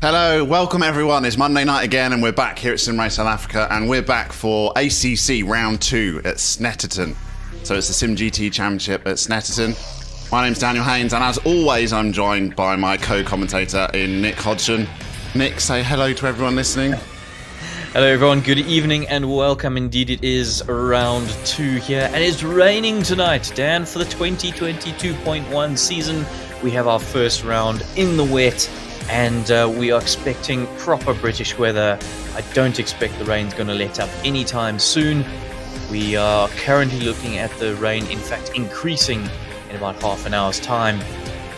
Hello, welcome everyone. It's Monday night again and we're back here at Sim Race South Africa and we're back for ACC Round 2 at Snetterton. So it's the simGT Championship at Snetterton. My name's Daniel Haynes and as always I'm joined by my co-commentator in Nick Hodgson. Nick, say hello to everyone listening. Hello everyone, good evening and welcome. Indeed it is round 2 here and it's raining tonight. Dan, for the 2022.1 season we have our first round in the wet and we are expecting proper British weather. I don't expect the rain's going to let up anytime soon. We are currently looking at the rain in fact increasing in about half an hour's time.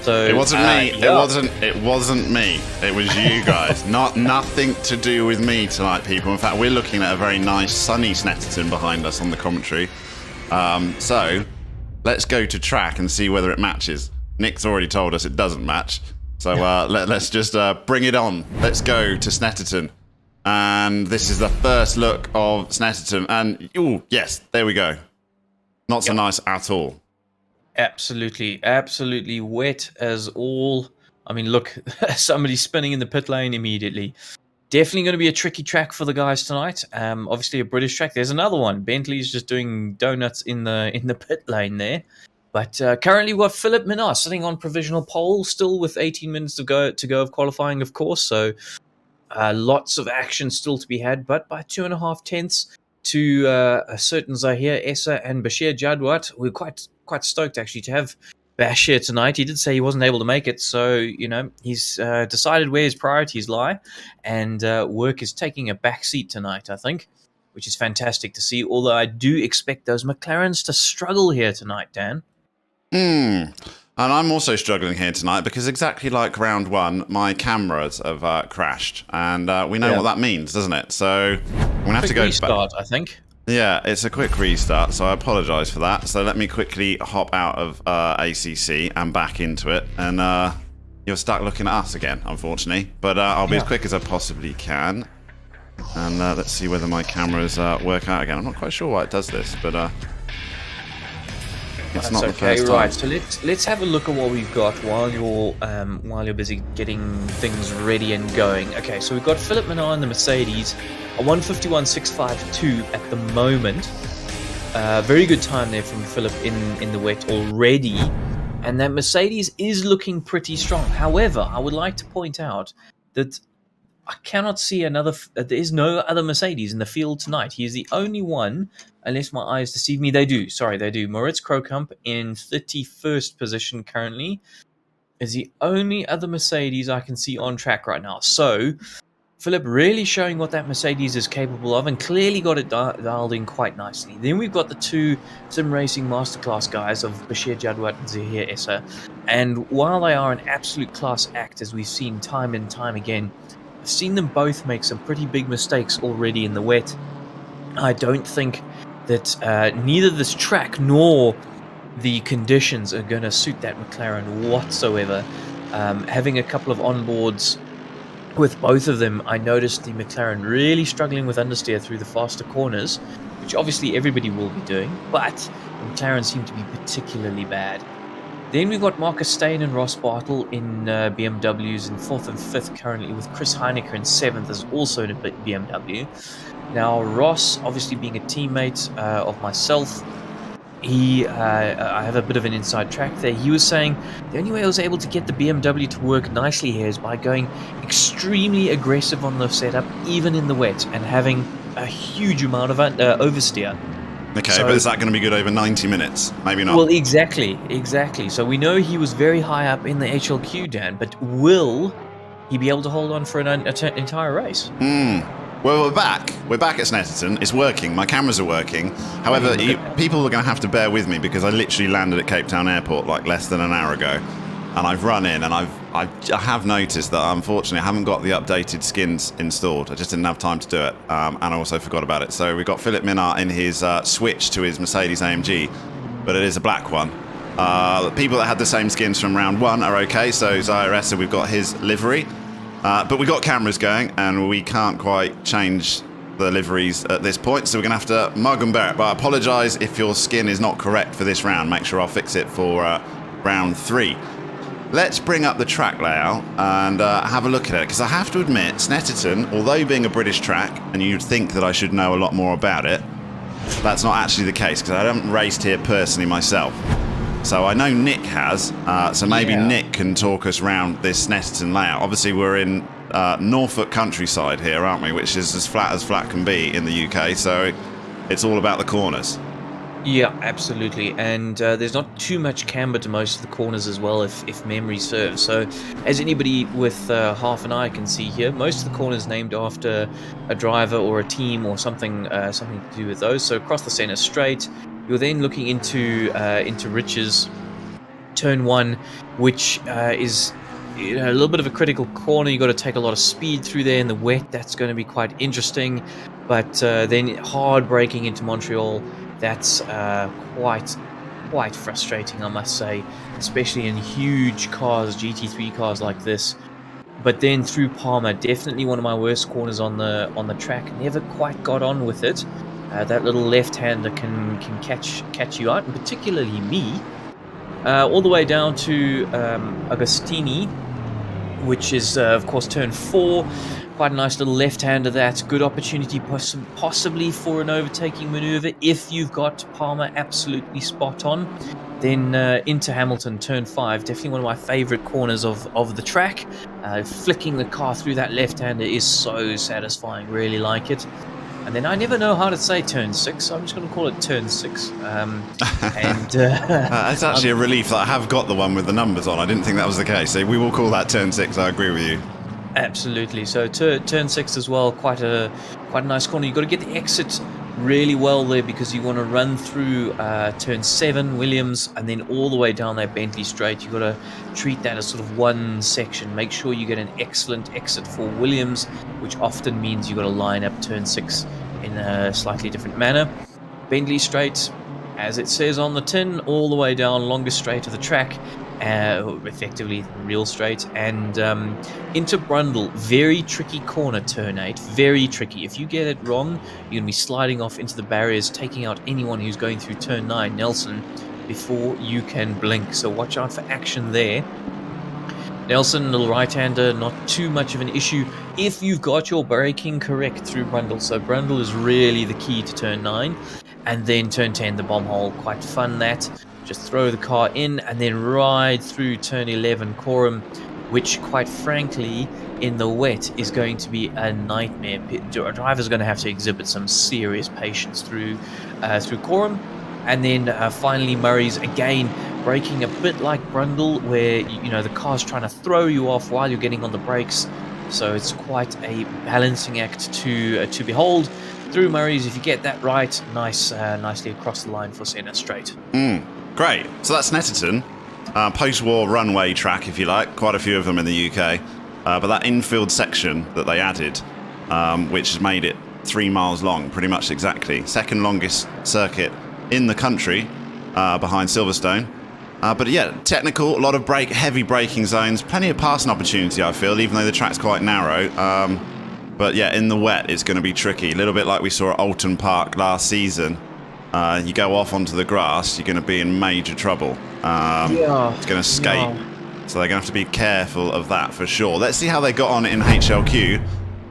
So, it wasn't me. Yeah. It wasn't me. It was you guys. Nothing to do with me tonight, people. In fact, we're looking at a very nice sunny Snetterton behind us on the commentary. So let's go to track and see whether it matches. Nick's already told us it doesn't match. So let's just bring it on. Let's go to Snetterton. And this is the first look of Snetterton. And oh yes, there we go. Not so nice at all. Absolutely wet as all. I mean, look, somebody's spinning in the pit lane immediately. Definitely going to be a tricky track for the guys tonight. Obviously a British track. There's another one. Bentley's just doing donuts in the pit lane there. But currently we've got Philip Minnaar sitting on provisional pole, still with 18 minutes to go of qualifying, of course. So lots of action still to be had, but by 2.5 tenths to a certain Zahir Essa and Bashir Jadwat. We're quite stoked actually to have Bashir tonight. He did say he wasn't able to make it, so you know he's decided where his priorities lie, and work is taking a back seat tonight, I think, which is fantastic to see. Although I do expect those McLarens to struggle here tonight, Dan. And I'm also struggling here tonight because exactly like round 1, my cameras have crashed, and we know what that means, doesn't it? So I'm gonna have to go restart, I think. Yeah, it's a quick restart, so I apologise for that. So let me quickly hop out of ACC and back into it, and you're stuck looking at us again, unfortunately. But I'll be as quick as I possibly can, and let's see whether my cameras work out again. I'm not quite sure why it does this, but it's not the first time. Right, so let's have a look at what we've got while you're busy getting things ready and going. Okay, so we've got Philip Minnaar in the Mercedes, a 151.652 at the moment. Very good time there from Philip in the wet already, and that Mercedes is looking pretty strong. However, I would like to point out that I cannot see there is no other Mercedes in the field tonight. He is the only one, unless my eyes deceive me. They do. Moritz Krokamp in 31st position currently is the only other Mercedes I can see on track right now. So, Philip really showing what that Mercedes is capable of and clearly got it dialed in quite nicely. Then we've got the two Sim Racing Masterclass guys of Bashir Jadwat and Zahir Essa. And while they are an absolute class act, as we've seen time and time again, I've seen them both make some pretty big mistakes already in the wet. I don't think that neither this track nor the conditions are going to suit that McLaren whatsoever. Having a couple of onboards with both of them, I noticed the McLaren really struggling with understeer through the faster corners, which obviously everybody will be doing, but the McLaren seem to be particularly bad. Then we've got Marcus Steyn and Ross Bartle in BMWs in 4th and 5th currently, with Chris Heinecker in 7th as also in a BMW. Now Ross, obviously being a teammate of myself, I have a bit of an inside track there. He was saying the only way I was able to get the BMW to work nicely here is by going extremely aggressive on the setup, even in the wet, and having a huge amount of oversteer. Okay, so, but is that going to be good over 90 minutes? Maybe not. Well, exactly. So we know he was very high up in the HLQ, Dan, but will he be able to hold on for an entire race? Well, we're back. We're back at Snetterton. It's working. My cameras are working. However, people are going to have to bear with me because I literally landed at Cape Town Airport like less than an hour ago. And I've run in and I have noticed that unfortunately I haven't got the updated skins installed. I just didn't have time to do it, and I also forgot about it. So we've got Philip Minnaar in his switch to his Mercedes AMG, but it is a black one. The people that had the same skins from round 1 are okay. So Zahir Essa, we've got his livery, but we've got cameras going and we can't quite change the liveries at this point, so we're going to have to mug and bear it. But I apologise if your skin is not correct for this round. Make sure I'll fix it for round 3. let's bring up the track layout and have a look at it, because I have to admit, Snetterton, although being a British track, and you'd think that I should know a lot more about it, that's not actually the case, because I haven't raced here personally myself. So I know Nick has, so maybe Nick can talk us around this Snetterton layout. Obviously, we're in Norfolk countryside here, aren't we? Which is as flat can be in the UK, so it's all about the corners. Yeah, absolutely. And there's not too much camber to most of the corners as well, if memory serves. So as anybody with half an eye can see here, most of the corners named after a driver or a team or something something to do with those. So across the center straight, you're then looking into Rich's turn 1, which is a little bit of a critical corner. You've got to take a lot of speed through there in the wet. That's going to be quite interesting. But then hard braking into Montreal, that's quite frustrating, I must say, especially in huge cars, GT3 cars like this. But then through Palmer, definitely one of my worst corners on the track. Never quite got on with it. That little left-hander can catch you out, and particularly me. All the way down to Agostini, which is, of course, turn 4. Quite a nice little left-hander. That's good opportunity possibly for an overtaking maneuver if you've got Palmer absolutely spot on. Then into Hamilton, turn 5. Definitely one of my favorite corners of the track. Flicking the car through that left-hander is so satisfying. Really like it. And then I never know how to say turn 6, so I'm just going to call it turn 6. It's actually a relief that I have got the one with the numbers on. I didn't think that was the case. So we will call that turn 6. I agree with you. Absolutely. So turn 6 as well, quite a nice corner. You've got to get the exit really well there, because you want to run through turn 7, Williams, and then all the way down that Bentley straight. You've got to treat that as sort of one section. Make sure you get an excellent exit for Williams, which often means you've got to line up turn 6 in a slightly different manner. Bentley straight, as it says on the tin, all the way down, longest straight of the track. Effectively real straight, and into Brundle, very tricky corner, turn 8, very tricky. If you get it wrong, you're going to be sliding off into the barriers, taking out anyone who's going through turn 9, Nelson, before you can blink, so watch out for action there. Nelson, little right-hander, not too much of an issue if you've got your braking correct through Brundle. So Brundle is really the key to turn 9, and then turn 10, the bomb hole, quite fun that. Just throw the car in and then ride through turn 11, Coram, which quite frankly in the wet is going to be a nightmare. Drivers are going to have to exhibit some serious patience through Coram. And then finally Murray's, again braking a bit like Brundle, where the car's trying to throw you off while you're getting on the brakes. So it's quite a balancing act to behold. Through Murray's, if you get that right, nicely across the line for center straight. Great. So that's Snetterton, post-war runway track, if you like. Quite a few of them in the UK. But that infield section that they added, which has made it 3 miles long, pretty much exactly. Second longest circuit in the country, behind Silverstone. But yeah, technical, a lot of heavy braking zones, plenty of passing opportunity, I feel, even though the track's quite narrow. But yeah, in the wet, it's going to be tricky. A little bit like we saw at Alton Park last season. You go off onto the grass, you're going to be in major trouble. It's going to skate. Yeah. So they're going to have to be careful of that for sure. Let's see how they got on in HLQ.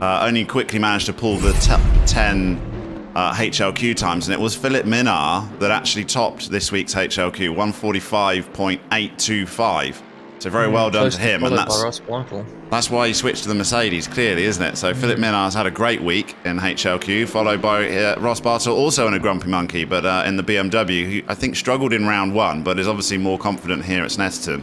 Only quickly managed to pull the top 10 HLQ times, and it was Philip Minard that actually topped this week's HLQ, 145.825. So very well done to him, and that's why he switched to the Mercedes, clearly, isn't it? So Philip Minard's had a great week in HLQ, followed by Ross Bartle, also in a Grumpy Monkey, but in the BMW, who I think struggled in round 1, but is obviously more confident here at Snetterton.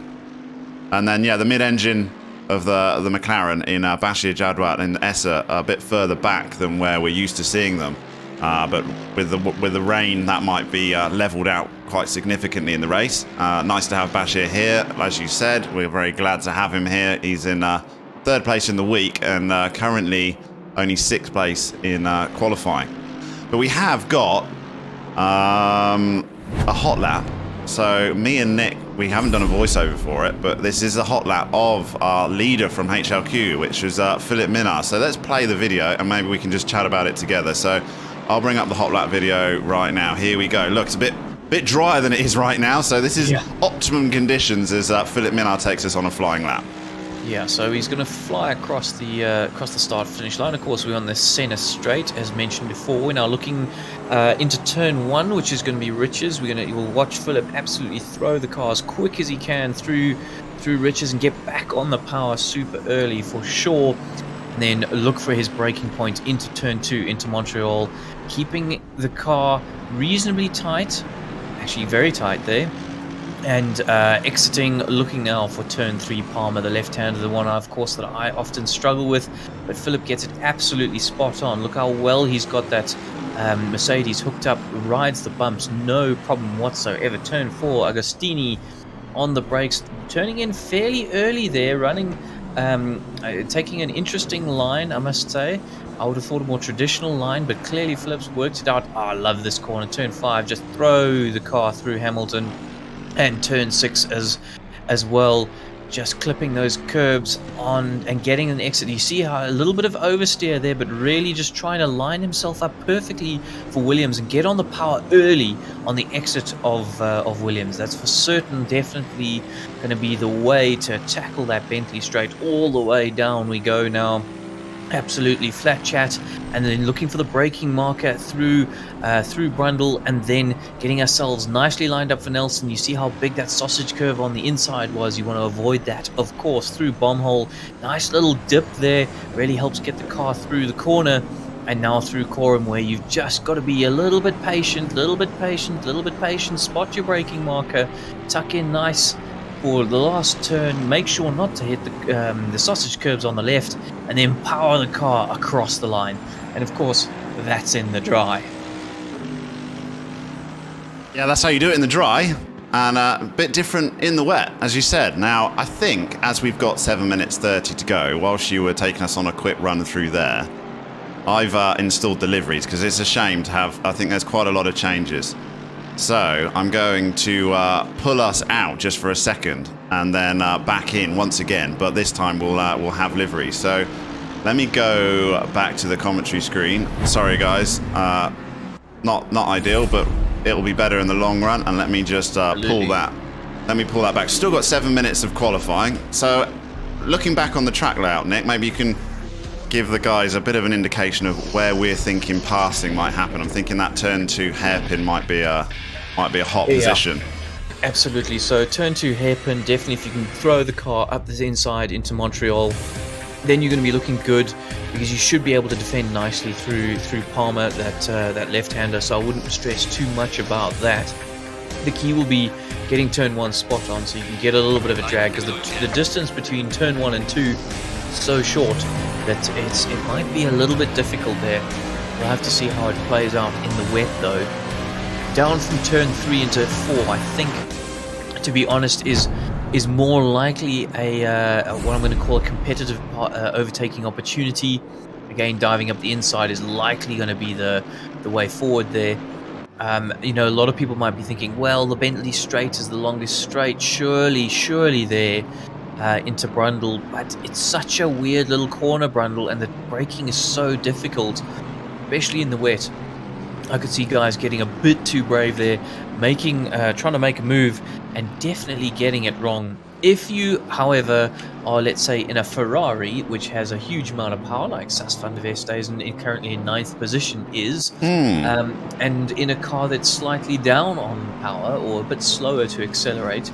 And then, yeah, the mid-engine of the McLaren in Bashir Jadwat and Essa a bit further back than where we're used to seeing them. But with the rain, that might be levelled out quite significantly in the race. Nice to have Bashir here, as you said. We're very glad to have him here. He's in 3rd place in the week and currently only 6th place in qualifying. But we have got a hot lap. So me and Nick, we haven't done a voiceover for it, but this is a hot lap of our leader from HLQ, which was Philip Minard. So let's play the video and maybe we can just chat about it together. So I'll bring up the hot lap video right now. Here we go. Look, it's a bit bit drier than it is right now, so this is optimum conditions as Philip Minnaar takes us on a flying lap. Yeah, so he's going to fly across the start-finish line. Of course, we're on the center straight, as mentioned before. We're now looking into turn 1, which is going to be Rich's. We'll watch Philip absolutely throw the car as quick as he can through Rich's and get back on the power super early for sure. And then look for his braking point into turn 2, into Montreal, keeping the car reasonably tight, actually very tight there. And exiting, looking now for turn 3, Palmer, the left-hander, the one, of course, that I often struggle with. But Philip gets it absolutely spot on. Look how well he's got that Mercedes hooked up, rides the bumps, no problem whatsoever. Turn 4, Agostini on the brakes, turning in fairly early there, running, taking an interesting line, I must say. I would have thought a more traditional line, but clearly Philip's worked it out. Oh, I love this corner. Turn 5, just throw the car through Hamilton. And turn 6 as well, just clipping those curbs on and getting an exit. You see how a little bit of oversteer there, but really just trying to line himself up perfectly for Williams and get on the power early on the exit of Williams. That's for certain definitely going to be the way to tackle that Bentley straight. All the way down we go now. Absolutely flat chat, and then looking for the braking marker through Brundle, and then getting ourselves nicely lined up for Nelson. You see how big that sausage curve on the inside was. You want to avoid that, of course, through bomb hole. Nice little dip there, really helps get the car through the corner. And now through Coram, where you've just got to be a little bit patient, spot your braking marker, tuck in nice for the last turn, make sure not to hit the sausage curves on the left, and then power the car across the line. And of course, that's in the dry. Yeah, that's how you do it in the dry, and a bit different in the wet, as you said. Now, I think as we've got 7 minutes 30 to go, whilst you were taking us on a quick run through there, I've installed deliveries, because it's a shame to have, I think there's quite a lot of changes. So I'm going to pull us out just for a second and then back in once again, but this time we'll have livery. So let me go back to the commentary screen. Sorry guys, not ideal, but it'll be better in the long run. And let me just pull that. Let me pull that back. Still got 7 minutes of qualifying. So looking back on the track layout, Nick, maybe you can give the guys a bit of an indication of where we're thinking passing might happen. I'm thinking that turn 2 hairpin might be a hot position. Absolutely. So turn 2 hairpin, definitely if you can throw the car up the inside into Montreal, then you're going to be looking good, because you should be able to defend nicely through Palmer, that left-hander. So I wouldn't stress too much about that. The key will be getting turn 1 spot on, so you can get a little bit of a drag, because the distance between turn 1 and 2 is so short that it might be a little bit difficult there. We'll have to see how it plays out in the wet though. Down from turn 3 into 4, I think, to be honest, is more likely a what I'm going to call a competitive overtaking opportunity. Again, diving up the inside is likely going to be the way forward there. You know, a lot of people might be thinking, well, the Bentley straight is the longest straight, surely there. Into Brundle, but it's such a weird little corner, Brundle, and the braking is so difficult, especially in the wet. I could see guys getting a bit too brave there, trying to make a move and definitely getting it wrong. If you, however, are, let's say, in a Ferrari, which has a huge amount of power, like Sas van der Vesteyn currently in 9th position is, and in a car that's slightly down on power or a bit slower to accelerate,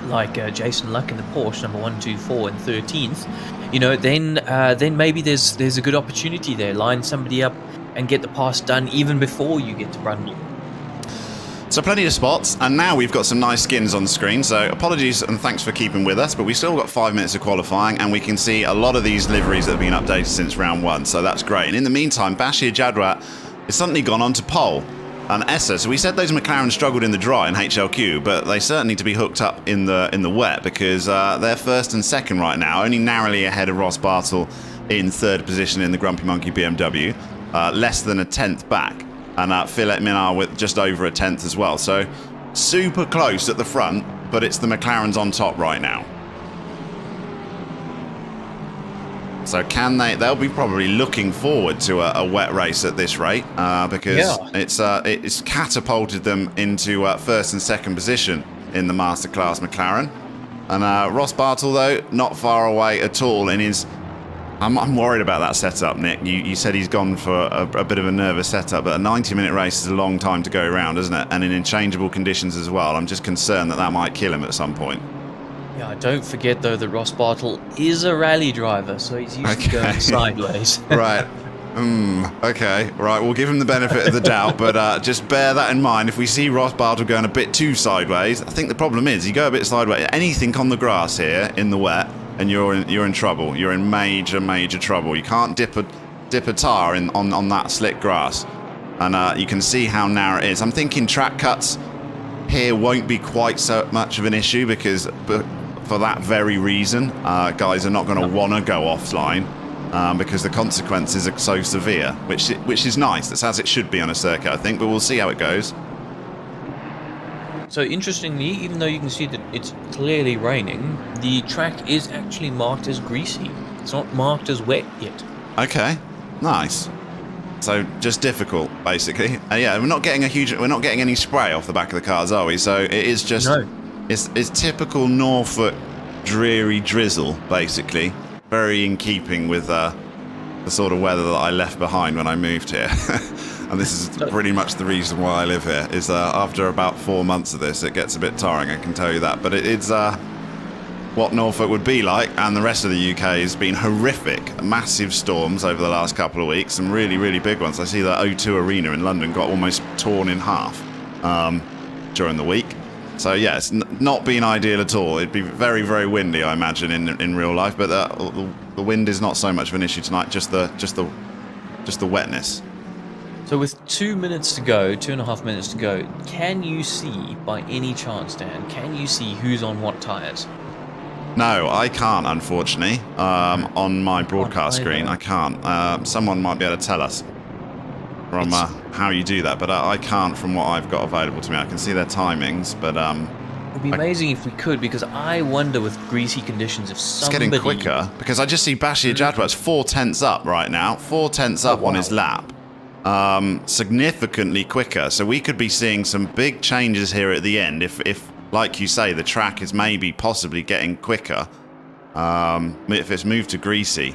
like Jason Luck in the Porsche number 1, 2, 4 and 13th, you know, then maybe there's a good opportunity there. Line somebody up and get the pass done even before you get to Brundle. So plenty of spots, and now we've got some nice skins on the screen, so apologies and thanks for keeping with us, but we've still got 5 minutes of qualifying, and we can see a lot of these liveries that have been updated since round 1, so that's great. And in the meantime, Bashir Jadwat has suddenly gone on to pole. And Essa, so we said those McLaren struggled in the dry in HLQ, but they certainly need to be hooked up in the wet, because they're first and second right now, only narrowly ahead of Ross Bartle in 3rd position in the Grumpy Monkey BMW, less than a 10th back, and Philip Minnaar with just over a 10th as well. So super close at the front, but it's the McLarens on top right now. So can they? They'll be probably looking forward to a wet race at this rate because it's catapulted them into first and second position in the Masterclass McLaren. And Ross Bartle, though, not far away at all in his... I'm worried about that setup, Nick. You said he's gone for a bit of a nervous setup, but a 90-minute race is a long time to go around, isn't it? And in unchangeable conditions as well. I'm just concerned that might kill him at some point. Yeah, don't forget, though, that Ross Bartle is a rally driver, so he's used to going sideways. Right. Okay. Right, we'll give him the benefit of the doubt, but just bear that in mind. If we see Ross Bartle going a bit too sideways, I think the problem is you go a bit sideways. Anything on the grass here in the wet, and you're in trouble. You're in major trouble. You can't dip a tire on that slick grass, and you can see how narrow it is. I'm thinking track cuts here won't be quite so much of an issue because, for that very reason, guys are not going to want to go offline because the consequences are so severe, which is nice. That's as it should be on a circuit, I think. But we'll see how it goes. So interestingly, even though you can see that it's clearly raining, the track is actually marked as greasy. It's not marked as wet yet. Okay, nice. So just difficult, basically. Yeah, we're not getting any spray off the back of the cars, are we? So it is just it's typical Norfolk dreary drizzle, basically. Very in keeping with the sort of weather that I left behind when I moved here. And this is pretty much the reason why I live here, is after about 4 months of this, it gets a bit tiring, I can tell you that. But it's what Norfolk would be like, and the rest of the UK has been horrific. Massive storms over the last couple of weeks, some really big ones. I see that O2 Arena in London got almost torn in half during the week. So yeah, it's not been ideal at all. It'd be very windy, I imagine, in real life. But the wind is not so much of an issue tonight. Just the wetness. So with 2 minutes to go, 2.5 minutes to go, can you see, by any chance, Dan, can you see who's on what tyres? No, I can't, unfortunately. On my broadcast screen, I can't. Someone might be able to tell us from how you do that, but I can't from what I've got available to me. I can see their timings, but... It'd be amazing if we could, because I wonder with greasy conditions if somebody... It's getting quicker, because I just see Bashir Jadwat's 4 tenths up right now. 4 tenths up on his lap. Significantly quicker, so we could be seeing some big changes here at the end if like you say, the track is maybe possibly getting quicker if it's moved to greasy,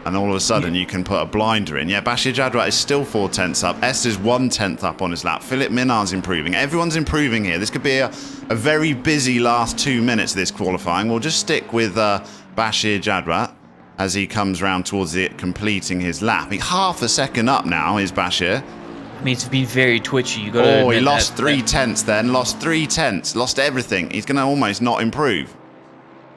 and all of a sudden you can put a blinder in. Yeah, Bashir Jadwat is still 4 tenths up. S is 1 tenth up on his lap. Philip Minard's improving. Everyone's improving here. This could be a very busy last 2 minutes of this qualifying. We'll just stick with Bashir Jadwat as he comes round towards it, completing his lap. He's half a second up now, is Bashir. I mean, it's been very twitchy. You got to he lost 3 tenths then. Lost 3 tenths. Lost everything. He's going to almost not improve.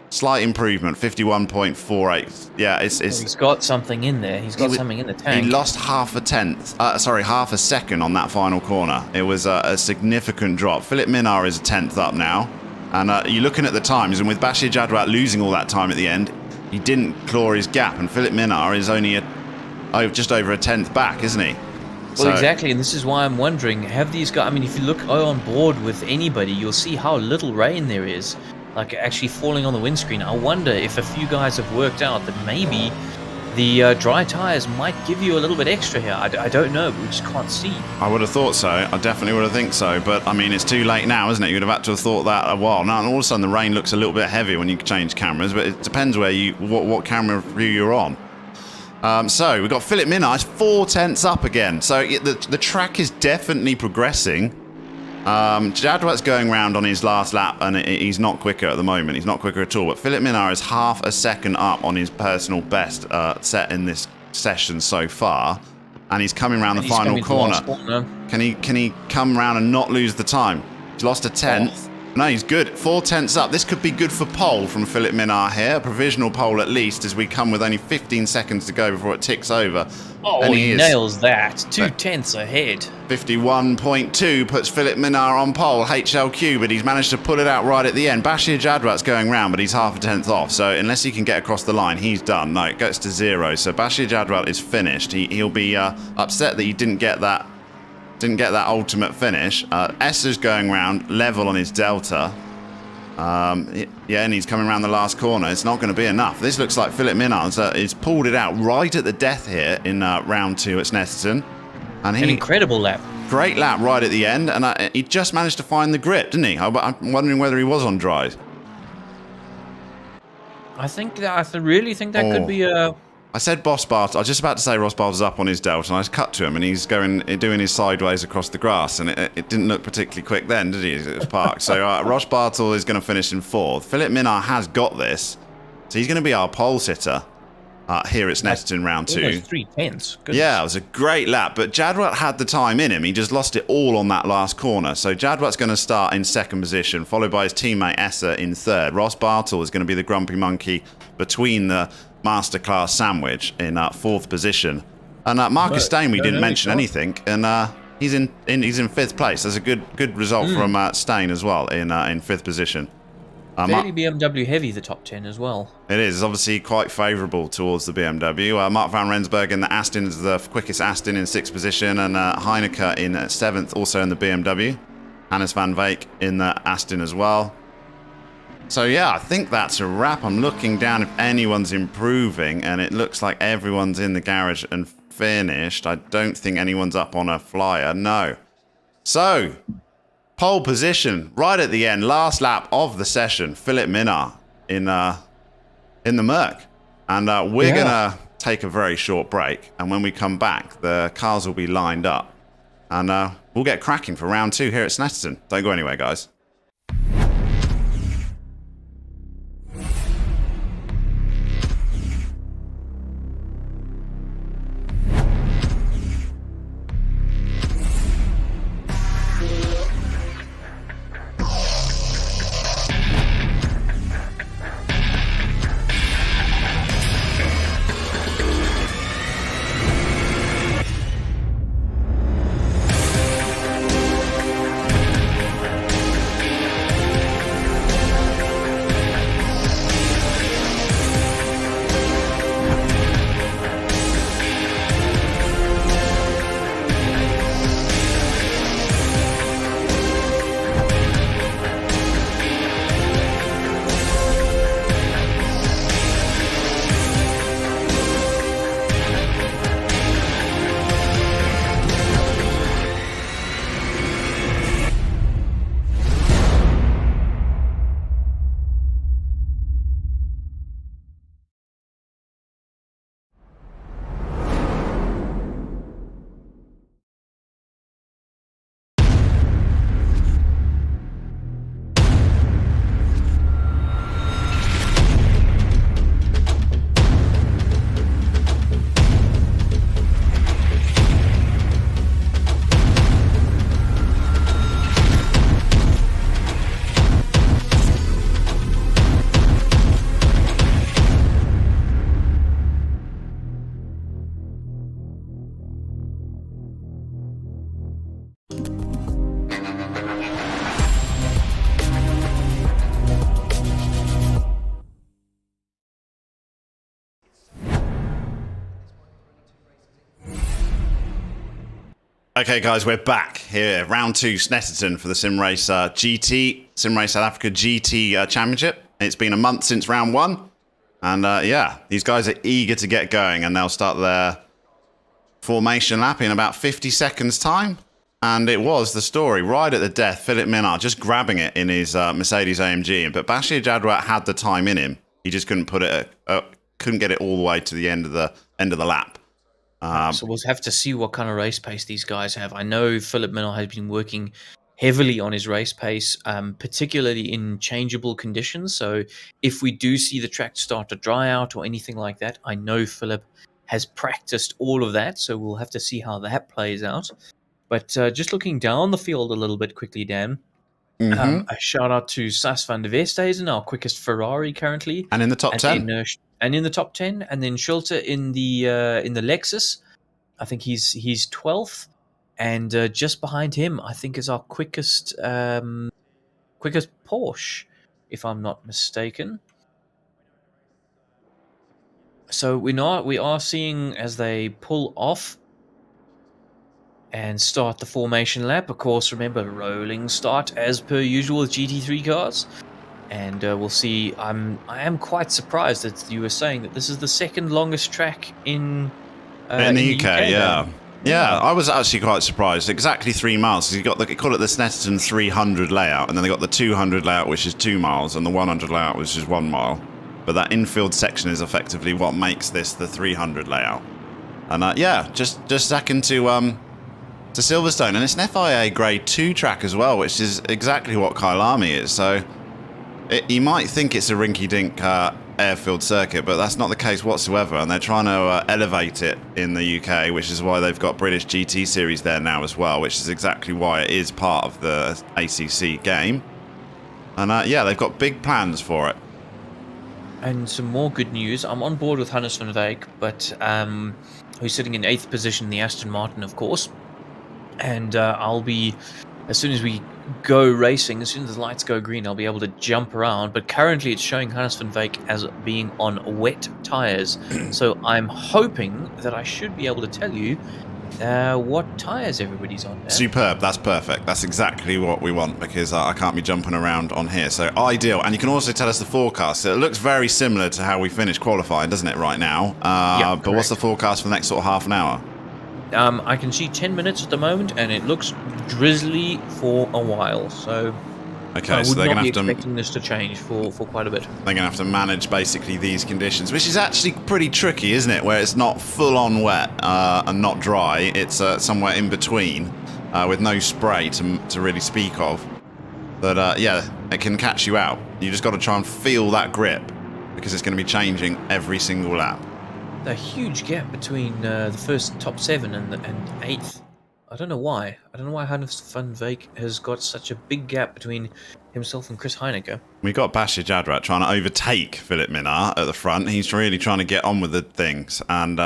Slight improvement, 51.48. Yeah, he's got something in there. He's got something in the tank. He lost half a second on that final corner. It was a significant drop. Philip Minard is a tenth up now. And you're looking at the times, and with Bashir Jadwat losing all that time at the end, he didn't claw his gap, and Philip Minard is only just over a tenth back, isn't he? Well, exactly, and this is why I'm wondering, have these guys... I mean, if you look on board with anybody, you'll see how little rain there is, like actually falling on the windscreen. I wonder if a few guys have worked out that maybe the dry tyres might give you a little bit extra here. I don't know, but we just can't see. I would have thought so. I definitely would have think so. But, I mean, it's too late now, isn't it? You would have had to have thought that a while. Now, all of a sudden, the rain looks a little bit heavy when you change cameras, but it depends where what camera view you're on. So we've got Philip Minard 4 tenths up again. So the track is definitely progressing. Jadwat's going round on his last lap, and he's not quicker at the moment. He's not quicker at all. But Philip Minard is half a second up on his personal best set in this session so far, and he's coming round the final corner. Can he come round and not lose the time? He's lost a tenth. No, he's good. 4 tenths up. This could be good for pole from Philip Minard here. A provisional pole at least, as we come with only 15 seconds to go before it ticks over. Oh, and he nails that. 2 tenths ahead. 51.2 puts Philip Minard on pole, HLQ, but he's managed to pull it out right at the end. Bashir Jadwat's going round, but he's half a tenth off. So unless he can get across the line, he's done. No, it goes to 0. So Bashir Jadwat is finished. He'll be upset that he didn't get that ultimate finish. Esser's going round level on his delta. Yeah, and he's coming around the last corner. It's not going to be enough. This looks like Philip Minard's he's pulled it out right at the death here in round 2 at Snetterton. And An incredible lap. Great lap right at the end, and he just managed to find the grip, didn't he? I'm wondering whether he was on dries. I really think that could be a... I said Boss Bart. I was just about to say Ross Bartle's up on his delta, and I cut to him, and he's doing his sideways across the grass, and it didn't look particularly quick then, did he? It was parked. So Ross Bartle is going to finish in 4th. Philip Minard has got this, so he's going to be our pole sitter here at Snetterton round 2. Almost 3/10. Goodness. Yeah, it was a great lap, but Jadwat had the time in him. He just lost it all on that last corner. So Jadwat's going to start in 2nd position, followed by his teammate Essa in 3rd. Ross Bartle is going to be the grumpy monkey between the masterclass sandwich in 4th position. And Marcus Stain, we didn't mention anything, and he's in 5th place. That's a good result from Stain as well in 5th position. Fairly BMW heavy, the top 10 as well. It is. It's obviously quite favourable towards the BMW. Mark van Rensburg in the Aston is the quickest Aston in 6th position, and Heineke in 7th, also in the BMW. Hannes van Veek in the Aston as well. So yeah, I think that's a wrap. I'm looking down if anyone's improving, and it looks like everyone's in the garage and finished. I don't think anyone's up on a flyer. No. So... pole position, right at the end, last lap of the session, Philip Minard in the Merc. And we're going to take a very short break. And when we come back, the cars will be lined up. And we'll get cracking for round 2 here at Snetterton. Don't go anywhere, guys. Okay, guys, we're back here. Round 2, Snetterton for the SimRace GT, SimRace South Africa GT Championship. It's been a month since round 1. And yeah, these guys are eager to get going, and they'll start their formation lap in about 50 seconds' time. And it was the story right at the death. Philip Minard just grabbing it in his Mercedes AMG. But Bashir Jadwat had the time in him. He just couldn't put it, couldn't get it all the way to the end of the lap. So we'll have to see what kind of race pace these guys have. I know Philip Minard has been working heavily on his race pace, particularly in changeable conditions. So if we do see the track start to dry out or anything like that, I know Philip has practiced all of that. So we'll have to see how that plays out. But just looking down the field a little bit quickly, Dan, a shout out to Sas van der Westhuizen, our quickest Ferrari currently. And in the top 10. And in the top 10, and then Schulte in the Lexus. I think he's 12th, and just behind him, I think is our quickest Porsche, if I'm not mistaken. So we are seeing as they pull off and start the formation lap. Of course, remember rolling start as per usual with GT3 cars. and we'll see. I am quite surprised that you were saying that this is the second longest track in the UK. Yeah. then. Yeah, I was actually quite surprised. Exactly 3 miles. You got they call it the Snetterton 300 layout, and then they got the 200 layout, which is 2 miles, and the 100 layout, which is 1 mile. But that infield section is effectively what makes this the 300 layout. And yeah, just second to Silverstone, and it's an FIA Grade 2 track as well, which is exactly what Kyalami is. So you might think it's a rinky-dink airfield circuit, but that's not the case whatsoever, and they're trying to elevate it in the UK, which is why they've got British GT Series there now as well, which is exactly why it is part of the ACC game. And yeah, they've got big plans for it. And some more good news. I'm on board with Hannes van Wijk, but who's sitting in 8th position in the Aston Martin, of course. And I'll be, as soon as we go racing, as soon as the lights go green, I'll be able to jump around. But currently it's showing Hannes van Wijk as being on wet tyres. So I'm hoping that I should be able to tell you what tyres everybody's on there. Superb. That's perfect. That's exactly what we want, because I can't be jumping around on here. So ideal. And you can also tell us the forecast. It looks very similar to how we finished qualifying, doesn't it, right now? Yeah, but what's the forecast for the next sort of half an hour? I can see 10 minutes at the moment, and it looks drizzly for a while. So Okay, I so would they're not going be to have to. expecting this to change for quite a bit. They're going to have to manage basically these conditions, which is actually pretty tricky, isn't it? Where it's not full-on wet and not dry. It's somewhere in between with no spray to really speak of. But yeah, it can catch you out. You just got to try and feel that grip, because it's going to be changing every single lap. A huge gap between the first top 7 and 8th. I don't know why. I don't know why Hannes van Wijk has got such a big gap between himself and Chris Heineke. We got Bashir Jadrat trying to overtake Philip Minard at the front. He's really trying to get on with the things, and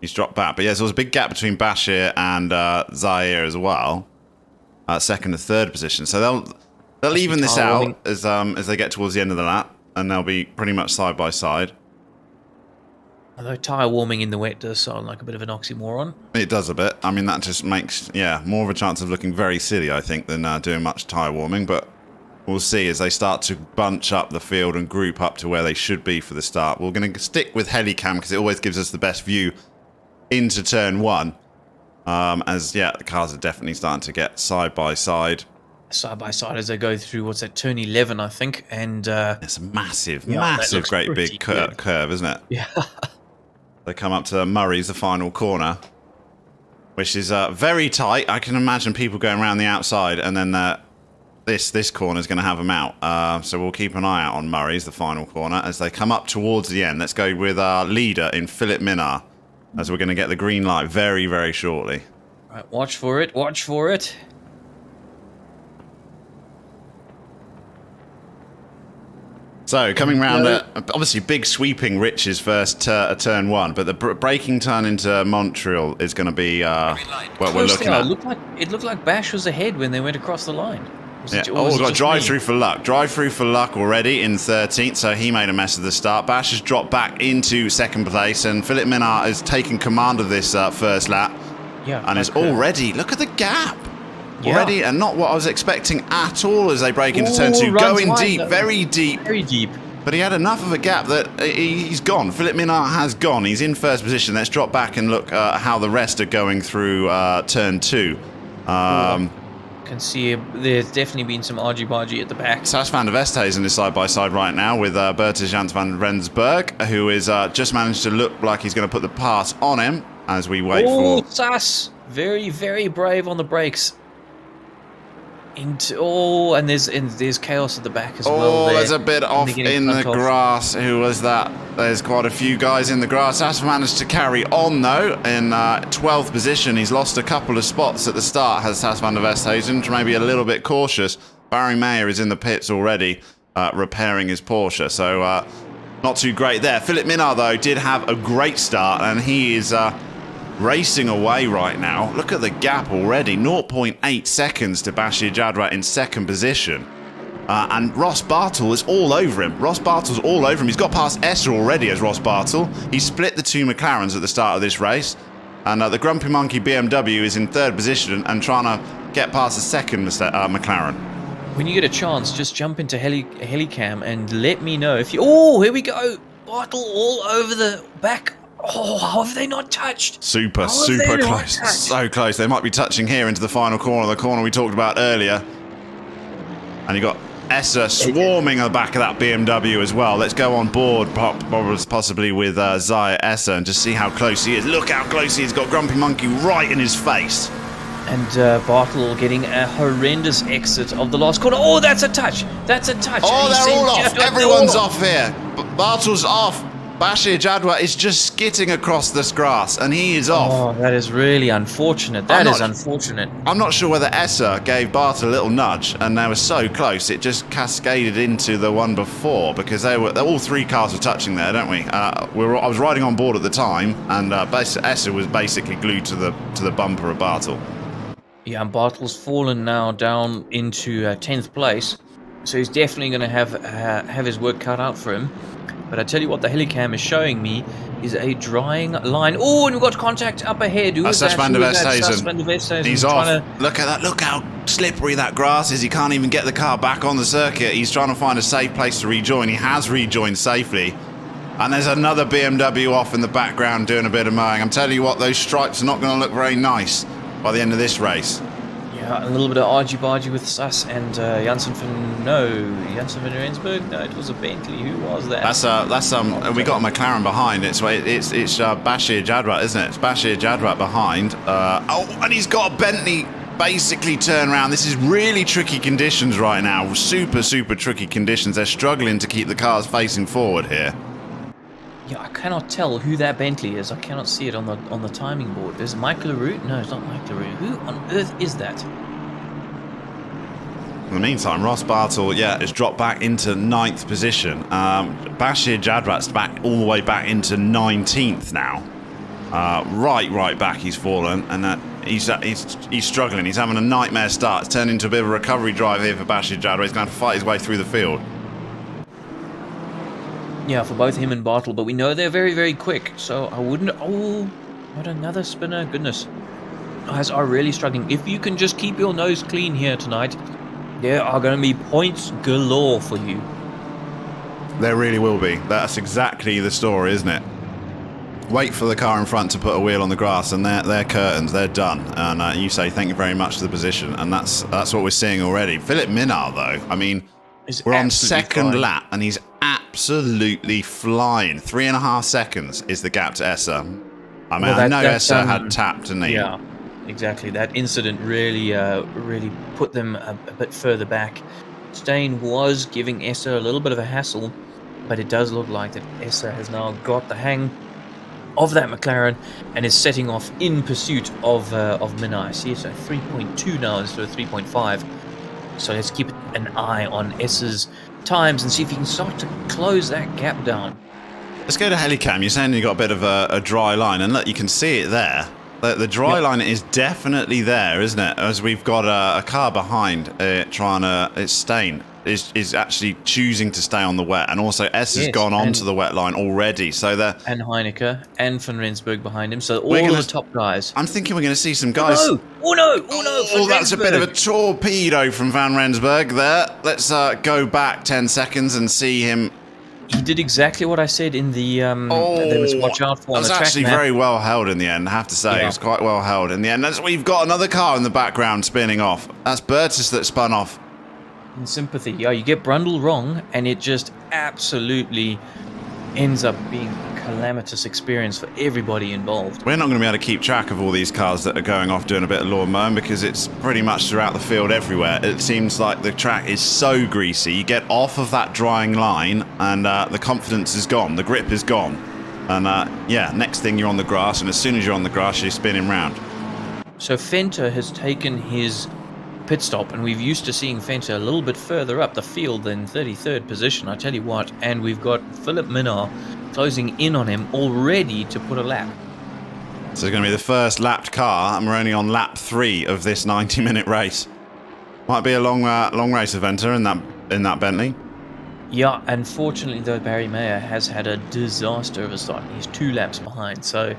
he's dropped back. But yes, there was a big gap between Bashir and Zaire as well, second and third position. So they'll even this out as they get towards the end of the lap, and they'll be pretty much side by side. Although tyre warming in the wet does sound like a bit of an oxymoron. It does a bit. I mean, that just makes, yeah, more of a chance of looking very silly, I think, than doing much tyre warming. But we'll see as they start to bunch up the field and group up to where they should be for the start. We're going to stick with Helicam because it always gives us the best view into turn 1. As, yeah, the cars are definitely starting to get side by side. Side by side as they go through, what's that, turn 11, I think. And it's a massive, great big curve, isn't it? Yeah. They come up to Murray's, the final corner, which is very tight. I can imagine people going around the outside, and then this corner is going to have them out. So we'll keep an eye out on Murray's, the final corner, as they come up towards the end. Let's go with our leader in Philip Minard, as we're going to get the green light very, very shortly. Right, watch for it. Watch for it. So, coming round, obviously big sweeping Rich's first turn 1, but the braking turn into Montreal is going to be what we're looking at. It looked like Bash was ahead when they went across the line. Yeah. Oh, we've got drive through for luck. Drive through for luck already in 13th, so he made a mess of the start. Bash has dropped back into second place, and Philip Minard has taken command of this first lap. Yeah, and is already, look at the gap. Yeah. Already, and not what I was expecting at all as they break into turn 2. Going deep, very deep. Very deep. But he had enough of a gap that he's gone. Philip Minard has gone. He's in first position. Let's drop back and look how the rest are going through turn 2. Can see there's definitely been some argy-bargy at the back. Sas van der Westhuizen is side-by-side right now with Bertus Jans van Rensburg, who is just managed to look like he's going to put the pass on him as we wait for... Sas! Very, very brave on the brakes. And there's chaos at the back as well. There's a bit off in the grass. Who was that? There's quite a few guys in the grass. Sas managed to carry on though in 12th position. He's lost a couple of spots at the start. Has Sas van der Westhuizen, maybe a little bit cautious. Barry Mayer is in the pits already, repairing his Porsche. So not too great there. Philip Minard though did have a great start, and he is racing away right now. Look at the gap already. 0.8 seconds to Bashir Jadrat in second position. And Ross Bartle is all over him. Ross Bartle's all over him. He's got past Esser already as Ross Bartle. He split the 2 McLarens at the start of this race. And the Grumpy Monkey BMW is in third position and trying to get past the second McLaren. When you get a chance, just jump into Helicam and let me know if you... Oh, here we go. Bartle all over the back. Oh, how have they not touched? Super close. So close. They might be touching here into the final corner, the corner we talked about earlier. And you got Essa swarming on the back of that BMW as well. Let's go on board, possibly with Zaya Essa, and just see how close he is. Look how close he is. Got Grumpy Monkey right in his face. And Bartle getting a horrendous exit of the last corner. Oh, that's a touch. That's a touch. Oh, they're all off. Everyone's off here. Bartle's off. Bashir Jadwa is just skitting across this grass, and he is off. Oh, that is really unfortunate. That is unfortunate. I'm not sure whether Essa gave Bartle a little nudge, and they were so close, it just cascaded into the one before, because all three cars were touching there, don't we? I was riding on board at the time, and Essa was basically glued to the bumper of Bartle. Yeah, and Bartle's fallen now down into 10th place, so he's definitely going to have his work cut out for him. But I tell you what, the Helicam is showing me is a drying line. Oh, and we've got contact up ahead. That's Van der Westhuizen. He's off. Look at that. Look how slippery that grass is. He can't even get the car back on the circuit. He's trying to find a safe place to rejoin. He has rejoined safely. And there's another BMW off in the background doing a bit of mowing. I'm telling you what, those stripes are not going to look very nice by the end of this race. Yeah, a little bit of argy-bargy with Sus and Janssen van Rensburg. No, it was a Bentley. Who was that? We got a McLaren behind. It's Bashir Jadwat, isn't it? It's Bashir Jadwat behind. And he's got a Bentley basically turn around. This is really tricky conditions right now. Super tricky conditions. They're struggling to keep the cars facing forward here. Yeah, I cannot tell who that Bentley is. I cannot see it on the timing board. Is it Mike LaRue? No, it's not Mike LaRue. Who on earth is that? In the meantime, Ross Bartle, has dropped back into 9th position. Bashir Jadwat's back all the way back into 19th now. Right back he's fallen, and he's struggling. He's having a nightmare start. It's turned into a bit of a recovery drive here for Bashir Jadwat. He's going to fight his way through the field. Yeah, for both him and Bartle, but we know they're very quick, so I wouldn't... Oh, not another spinner. Goodness. Guys are really struggling. If you can just keep your nose clean here tonight, there are going to be points galore for you. There really will be. That's exactly the story, isn't it? Wait for the car in front to put a wheel on the grass, and they're curtains. They're done. And you say thank you very much to the position, and that's what we're seeing already. Philip Minard, though, I mean... We're on second lap, and he's absolutely flying. 3.5 seconds is the gap to Essa. I mean, I know Essa had tapped, didn't he? Yeah, exactly. That incident really put them a bit further back. Steyn was giving Essa a little bit of a hassle, but it does look like that Essa has now got the hang of that McLaren and is setting off in pursuit of Minai. I see it's a 3.2 now instead of 3.5. So let's keep an eye on S's times and see if he can start to close that gap down. Let's go to Helicam. You're saying you got a bit of a dry line, and look, you can see it there. The dry line is definitely there, isn't it? As we've got a car behind it's Steyn is actually choosing to stay on the wet, and also S has gone onto the wet line already. So and Heineke and Van Rensburg behind him. So all the top guys. I'm thinking we're going to see some guys. Oh no! That's a bit of a torpedo from Van Rensburg there. Let's go back 10 seconds and see him. He did exactly what I said in the they must watch out for on the track. It was actually very well held in the end, I have to say. It was quite well held in the end. We've got another car in the background spinning off. That's Bertus that spun off. In sympathy. Yeah, you get Brundle wrong, and it just absolutely ends up being a calamitous experience for everybody involved. We're not going to be able to keep track of all these cars that are going off doing a bit of lawn mowing, because it's pretty much throughout the field everywhere. It seems like the track is so greasy. You get off of that drying line, and the confidence is gone. The grip is gone. And next thing you're on the grass, and as soon as you're on the grass, you're spinning round. So Fenter has taken his pit stop, and we've used to seeing Fenter a little bit further up the field than 33rd position, I tell you what. And we've got Philip Minard closing in on him already to put a lap. So it's going to be the first lapped car, and we're only on lap 3 of this 90-minute race. Might be a long race eventer in that Bentley. Yeah, unfortunately though, Barry Mayer has had a disaster of a start. He's 2 laps behind, so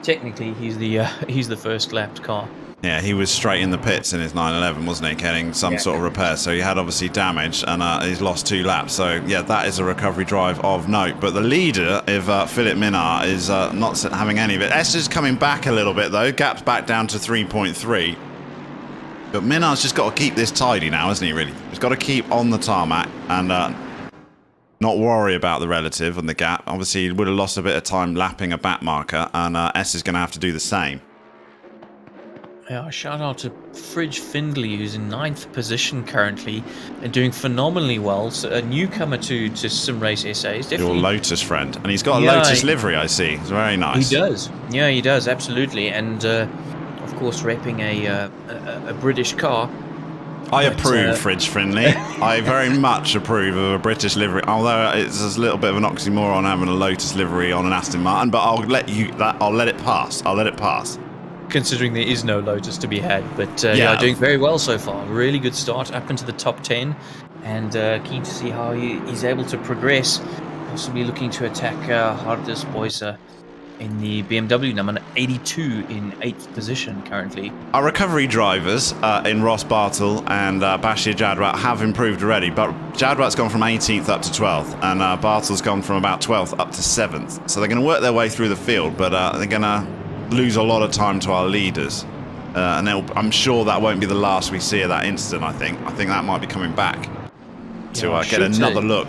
technically he's the first lapped car. Yeah, he was straight in the pits in his 911, wasn't he, getting some sort of repair. So he had obviously damage, and he's lost 2 laps. So, yeah, that is a recovery drive of note. But the leader, if Philip Minard, is not having any of it. Esther's coming back a little bit, though. Gap's back down to 3.3. But Minard's just got to keep this tidy now, hasn't he, really? He's got to keep on the tarmac and not worry about the relative and the gap. Obviously, he would have lost a bit of time lapping a back marker, and Esther's going to have to do the same. Yeah, shout out to Fridge Findley, who's in 9th position currently and doing phenomenally well. So a newcomer to Sim Race SA. He's definitely your Lotus friend. And he's got a Lotus livery, I see. It's very nice. He does. Yeah, he does, absolutely. And, of course, repping a British car. I approve, Fridge Findley. I very much approve of a British livery, although it's a little bit of an oxymoron having a Lotus livery on an Aston Martin, but I'll let it pass. I'll let it pass. Considering there is no Lotus to be had, but yeah, doing very well so far. Really good start up into the top 10, and keen to see how he's able to progress. Possibly looking to attack Hardus Boyser in the BMW number 82 in 8th position currently. Our recovery drivers in Ross Bartle and Bashir Jadwat have improved already, but Jadwat's gone from 18th up to 12th, and Bartle's gone from about 12th up to 7th. So they're going to work their way through the field, but they're going to lose a lot of time to our leaders, and I'm sure that won't be the last we see of that incident. I think that might be coming back to get another look.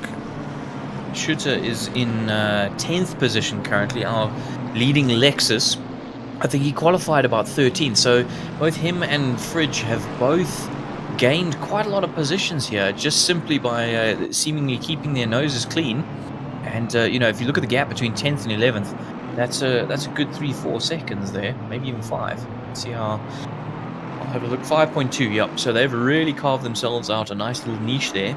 Shooter is in 10th position currently, our leading Lexus. I think he qualified about 13th, so both him and Fridge have both gained quite a lot of positions here just simply by seemingly keeping their noses clean. And if you look at the gap between 10th and 11th, that's a good 3-4 seconds there, maybe even 5. Let's see how. I'll have a look. 5.2. Yep. So they've really carved themselves out a nice little niche there,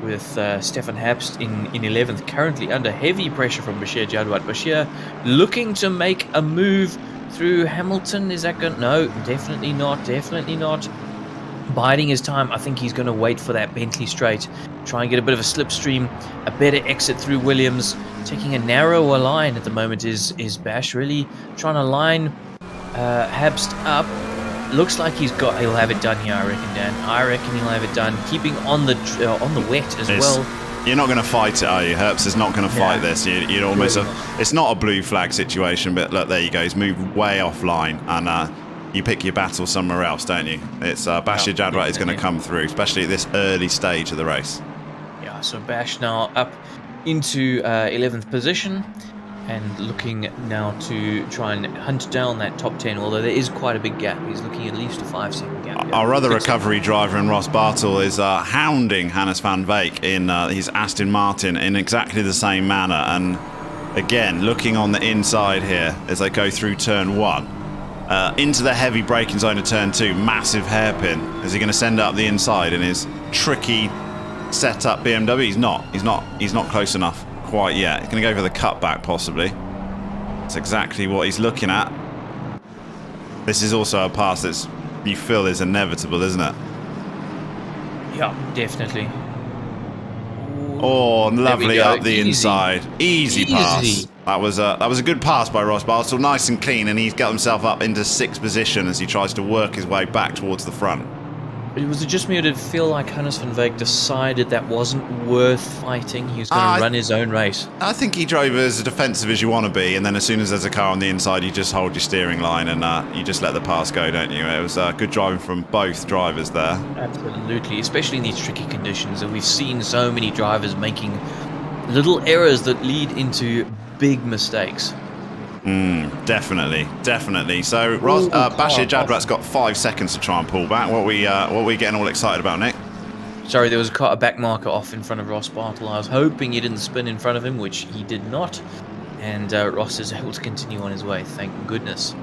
with Stefan Herbst in 11th, currently under heavy pressure from Bashir Jadwat. Bashir looking to make a move through Hamilton. Is that going? No, definitely not. Definitely not. Biding his time. I think he's going to wait for that Bentley straight, try and get a bit of a slipstream, a better exit through Williams. Taking a narrower line at the moment is Bash, really trying to line Herbst up. Looks like he'll have it done here, I reckon, Dan. I reckon he'll have it done. Keeping on the wet as well. You're not going to fight it, are you? Herbst is not going to fight this. You'd almost it's not a blue flag situation, but look, there you go. He's moved way offline, and you pick your battle somewhere else, don't you? It's Bashir Jadwat is going to come through, especially at this early stage of the race. Yeah, so Bash now up into 11th position, and looking now to try and hunt down that top 10, although there is quite a big gap. He's looking at least a 5-second gap. Our other recovery driver in Ross Bartle is hounding Hannes van Beek in his Aston Martin in exactly the same manner. And again, looking on the inside here as they go through turn 1. Into the heavy braking zone of turn 2. Massive hairpin. Is he going to send up the inside in his tricky setup BMW? He's not close enough quite yet. He's going to go for the cutback possibly. That's exactly what he's looking at. This is also a pass that you feel is inevitable, isn't it? Yeah, definitely. Oh, lovely up the inside. Easy pass. That was a good pass by Ross Bartle, nice and clean, and he's got himself up into 6th position as he tries to work his way back towards the front. Was it just me, or did it feel like Hannes van Beek decided that wasn't worth fighting? He was going to run his own race. I think he drove as defensive as you want to be, and then as soon as there's a car on the inside, you just hold your steering line and you just let the pass go, don't you? It was good driving from both drivers there. Absolutely, especially in these tricky conditions. And we've seen so many drivers making little errors that lead into big mistakes. Definitely. So Bashir Jadwat's got 5 seconds to try and pull back. What are we getting all excited about, Nick? Sorry, there was a back marker off in front of Ross Bartle. I was hoping he didn't spin in front of him, which he did not. And Ross is able to continue on his way, thank goodness.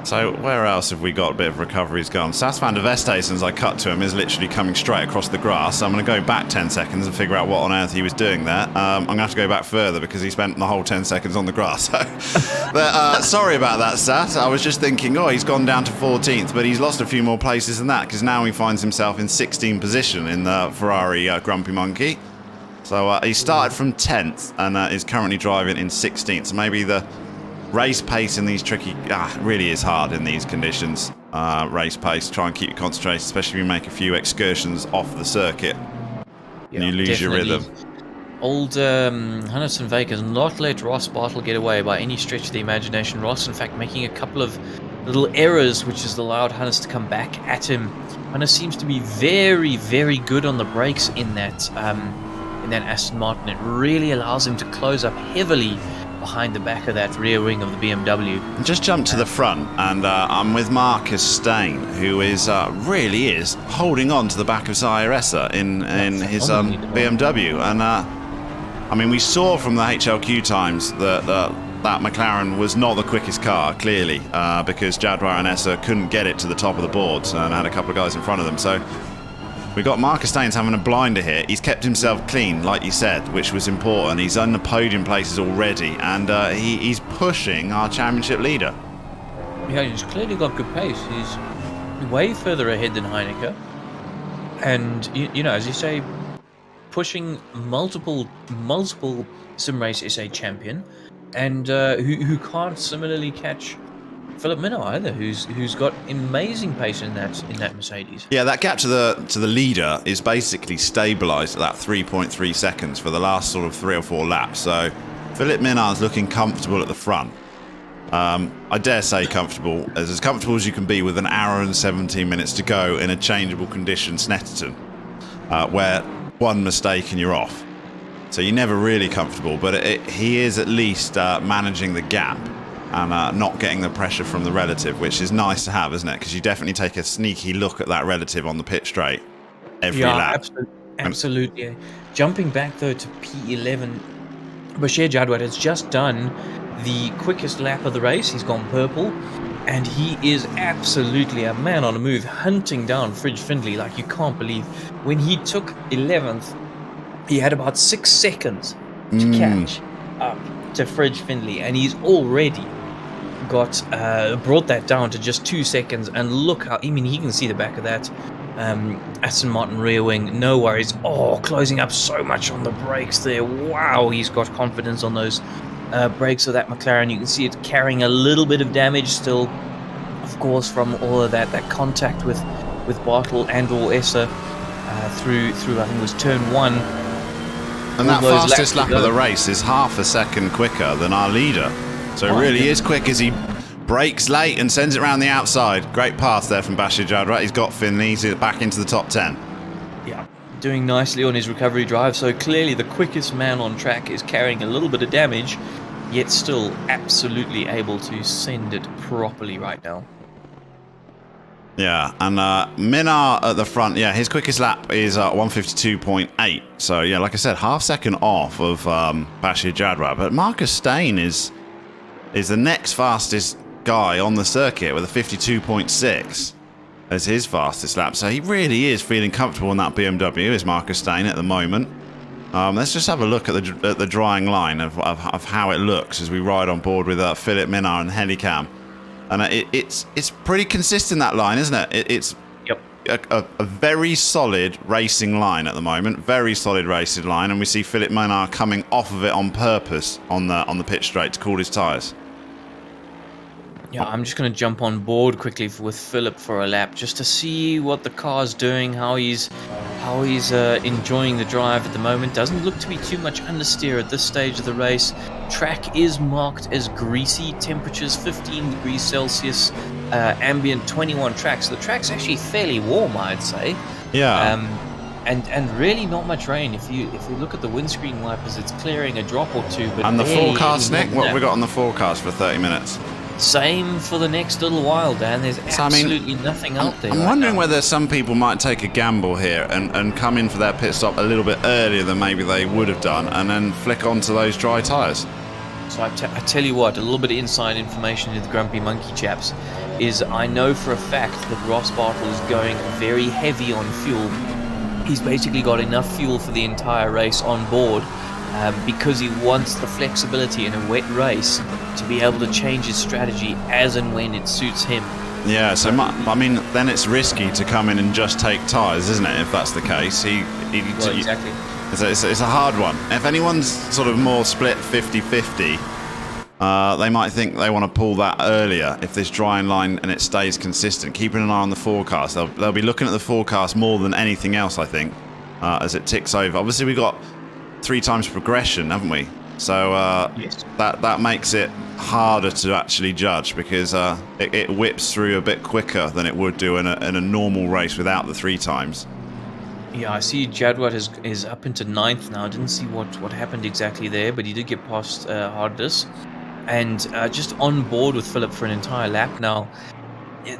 So where else have we got a bit of recoveries gone? Sas van der Vesthuizen, as I cut to him, is literally coming straight across the grass. So I'm going to go back 10 seconds and figure out what on earth he was doing there. I'm going to have to go back further because he spent the whole 10 seconds on the grass. But, sorry about that, Sas. I was just thinking, he's gone down to 14th, but he's lost a few more places than that because now he finds himself in 16th position in the Ferrari Grumpy Monkey. So he started from 10th and is currently driving in 16th. So maybe the race pace in these tricky really is hard in these conditions. race pace. Try and keep you concentrated, especially if you make a few excursions off the circuit. Yeah, and you lose your rhythm. Old Hannes and Veek has not let Ross Bartle get away by any stretch of the imagination. Ross, in fact, making a couple of little errors, which has allowed Hannes to come back at him. Hannes seems to be very, very good on the brakes in that Aston Martin. It really allows him to close up heavily behind the back of that rear wing of the BMW. Just jump to the front, and I'm with Marcus Stain, who is really is holding on to the back of Zayaressa in his BMW. And I mean, we saw from the HLQ times that that McLaren was not the quickest car, clearly, because Jaguar and Essa couldn't get it to the top of the boards and had a couple of guys in front of them. So we got Marcus Staines having a blinder here. He's kept himself clean, like you said, which was important. He's on the podium places already, and he's pushing our championship leader. Yeah, he's clearly got good pace. He's way further ahead than Heineke. And, you know, as you say, pushing multiple sim race SA champion, and who can't similarly catch Philip Minnow either, who's got amazing pace in that Mercedes. Yeah, that gap to the leader is basically stabilised at that 3.3 seconds for the last sort of 3 or 4 laps. So Philip Minard's looking comfortable at the front. I dare say comfortable as you can be with an hour and 17 minutes to go in a changeable condition Snetterton, where one mistake and you're off. So you're never really comfortable, but he is at least managing the gap and not getting the pressure from the relative, which is nice to have, isn't it? Because you definitely take a sneaky look at that relative on the pit straight every lap. Absolutely. Jumping back though to P11, Bashir Jadwat has just done the quickest lap of the race. He's gone purple, and he is absolutely a man on the move, hunting down Fridge Findlay like you can't believe. When he took 11th, he had about 6 seconds to catch up to Fridge Findlay, and he's already got brought that down to just 2 seconds. And look how, I mean, he can see the back of that Aston Martin rear wing, no worries. Oh, closing up so much on the brakes there. Wow, he's got confidence on those brakes of that McLaren. You can see it carrying a little bit of damage still, of course, from all of that contact with Bartle and or Essa through I think it was turn 1. And that fastest lap of the race is half a second quicker than our leader. So it really is quick as he brakes late and sends it around the outside. Great pass there from Bashir Jadwat. He's got Finley. He's back into the top 10. Yeah, doing nicely on his recovery drive. So clearly the quickest man on track is carrying a little bit of damage, yet still absolutely able to send it properly right now. Yeah, and Minar at the front, yeah, his quickest lap is 152.8. So, yeah, like I said, half second off of Bashir Jadwat. But Marcus Stain is the next fastest guy on the circuit with a 52.6 as his fastest lap. So he really is feeling comfortable in that BMW, is Marcus Stain at the moment. Let's just have a look at the drying line of how it looks as we ride on board with Philip Minar and Helicam. And it's pretty consistent, that line, isn't it? It's a very solid racing line at the moment. Very solid racing line, and we see Philip Minar coming off of it on purpose on the pit straight to cool his tyres. Yeah, I'm just going to jump on board quickly with Philip for a lap just to see what the car's doing, how he's enjoying the drive at the moment. Doesn't look to be too much understeer at this stage of the race. Track is marked as greasy. Temperatures 15 degrees Celsius, ambient 21 track. So the track's actually fairly warm, I'd say. Yeah. And really not much rain. If you look at the windscreen wipers, it's clearing a drop or two. But and the forecast, Nick? What have we got on the forecast for 30 minutes? Same for the next little while, Dan. There's absolutely nothing out there. I'm wondering whether some people might take a gamble here and come in for their pit stop a little bit earlier than maybe they would have done, and then flick onto those dry tyres. So I tell you what, a little bit of inside information to the Grumpy Monkey chaps is I know for a fact that Ross Bartle is going very heavy on fuel. He's basically got enough fuel for the entire race on board. Because he wants the flexibility in a wet race to be able to change his strategy as and when it suits him. Yeah, so I mean, then it's risky to come in and just take tyres, isn't it? If that's the case, Exactly. It's a hard one. If anyone's sort of more split 50-50, they might think they want to pull that earlier if this drying line and it stays consistent. Keeping an eye on the forecast. They'll be looking at the forecast more than anything else, I think, as it ticks over. Obviously, we've got 3 times progression, haven't we? So Yes. that makes it harder to actually judge because it whips through a bit quicker than it would do in a normal race without the 3 times. Yeah, I see Jadwat is up into 9th now. I didn't see what happened exactly there, but he did get past Hardness. And just on board with Philip for an entire lap now.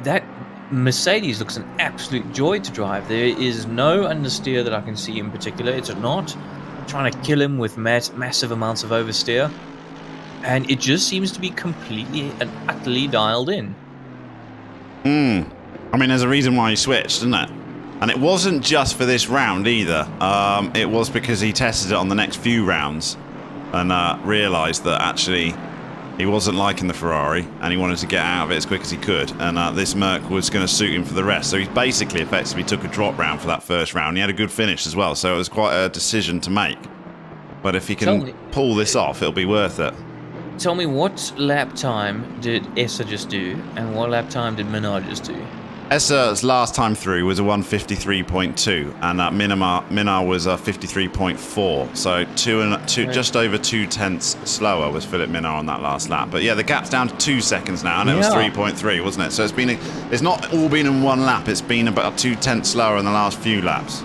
That Mercedes looks an absolute joy to drive. There is no understeer that I can see in particular. It's not trying to kill him with massive amounts of oversteer. And it just seems to be completely and utterly dialed in. I mean, there's a reason why he switched, isn't it? And it wasn't just for this round either. It was because he tested it on the next few rounds and realised that actually he wasn't liking the Ferrari and he wanted to get out of it as quick as he could. And this Merc was going to suit him for the rest. So he basically effectively took a drop round for that first round. He had a good finish as well. So it was quite a decision to make. But if he can pull this off, it'll be worth it. Tell me, what lap time did Essa just do and what lap time did Minard just do? Essa's last time through was a 153.2 and Minard was a 53.4, so just over 2 tenths slower was Philip Minard on that last lap. But yeah, the gap's down to 2 seconds now, and it was 3.3, wasn't it? So it's not all been in one lap. It's been about 2 tenths slower in the last few laps.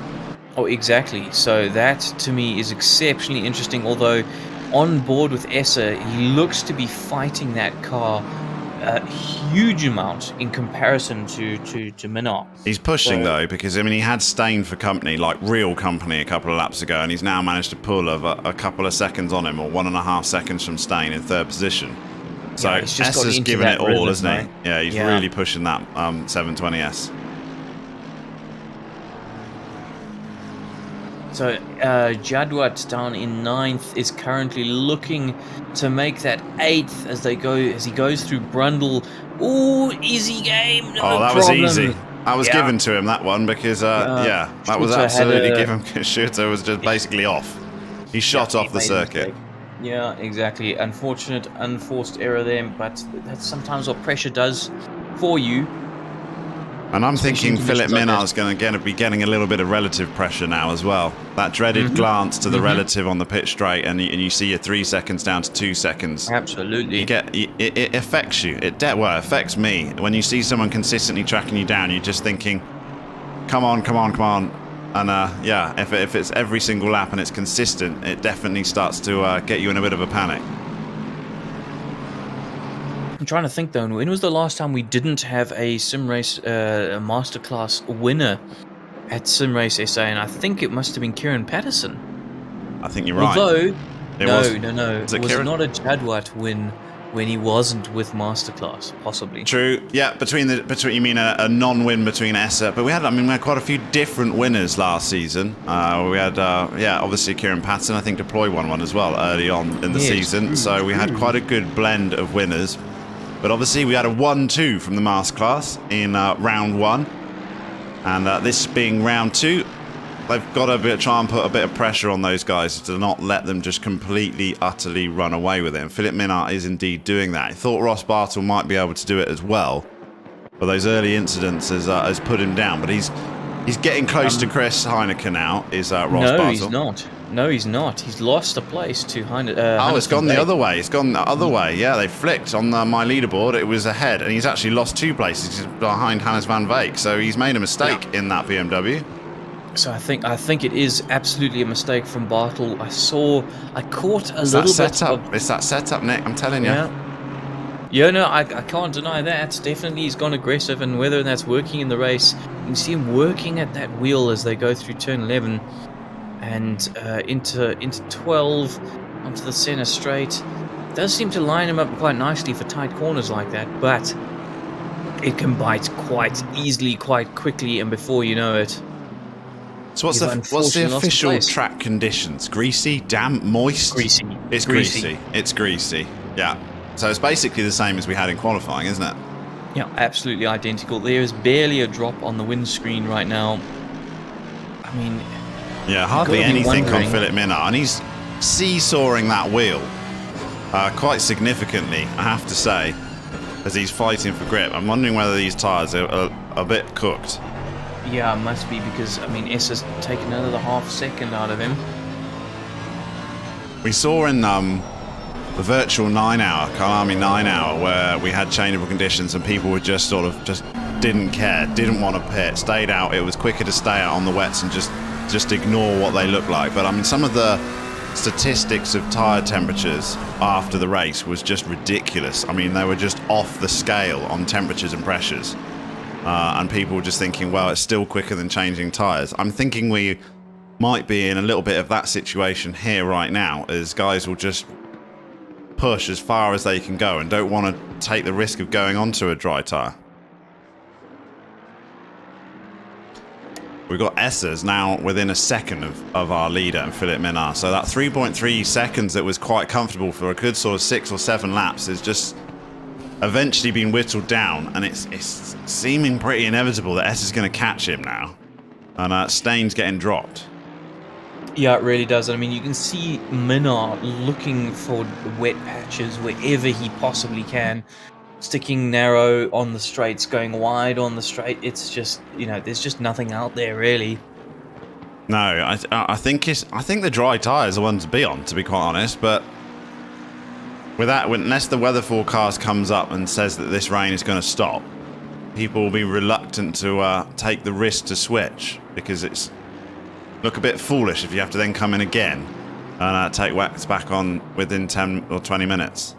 Oh, exactly. So that to me is exceptionally interesting. Although on board with Essa, he looks to be fighting that car a huge amount in comparison to Minard. He's pushing though, because I mean he had Stain for company, like real company, a couple of laps ago, and he's now managed to pull a couple of seconds on him, or 1.5 seconds from Stain in 3rd position. So Yeah, he's just got Essa's into giving that it all, rhythm, isn't he? right? Yeah, he's Yeah. really pushing that 720S. So Jadwat down in 9th is currently looking to make that 8th as he goes through Brundle. Ooh, easy game. No That problem. was easy. That was given to him, that one, because that was Schulze absolutely had given. Schurter was just basically off. He shot off the made a circuit. mistake. Yeah, exactly. Unfortunate, unforced error there, but that's sometimes what pressure does for you. And I'm Especially thinking in Philip conditions like Minard's going to be getting a little bit of relative pressure now as well. That dreaded glance to the relative on the pit straight, and you see your 3 seconds down to 2 seconds. Absolutely. It affects you. It affects me. When you see someone consistently tracking you down, you're just thinking, come on. And if it's every single lap and it's consistent, it definitely starts to get you in a bit of a panic. I'm trying to think though, when was the last time we didn't have a sim race masterclass winner at Sim Race SA? And I think it must have been Kieran Patterson. I think you're right. Although, It no, was it was Kieran? not a Jadwat win when he wasn't with masterclass, possibly. True. Yeah, between you mean a non-win between Essa, but we had quite a few different winners last season. We had obviously Kieran Patton, I think Deploy won one as well early on in the season. So we had quite a good blend of winners. But obviously we had a 1-2 from the masterclass in round 1, and this being round 2, they've got to try and put a bit of pressure on those guys to not let them just completely, utterly run away with it. And Philip Minard is indeed doing that. He thought Ross Bartle might be able to do it as well, but those early incidents has put him down. But he's getting close to Chris Heineken now. Is Ross Bartle? No, he's not. No, he's not. He's lost a place to Haynes. It's gone the other way. It's gone the other way. Yeah, they flicked on my leaderboard. It was ahead, and he's actually lost 2 places. He's behind Hannes van Veek. So he's made a mistake in that BMW. So I think it is absolutely a mistake from Bartle. I caught a It's little that bit setup. of, It's that setup, Nick. I'm telling you. Yeah, no, I can't deny that. Definitely he's gone aggressive, and whether that's working in the race, you can see him working at that wheel as they go through turn 11 and into 12 onto the center straight. Does seem to line him up quite nicely for tight corners like that, but it can bite quite easily, quite quickly, and before you know it. So what's the official track conditions? Greasy, damp, moist? Greasy. It's greasy. It's greasy. Yeah. So it's basically the same as we had in qualifying, isn't it? Yeah, absolutely identical. There is barely a drop on the windscreen right now. I mean, yeah, hardly anything on Philip Minard, and he's seesawing that wheel. quite significantly, I have to say, as he's fighting for grip. I'm wondering whether these tyres are a bit cooked. Yeah, it must be, because, I mean, S has taken another half second out of him. We saw in the virtual 9-hour, Kalami 9-hour, where we had changeable conditions and people were just sort of didn't care, didn't want to pit, stayed out. It was quicker to stay out on the wets and just ignore what they look like. But I mean, some of the statistics of tyre temperatures after the race was just ridiculous. I mean, they were just off the scale on temperatures and pressures. And people were just thinking, well, it's still quicker than changing tyres. I'm thinking we might be in a little bit of that situation here right now, as guys will just push as far as they can go and don't want to take the risk of going onto a dry tyre. We've got Essers now within a second of our leader and Philippe Minard. So that 3.3 seconds that was quite comfortable for a good sort of 6 or 7 laps is just eventually been whittled down, and it's seeming pretty inevitable that S is going to catch him now. And Stain's getting dropped. Yeah, it really does. I mean, you can see Minard looking for wet patches wherever he possibly can. Sticking narrow on the straights, going wide on the straight. It's just, you know, there's just nothing out there really. No, I think the dry tyres are the one to be on, to be quite honest. But with that, unless the weather forecast comes up and says that this rain is going to stop, people will be reluctant to take the risk to switch, because it's look a bit foolish if you have to then come in again and take wax back on within 10 or 20 minutes.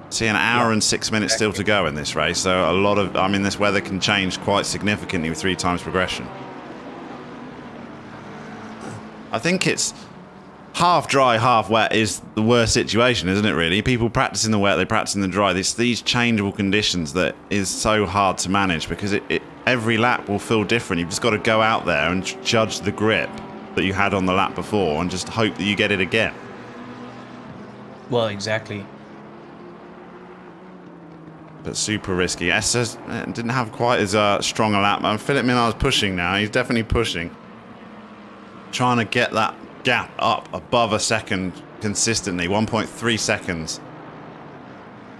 See, an hour and 6 minutes still to go in this race, so a lot of, I mean, this weather can change quite significantly with 3 times progression. I think it's half dry, half wet is the worst situation, isn't it, really? People practice in the wet, they practice in the dry. It's these changeable conditions that is so hard to manage, because every lap will feel different. You've just got to go out there and judge the grip that you had on the lap before and just hope that you get it again. Well, exactly. But super risky. Essers didn't have quite as strong a lap. Philippe Minard's pushing now. He's definitely pushing. Trying to get that gap up above a second consistently. 1.3 seconds.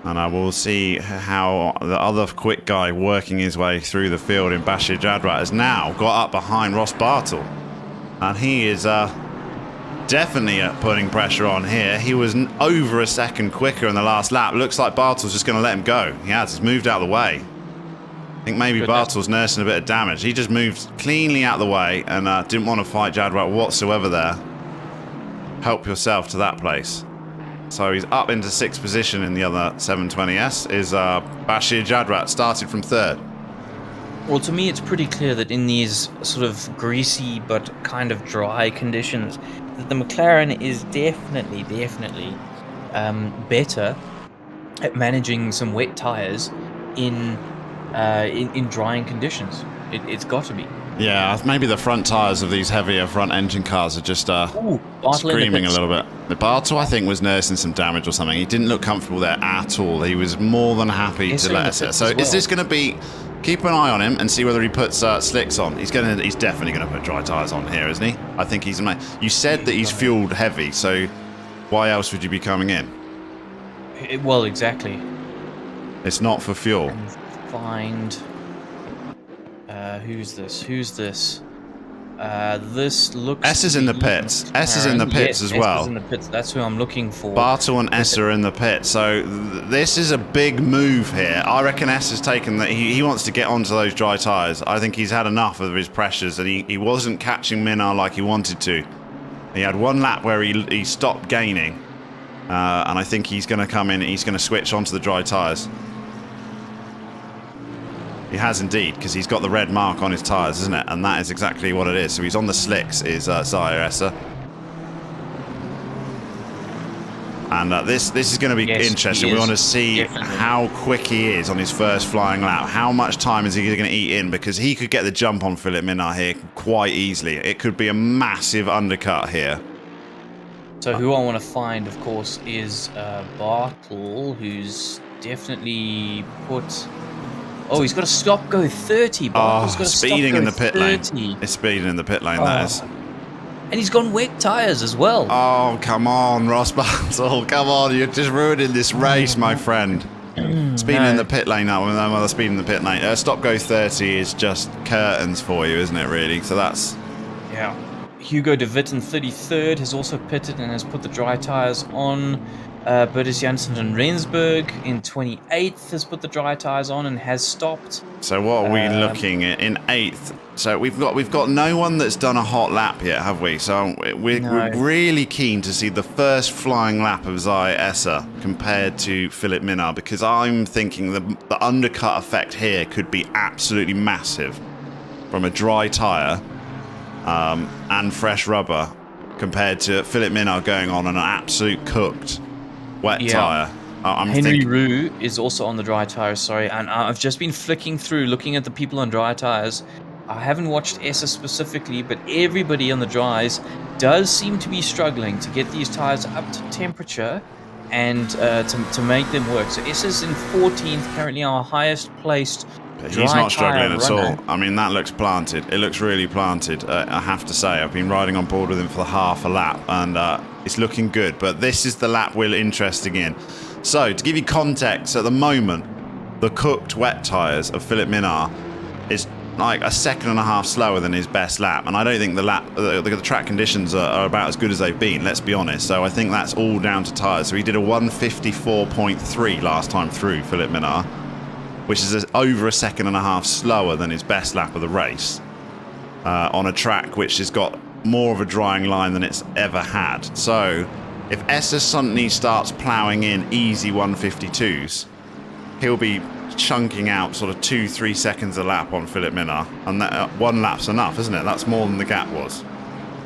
And I will see how the other quick guy working his way through the field in Bashir Jadrat has now got up behind Ross Bartle. And he is definitely putting pressure on here. He was over a second quicker in the last lap. Looks like Bartle's just going to let him go. He has. He's moved out of the way. I think maybe Bartle's nursing a bit of damage. He just moved cleanly out of the way and didn't want to fight Jadrat whatsoever there. Help yourself to that place. So he's up into 6th position in the other 720S. Is Bashir Jadrat, started from 3rd. Well, to me, it's pretty clear that in these sort of greasy but kind of dry conditions, that the McLaren is definitely better at managing some wet tyres in drying conditions. It's got to be. Yeah, maybe the front tyres of these heavier front engine cars are just screaming a little bit. The Bartle, I think, was nursing some damage or something. He didn't look comfortable there at all. He was more than happy to let us. So is this going to be... Keep an eye on him and see whether he puts slicks on. He's definitely going to put dry tyres on here, isn't he? I think he's... You said that he's fueled heavy, so why else would you be coming in? Well, exactly. It's not for fuel. Find... who's this? This looks... S is in the pits. S is in the pits as well. S is in the pits. That's who I'm looking for. Bartle and S are in the pits. So this is a big move here. I reckon S has taken that. He wants to get onto those dry tyres. I think he's had enough of his pressures, and he wasn't catching Minard like he wanted to. He had one lap where he stopped gaining, and I think he's going to come in and he's going to switch onto the dry tyres. He has indeed, because he's got the red mark on his tyres, isn't it? And that is exactly what it is. So he's on the slicks, is Zaire Esser. And this is going to be interesting. We want to see how quick he is on his first flying lap. How much time is he going to eat in? Because he could get the jump on Philippe Minard here quite easily. It could be a massive undercut here. So who I want to find, of course, is Bartle, who's definitely put... Oh, he's got to stop, go 30. Bartle's got to speeding stop, in the pit 30. lane. It's speeding in the pit lane, that is. And he's gone wet tyres as well. Oh, come on, Ross Bartle. Come on, you're just ruining this race, my friend. Speeding in the pit lane now. Well, speeding in the pit lane. Stop go 30 is just curtains for you, isn't it, really? So that's... Yeah. Hugo de Wit in 33rd has also pitted and has put the dry tyres on. Bertus Janssen van Rensburg in 28th has put the dry tyres on and has stopped. So what are we looking at in 8th? So we've got no one that's done a hot lap yet, have we? So we're really keen to see the first flying lap of Zaya Esser compared to Philip Minard, because I'm thinking the undercut effect here could be absolutely massive from a dry tyre and fresh rubber compared to Philip Minard going on an absolute cooked wet tyre. Henry Roux is also on the dry tyres, sorry, and I've just been flicking through, looking at the people on dry tyres. I haven't watched Esser specifically, but everybody on the dries does seem to be struggling to get these tyres up to temperature and to make them work. So Esser's in 14th, currently our highest placed He's not struggling at runner. all. I mean, that looks planted. It looks really planted, I have to say. I've been riding on board with him for half a lap, and it's looking good. But this is the lap we're interested in. So, to give you context, at the moment, the cooked wet tyres of Philip Minard is like a second and a half slower than his best lap. And I don't think the track conditions are about as good as they've been, let's be honest. So I think that's all down to tyres. So he did a 154.3 last time through, Philip Minard, which is over a second and a half slower than his best lap of the race, on a track which has got more of a drying line than it's ever had. So if Esser suddenly starts ploughing in easy 152s, he'll be chunking out sort of 2-3 seconds a lap on Philip Minard, and that one lap's enough, isn't it? That's more than the gap was.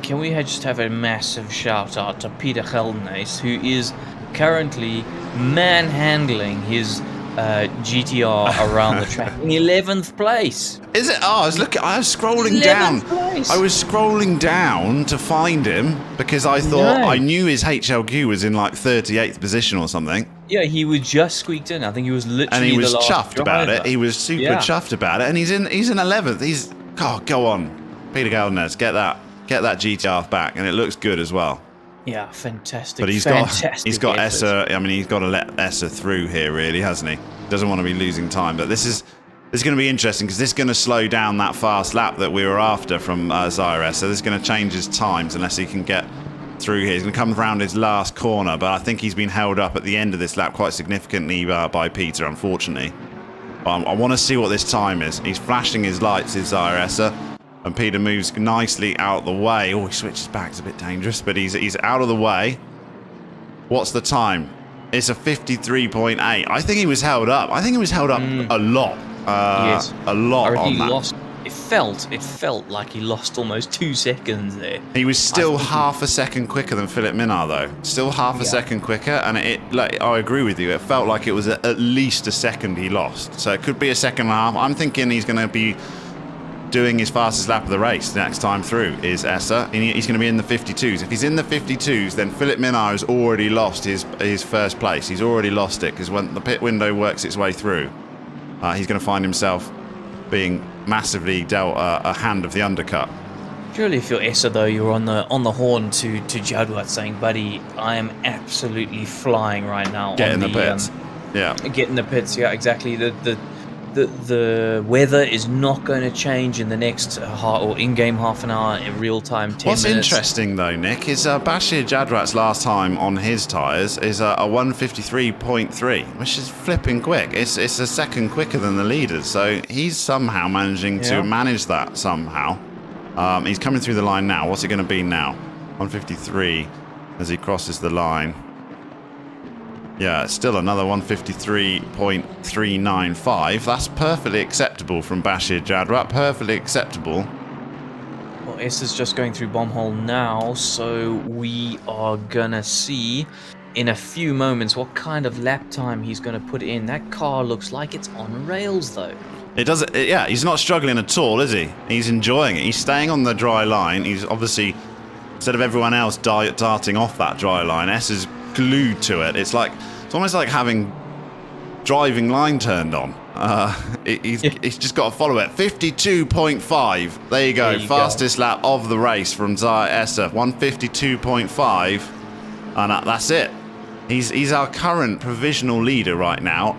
Can we just have a massive shout out to Peter Geldenhuys, who is currently manhandling his GTR around the track in 11th place. Is it? Oh, I was scrolling down. Place. I was scrolling down to find him because I thought I knew his HLQ was in like 38th position or something. Yeah, he was just squeaked in. I think he was literally and he was the last chuffed driver. about it. He was super chuffed about it, and he's in 11th. Go on, Peter Galdenez, get that GTR back, and it looks good as well. Yeah, fantastic. But he's got Esser. I mean, he's got to let Esser through here, really, hasn't he? Doesn't want to be losing time. But this is going to be interesting because this is going to slow down that fast lap that we were after from Zaya Esser. This is going to change his times unless he can get through here. He's going to come around his last corner, but I think he's been held up at the end of this lap quite significantly by Peter, unfortunately. I want to see what this time is. He's flashing his lights, is Zaya Esser. And Peter moves nicely out the way. Oh, he switches back. It's a bit dangerous, but he's out of the way. What's the time? It's a 53.8. I think he was held up. I think he was held up a lot. Yes. A lot or on he that. Lost. It felt like he lost almost 2 seconds there. He was still half a second quicker than Philip Minard, though. Still half a second quicker, and I agree with you. It felt like it was at least a second he lost. So it could be a second and a half. I'm thinking he's going to be doing his fastest lap of the race the next time through is Esser. He's going to be in the 52s. If he's in the 52s, then Philip Minard has already lost his first place. He's already lost it because when the pit window works its way through, he's going to find himself being massively dealt a hand of the undercut. Surely if you're Esser, though, you're on the horn to Jadwat saying, buddy, I am absolutely flying right now. Get in the pits. Get in the pits, yeah, exactly. The weather is not going to change in the next in-game half an hour, in real time 10 What's minutes. interesting though, Nick, is Bashir Jadrat's last time on his tyres is a 153.3, which is flipping quick. It's a second quicker than the leaders, so he's somehow managing to manage that somehow. He's coming through the line now. What's it going to be now? 153 as he crosses the line. Yeah, it's still another 153.395. That's perfectly acceptable from Bashir Jadrat. Perfectly acceptable. Well, Esser's just going through bomb hole now, so we are gonna see in a few moments what kind of lap time he's gonna put in. That car looks like it's on rails, though. It does. Yeah, he's not struggling at all, is he? He's enjoying it. He's staying on the dry line. He's obviously, instead of everyone else darting off that dry line, Esser's glued to it. It's almost like having driving line turned on. He's just got to follow it. 52.5. There you go. There you Fastest lap of the race from Zaire Esser. 152.5. And that's it. He's our current provisional leader right now.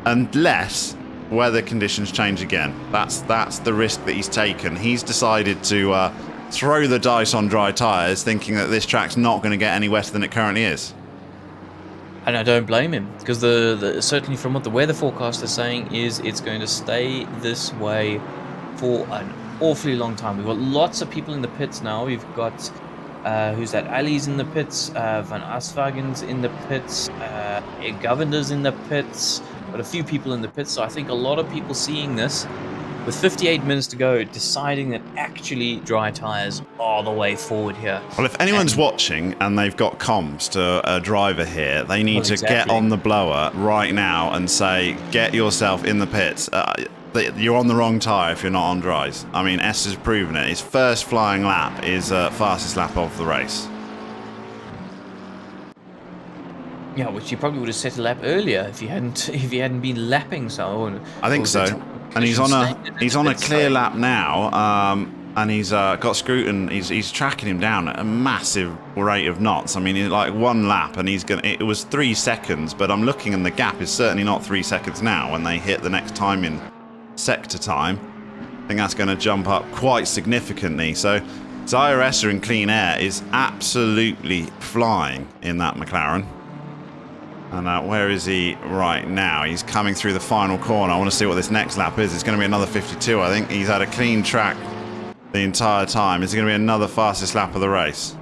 Unless weather conditions change again. That's the risk that he's taken. He's decided to throw the dice on dry tyres, thinking that this track's not going to get any wetter than it currently is. And I don't blame him, because certainly from what the weather forecast is saying is it's going to stay this way for an awfully long time. We've got lots of people in the pits now. We've got who's that? Ali's in the pits, Van Asvagen's in the pits, Governor's in the pits, but a few people in the pits. So I think a lot of people seeing this with 58 minutes to go, deciding that actually dry tyres are the way forward here. Well, if anyone's watching and they've got comms to a driver here, they need to get on the blower right now and say, get yourself in the pits. You're on the wrong tyre if you're not on dries. I mean, S has proven it. His first flying lap is fastest lap of the race. Yeah, which you probably would have set a lap earlier if you hadn't been lapping so. I think so. And he's on a clear lap now, and he's got Scruton. He's tracking him down at a massive rate of knots. I mean, like one lap, and it was 3 seconds, but I'm looking, and the gap is certainly not 3 seconds now. When they hit the next time in sector time, I think that's going to jump up quite significantly. So Zaire Esser in clean air is absolutely flying in that McLaren. And where is he right now? He's coming through the final corner. I want to see what this next lap is. It's going to be another 52, I think. He's had a clean track the entire time. Is it going to be another fastest lap of the race?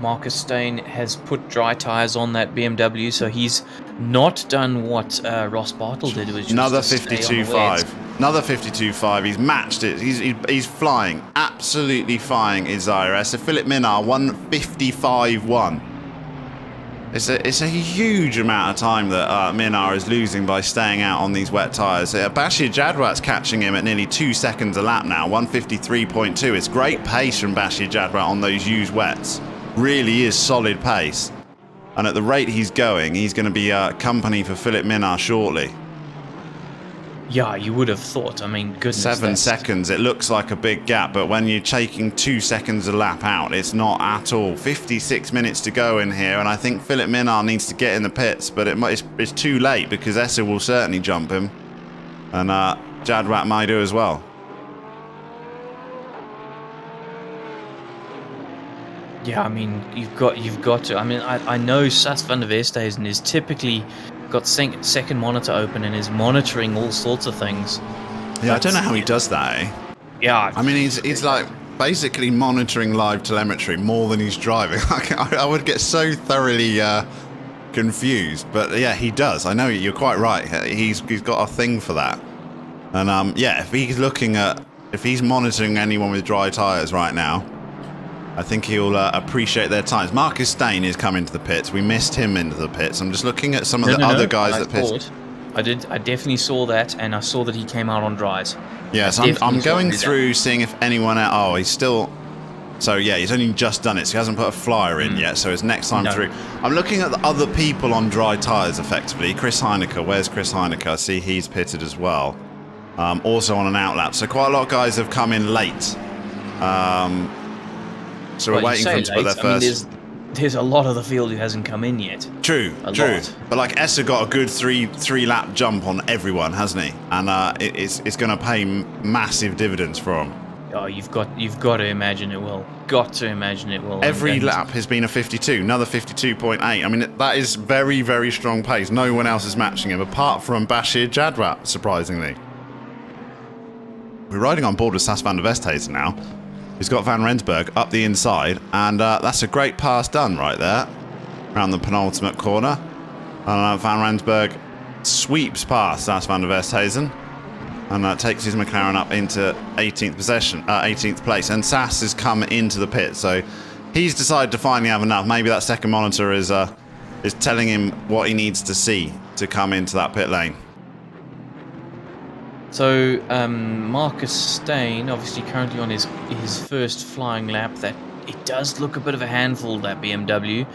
Marcus Stain has put dry tyres on that BMW, so he's not done what Ross Bartle did. Which another was 52.5. Another 52.5. He's matched it. He's flying. Absolutely flying is Zaire Esser. Philip Minnaar, 155.1. It's a huge amount of time that Minnaar is losing by staying out on these wet tyres. Bashir Jadwat's catching him at nearly 2 seconds a lap now, 153.2. It's great pace from Bashir Jadwat on those used wets. Really is solid pace. And at the rate he's going to be company for Philip Minnaar shortly. Yeah, you would have thought. I mean, goodness. 7 seconds. It looks like a big gap, but when you're taking 2 seconds a lap out, it's not at all. 56 minutes to go in here, and I think Philip Minnaar needs to get in the pits, but it's too late because Esser will certainly jump him, and Jadwat might do as well. Yeah, I mean, you've got to. I mean, I know Sas van der Westhuizen is typically got second monitor open and is monitoring all sorts of things. Yeah, I don't know how he does that, eh? Yeah. I mean, he's like basically monitoring live telemetry more than he's driving. I would get so thoroughly confused, but yeah, he does. I know you're quite right. He's got a thing for that. And yeah, if he's monitoring anyone with dry tyres right now, I think he'll appreciate their times. Marcus Stain is coming to the pits. We missed him into the pits. I'm just looking at some of the other guys that pitted. I definitely saw that, and I saw that he came out on dries. Yes, I'm going through seeing if anyone else... Oh, he's still... So yeah, he's only just done it, so he hasn't put a flyer in yet, so it's next time through. I'm looking at the other people on dry tyres, effectively. Chris Heineke, where's Chris Heineke? I see he's pitted as well. Also on an outlap. So quite a lot of guys have come in late. So we're waiting for them to put their first... There's a lot of the field who hasn't come in yet. True. But like Esser got a good three lap jump on everyone, hasn't he? And it's going to pay massive dividends for him. Oh, you've got to imagine it will. Got to imagine it will. Every lap has been a 52, another 52.8. I mean, that is very, very strong pace. No one else is matching him apart from Bashir Jadwat, surprisingly. We're riding on board with Sas van der Westhuizen now. He's got Van Rensburg up the inside, and that's a great pass done right there, around the penultimate corner. And Van Rensburg sweeps past Sas van der Westhuizen, and takes his McLaren up into 18th place. And Sas has come into the pit, so he's decided to finally have enough. Maybe that second monitor is telling him what he needs to see to come into that pit lane. So Marcus Stain, obviously currently on his first flying lap. That it does look a bit of a handful, that BMW.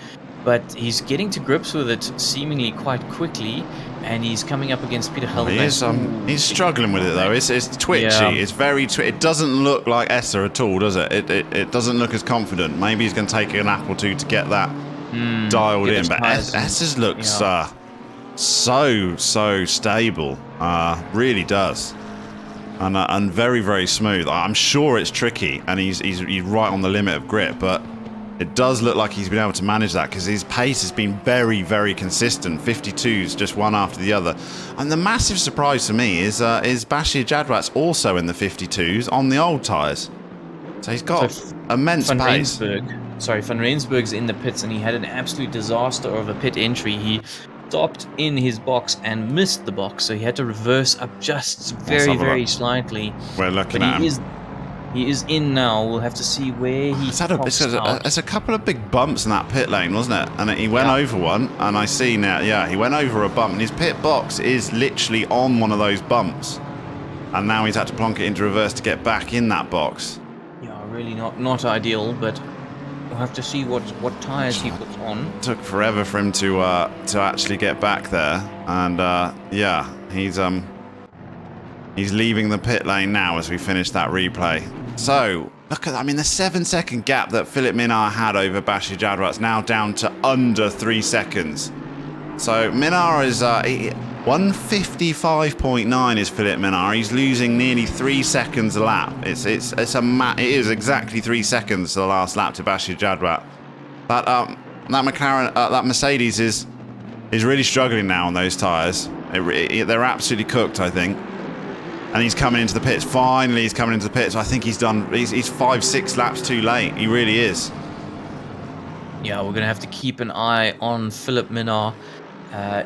but he's getting to grips with it seemingly quite quickly, and he's coming up against Peter Oh, Helderman. he's struggling with it though. It's twitchy. Yeah. It's very it doesn't look like Essa at all, does it? It doesn't look as confident. Maybe he's going to take an lap or two to get that dialed in. But Essa's looks so stable. Really does. And very, very smooth. I'm sure it's tricky, and he's right on the limit of grip, but it does look like he's been able to manage that because his pace has been very, very consistent. 52s, just one after the other. And the massive surprise to me is Bashir Jadwat's also in the 52s on the old tyres. So he's got immense pace. Van Rensburg's in the pits, and he had an absolute disaster of a pit entry. He stopped in his box and missed the box, so he had to reverse up just very slightly. We're looking at him. He is in now. We'll have to see where he It's a couple of big bumps in that pit lane, wasn't it? And he went over one, and I see now, he went over a bump, and his pit box is literally on one of those bumps. And now he's had to plonk it into reverse to get back in that box. Yeah, really not ideal, but we'll have to see what tyres he puts on. It took forever for him to actually get back there, and he's leaving the pit lane now as we finish that replay. So look at, the 7-second gap that Philippe Minard had over Bashir Jadwat's now down to under 3 seconds. So Minard is 155.9 is Philippe Minard. He's losing nearly 3 seconds a lap. It is exactly 3 seconds to the last lap to Bashir Jadwat. That McLaren, that Mercedes is really struggling now on those tyres. They're absolutely cooked, I think. And he's coming into the pits. Finally, he's coming into the pits. I think he's 5-6 laps too late. He really is. Yeah, we're going to have to keep an eye on Philippe Minard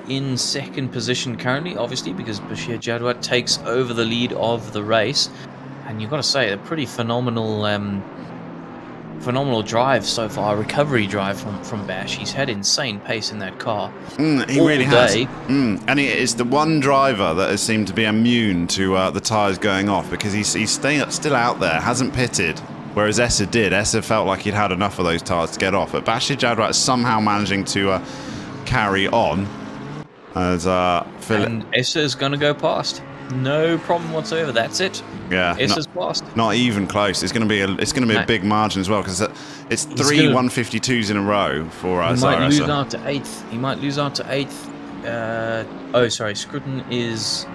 in second position currently, obviously, because Bashir Jadwat takes over the lead of the race. And you've got to say, a pretty phenomenal drive so far, recovery drive from Bash. He's had insane pace in that car. He really has. And he is the one driver that has seemed to be immune to the tyres going off, because he's still out there, hasn't pitted, whereas Essa did. Essa felt like he'd had enough of those tyres to get off. But Bashir Jadwat is somehow managing to carry on. As and Essa is going to go past. No problem whatsoever. That's it. Yeah, Essa's passed. Not even close. It's going to be a big margin as well, because it's three 152s in a row for us. He might lose out to 8th. He might lose out to 8th. Scruton is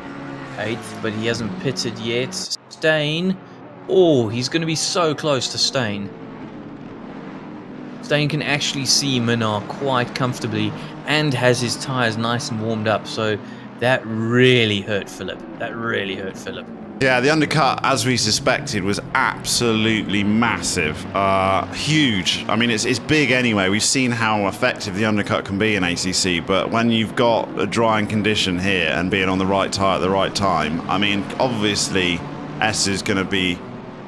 8th, but he hasn't pitted yet. Stain. Oh, he's going to be so close to Stain. Stain can actually see Minard quite comfortably and has his tyres nice and warmed up. So that really hurt Philip. Yeah, the undercut, as we suspected, was absolutely massive. Huge. It's big anyway. We've seen how effective the undercut can be in ACC, but when you've got a drying condition here and being on the right tyre at the right time, obviously S is going to be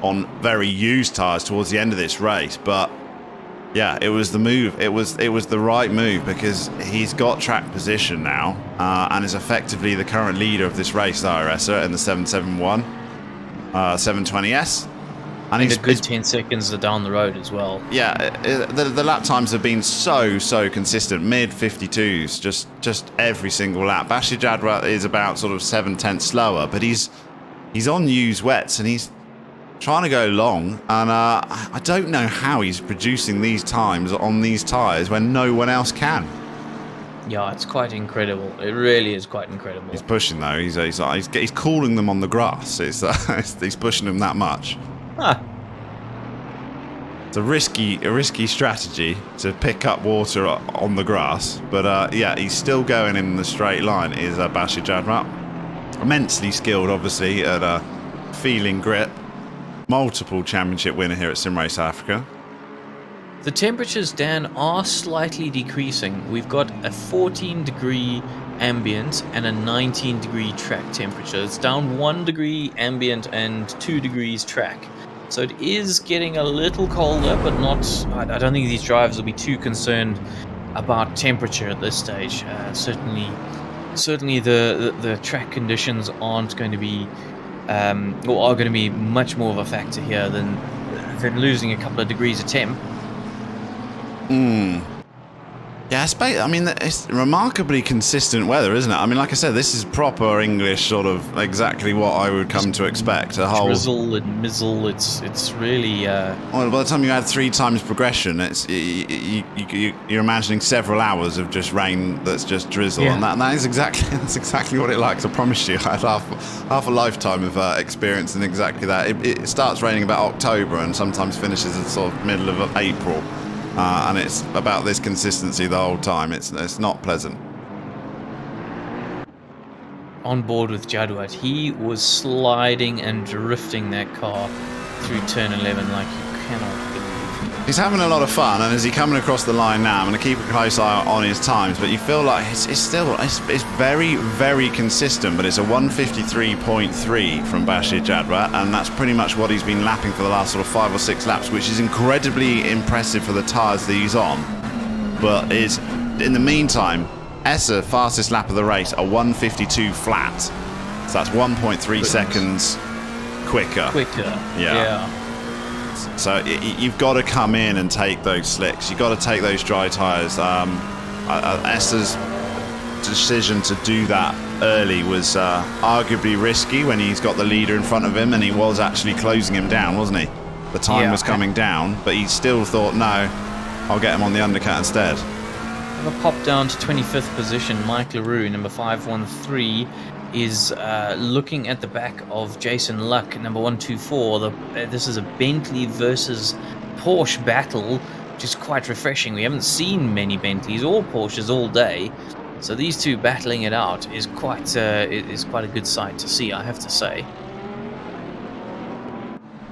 on very used tyres towards the end of this race, but yeah, it was the move. It was the right move, because he's got track position now and is effectively the current leader of this race, Essa, in the 771, 720S. And he's a good 10 seconds down the road as well. Yeah, the lap times have been so consistent, mid 52s, just every single lap. Bashir Jadwat is about sort of 7/10 slower, but he's on used wets and he's trying to go long, and I don't know how he's producing these times on these tyres when no one else can. Yeah, it's quite incredible. It really is quite incredible. He's pushing though. He's cooling them on the grass. He's pushing them that much. Huh. It's a risky strategy to pick up water on the grass, but yeah, he's still going in the straight line. Is Bashir Jadwat, immensely skilled, obviously, at feeling grip. Multiple championship winner here at SimRace South Africa. The temperatures, Dan, are slightly decreasing. We've got a 14-degree ambient and a 19-degree track temperature. It's down 1 degree ambient and 2 degrees track. So it is getting a little colder, but not. I don't think these drivers will be too concerned about temperature at this stage. Certainly the track conditions aren't going to be or are going to be much more of a factor here than losing a couple of degrees of temp. Yeah, I mean, it's remarkably consistent weather, isn't it? I mean, like I said, this is proper English, sort of exactly what I would come to expect. A whole drizzle and mizzle. It's really. Well, by the time you add 3 times progression, it's you're imagining several hours of just rain that's just drizzle, and that is exactly what it likes. I promise you, I had half a lifetime of experience in exactly that. It starts raining about October and sometimes finishes at sort of middle of April. And it's about this consistency the whole time. It's not pleasant. On board with Jadwat, he was sliding and drifting that car through turn 11 like you cannot believe. He's having a lot of fun, and as he's coming across the line now, I'm going to keep a close eye on his times, but you feel like it's very, very consistent, but it's a 153.3 from Bashir Jadwat, and that's pretty much what he's been lapping for the last sort of 5 or 6 laps, which is incredibly impressive for the tyres that he's on. But is, in the meantime, Essa, fastest lap of the race, a 152 flat. So that's 1.3 seconds quicker. Yeah. So you've got to come in and take those slicks. You've got to take those dry tyres. Essa's decision to do that early was arguably risky when he's got the leader in front of him, and he was actually closing him down, wasn't he? The time was coming down, but he still thought, no, I'll get him on the undercut instead. I'm going to pop down to 25th position. Mike LaRue, number 513, is looking at the back of Jason Luck, number 124. This is a Bentley versus Porsche battle, which is quite refreshing. We haven't seen many Bentleys or Porsches all day, so these two battling it out is quite a good sight to see, I have to say.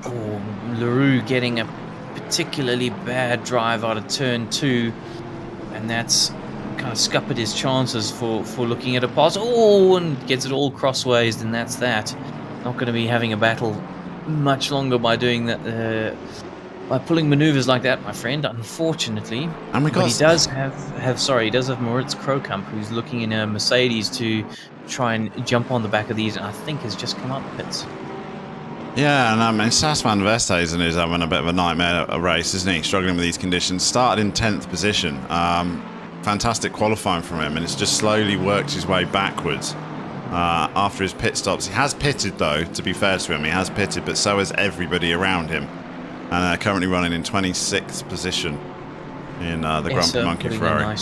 Oh, LaRue getting a particularly bad drive out of turn 2, and that's kind of scuppered his chances for looking at a pass. Oh, and gets it all crossways, and that's that. Not going to be having a battle much longer by doing that, by pulling maneuvers like that, my friend, unfortunately. And but he does have Moritz Krokamp, who's looking in a Mercedes to try and jump on the back of these, and I think has just come out the pits. Yeah, and I mean, Sas van Vesthuizen is having a bit of a nightmare race, isn't he? Struggling with these conditions. Started in 10th position. Fantastic qualifying from him, and it's just slowly worked his way backwards after his pit stops. He has pitted, though, to be fair to him. He has pitted, but so has everybody around him. And currently running in 26th position in the Grand Prix Monkey Ferrari.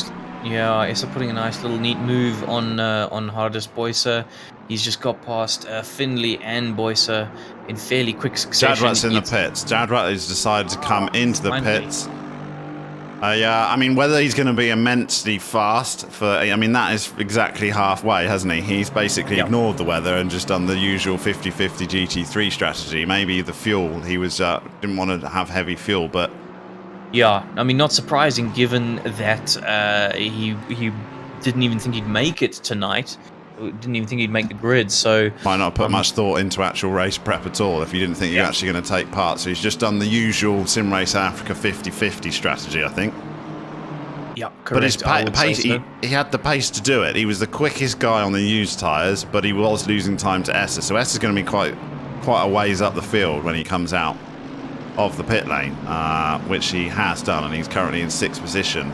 Essa putting a nice little neat move on Hardest Boyser. He's just got past Finley and Boyser in fairly quick succession. Jadwat's in the pits. Jadwat has decided to come into the pits. Yeah, I mean, whether he's going to be immensely fast I mean, that is exactly halfway, hasn't he? He's basically ignored the weather and just done the usual 50-50 GT3 strategy. Maybe the fuel, he was didn't want to have heavy fuel, but... Yeah, I mean, not surprising given that he didn't even think he'd make it tonight. Didn't even think he'd make the grid, so... Might not put much thought into actual race prep at all if you didn't think you're actually going to take part. So he's just done the usual Sim Race Africa 50-50 strategy, I think. Yeah, correct. But his pace, he had the pace to do it. He was the quickest guy on the used tyres, but he was losing time to Essa. So Essa's going to be quite a ways up the field when he comes out of the pit lane, which he has done, and he's currently in 6th position.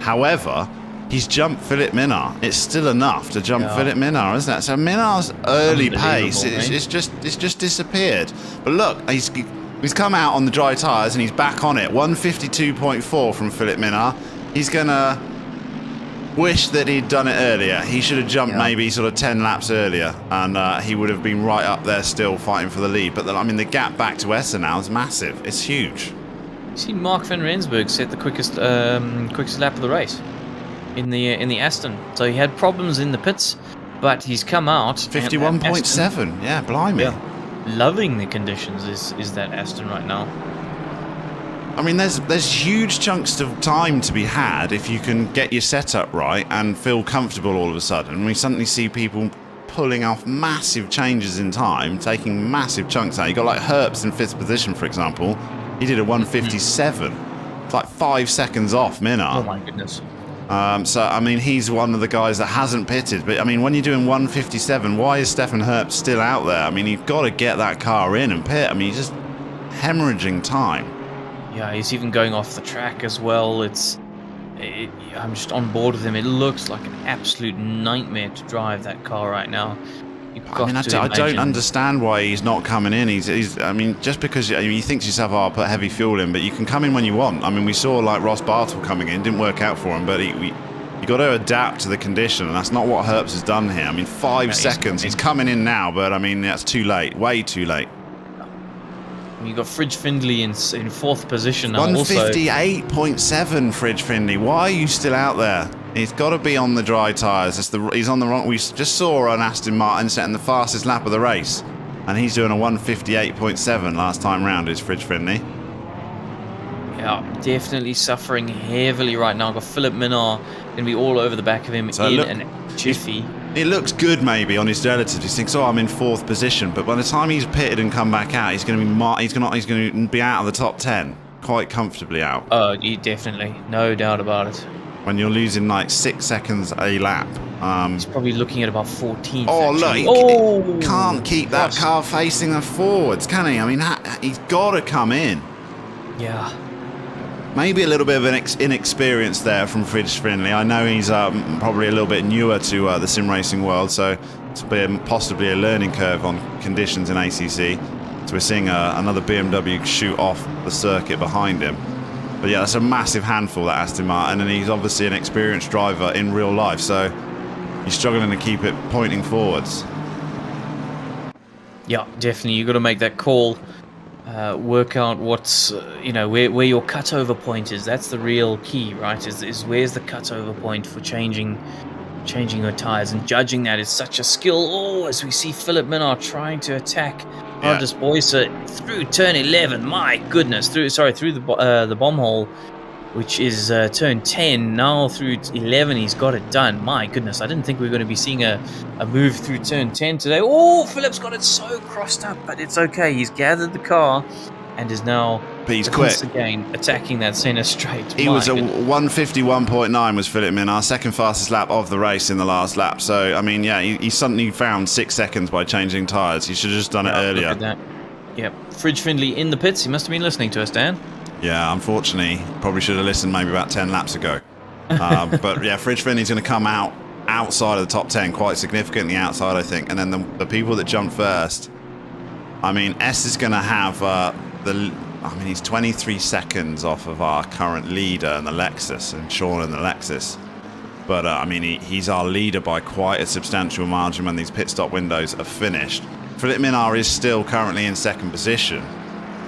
However... he's jumped Philip Minard. It's still enough to jump Philip Minard, isn't it? So Minard's early pace, it's just disappeared. But look, he's come out on the dry tyres and he's back on it. 152.4 from Philip Minard. He's gonna wish that he'd done it earlier. He should have jumped maybe sort of 10 laps earlier, and he would have been right up there still fighting for the lead. But I mean, the gap back to Essa now is massive. It's huge. You see, Mark van Rensburg set the quickest lap of the race. In the Aston, so he had problems in the pits, but he's come out 51.7. Yeah, blimey. Loving the conditions is that Aston right now. I mean, there's huge chunks of time to be had if you can get your setup right and feel comfortable all of a sudden. We suddenly see people pulling off massive changes in time, taking massive chunks out. You got like Herbst in 5th position, for example. He did a 157. It's like 5 seconds off Minard. Oh my goodness. So, I mean, he's one of the guys that hasn't pitted. But, I mean, when you're doing 157, why is Stefan Herbst still out there? I mean, you've got to get that car in and pit. I mean, he's just hemorrhaging time. Yeah, he's even going off the track as well. It's I'm just on board with him. It looks like an absolute nightmare to drive that car right now. I mean, I don't understand why he's not coming in. I mean, just because you think to yourself, oh, I'll put heavy fuel in, but you can come in when you want. I mean, we saw like Ross Bartle coming in, didn't work out for him, but you got to adapt to the condition, and that's not what Herbst has done here. I mean, 5 seconds. He's coming in now, but I mean, that's too late. Way too late. You got Fridge Findlay in 4th position now. 158.7, Fridge Findlay. Why are you still out there? He's got to be on the dry tyres. He's on the wrong. We just saw an Aston Martin setting the fastest lap of the race, and he's doing a 158.7 last time round. Is Fridge Findlay? Yeah, definitely suffering heavily right now. Got Philip Minnaar going to be all over the back of him in an jiffy. It looks good maybe on his relatives. He thinks, oh, I'm in 4th position, but by the time he's pitted and come back out, he's going to be out of the top 10, quite comfortably out. Oh, definitely, no doubt about it. When you're losing like 6 seconds a lap. He's probably looking at about 14th. Oh, actually. Look, he can't keep that car facing the forwards, can he? I mean, he's got to come in. Yeah. Maybe a little bit of an inexperience there from Fridge Findlay. I know he's probably a little bit newer to the sim racing world, so it's been possibly a learning curve on conditions in ACC. So we're seeing another BMW shoot off the circuit behind him. But yeah, that's a massive handful, that Aston Martin, and he's obviously an experienced driver in real life, so he's struggling to keep it pointing forwards. Yeah, definitely. You've got to make that call. Work out what's where your cutover point is. That's the real key, right? Is where's the cutover point for changing your tires, and judging that is such a skill. Oh, as we see Philip Minnaar trying to attack Anders Boyser through turn 11. My goodness, through the bomb hole, which is turn 10. Now through 11, he's got it done. My goodness, I didn't think we were going to be seeing a move through turn 10 today. Oh, Philip's got it so crossed up, but it's okay. He's gathered the car and is now once again attacking that center straight. He was a 151.9 was Philip Minnaar, second fastest lap of the race in the last lap. So, I mean, yeah, he suddenly found 6 seconds by changing tyres. He should have just done it earlier. Look at that. Yep. Fridge Findlay in the pits. He must have been listening to us, Dan. Yeah, unfortunately, probably should have listened maybe about 10 laps ago. But yeah, Fridge Findlay's going to come outside of the top 10, quite significantly outside, I think. And then the people that jumped first, I mean, S is going to have he's 23 seconds off of our current leader in the Lexus, and Sean in the Lexus. But I mean, he's our leader by quite a substantial margin when these pit stop windows are finished. Philip Minnaar is still currently in 2nd position.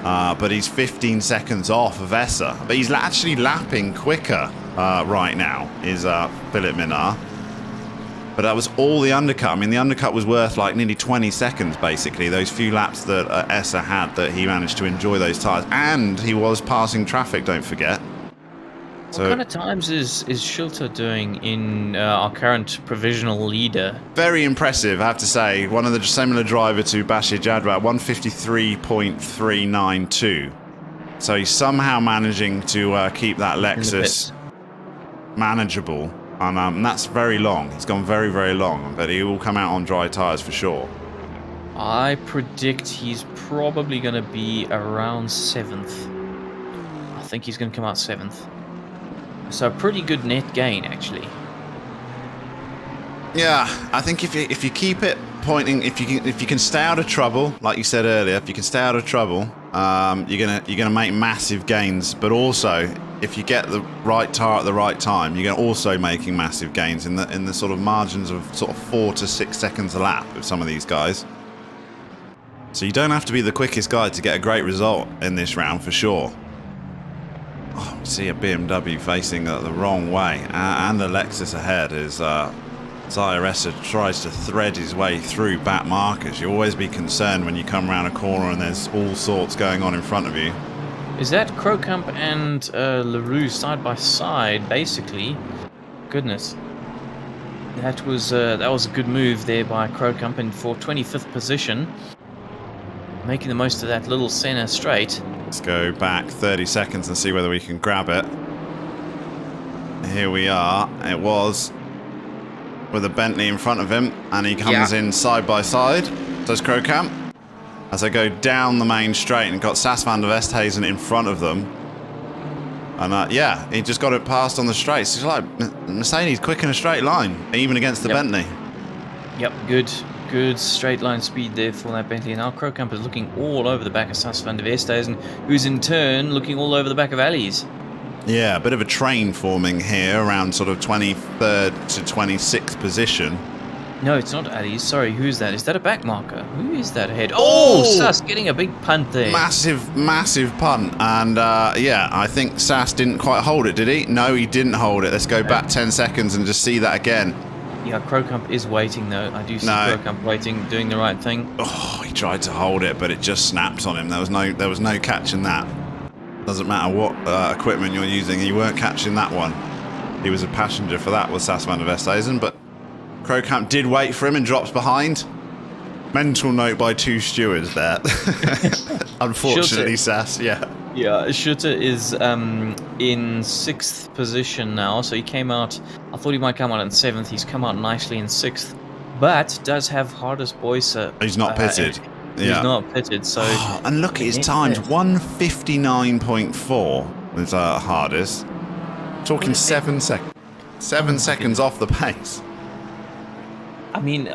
But he's 15 seconds off of Essa. But he's actually lapping quicker right now, is Philip Minnaar. But that was all the undercut. I mean, the undercut was worth like nearly 20 seconds, basically. Those few laps that Essa had, that he managed to enjoy those tyres. And he was passing traffic, don't forget. What kind of times is Schilter doing in our current provisional leader? Very impressive, I have to say. One of the similar driver to Bashir Jadwat, 153.392. So he's somehow managing to keep that Lexus manageable. And that's very long. He's gone very, very long. But he will come out on dry tyres for sure. I predict he's probably going to be around 7th. I think he's going to come out 7th. So a pretty good net gain, actually. Yeah, I think if you keep it pointing, if you can stay out of trouble, like you said earlier, if you can stay out of trouble, you're gonna make massive gains. But also, if you get the right tire at the right time, you're also making massive gains in the sort of margins of sort of 4 to 6 seconds a lap with some of these guys. So you don't have to be the quickest guy to get a great result in this round for sure. Oh, we see a BMW facing the wrong way, and the Lexus ahead is Zayaressa tries to thread his way through back markers. You always be concerned when you come around a corner and there's all sorts going on in front of you. Is that Krocamp and LaRue side by side, basically? Goodness. That was a good move there by Krocamp in for 25th position. Making the most of that little center straight. Let's go back 30 seconds and see whether we can grab it. Here we are. It was with a Bentley in front of him, and he comes in side by side, does Krocamp, as they go down the main straight, and got Sas van der Westhuizen in front of them. And yeah, he just got it past on the straights. It's like Mercedes quick in a straight line, even against the Bentley. Yep, good straight line speed there for that Bentley. Now Krokant is looking all over the back of Sas van der Westhuizen, who's in turn looking all over the back of Ali's. Yeah, a bit of a train forming here around sort of 23rd to 26th position. No, it's not Ali's. Sorry, who's that? Is that a back marker? Who is that ahead? Oh, Sas getting a big punt there. Massive punt. And yeah, I think Sas didn't quite hold it, did he? No, he didn't hold it. Let's go back 10 seconds and just see that again. Yeah, Krokant is waiting though. I do see Krokant waiting, doing the right thing. Oh, he tried to hold it, but it just snapped on him. There was no catching that. Doesn't matter what equipment you're using, you weren't catching that one. He was a passenger for that, was Sas van der Westhuizen, but Krokant did wait for him and drops behind. Mental note by 2 stewards there. Unfortunately, Sas, yeah. Yeah, Schutter is in 6th position now, so he came out, I thought he might come out in 7th, he's come out nicely in 6th, but does have hardest Boyser. He's not pitted. He's not pitted, so... Oh, and look at his times, 1:59.4 is hardest. Talking 7 seconds. 7 seconds off the pace. I mean,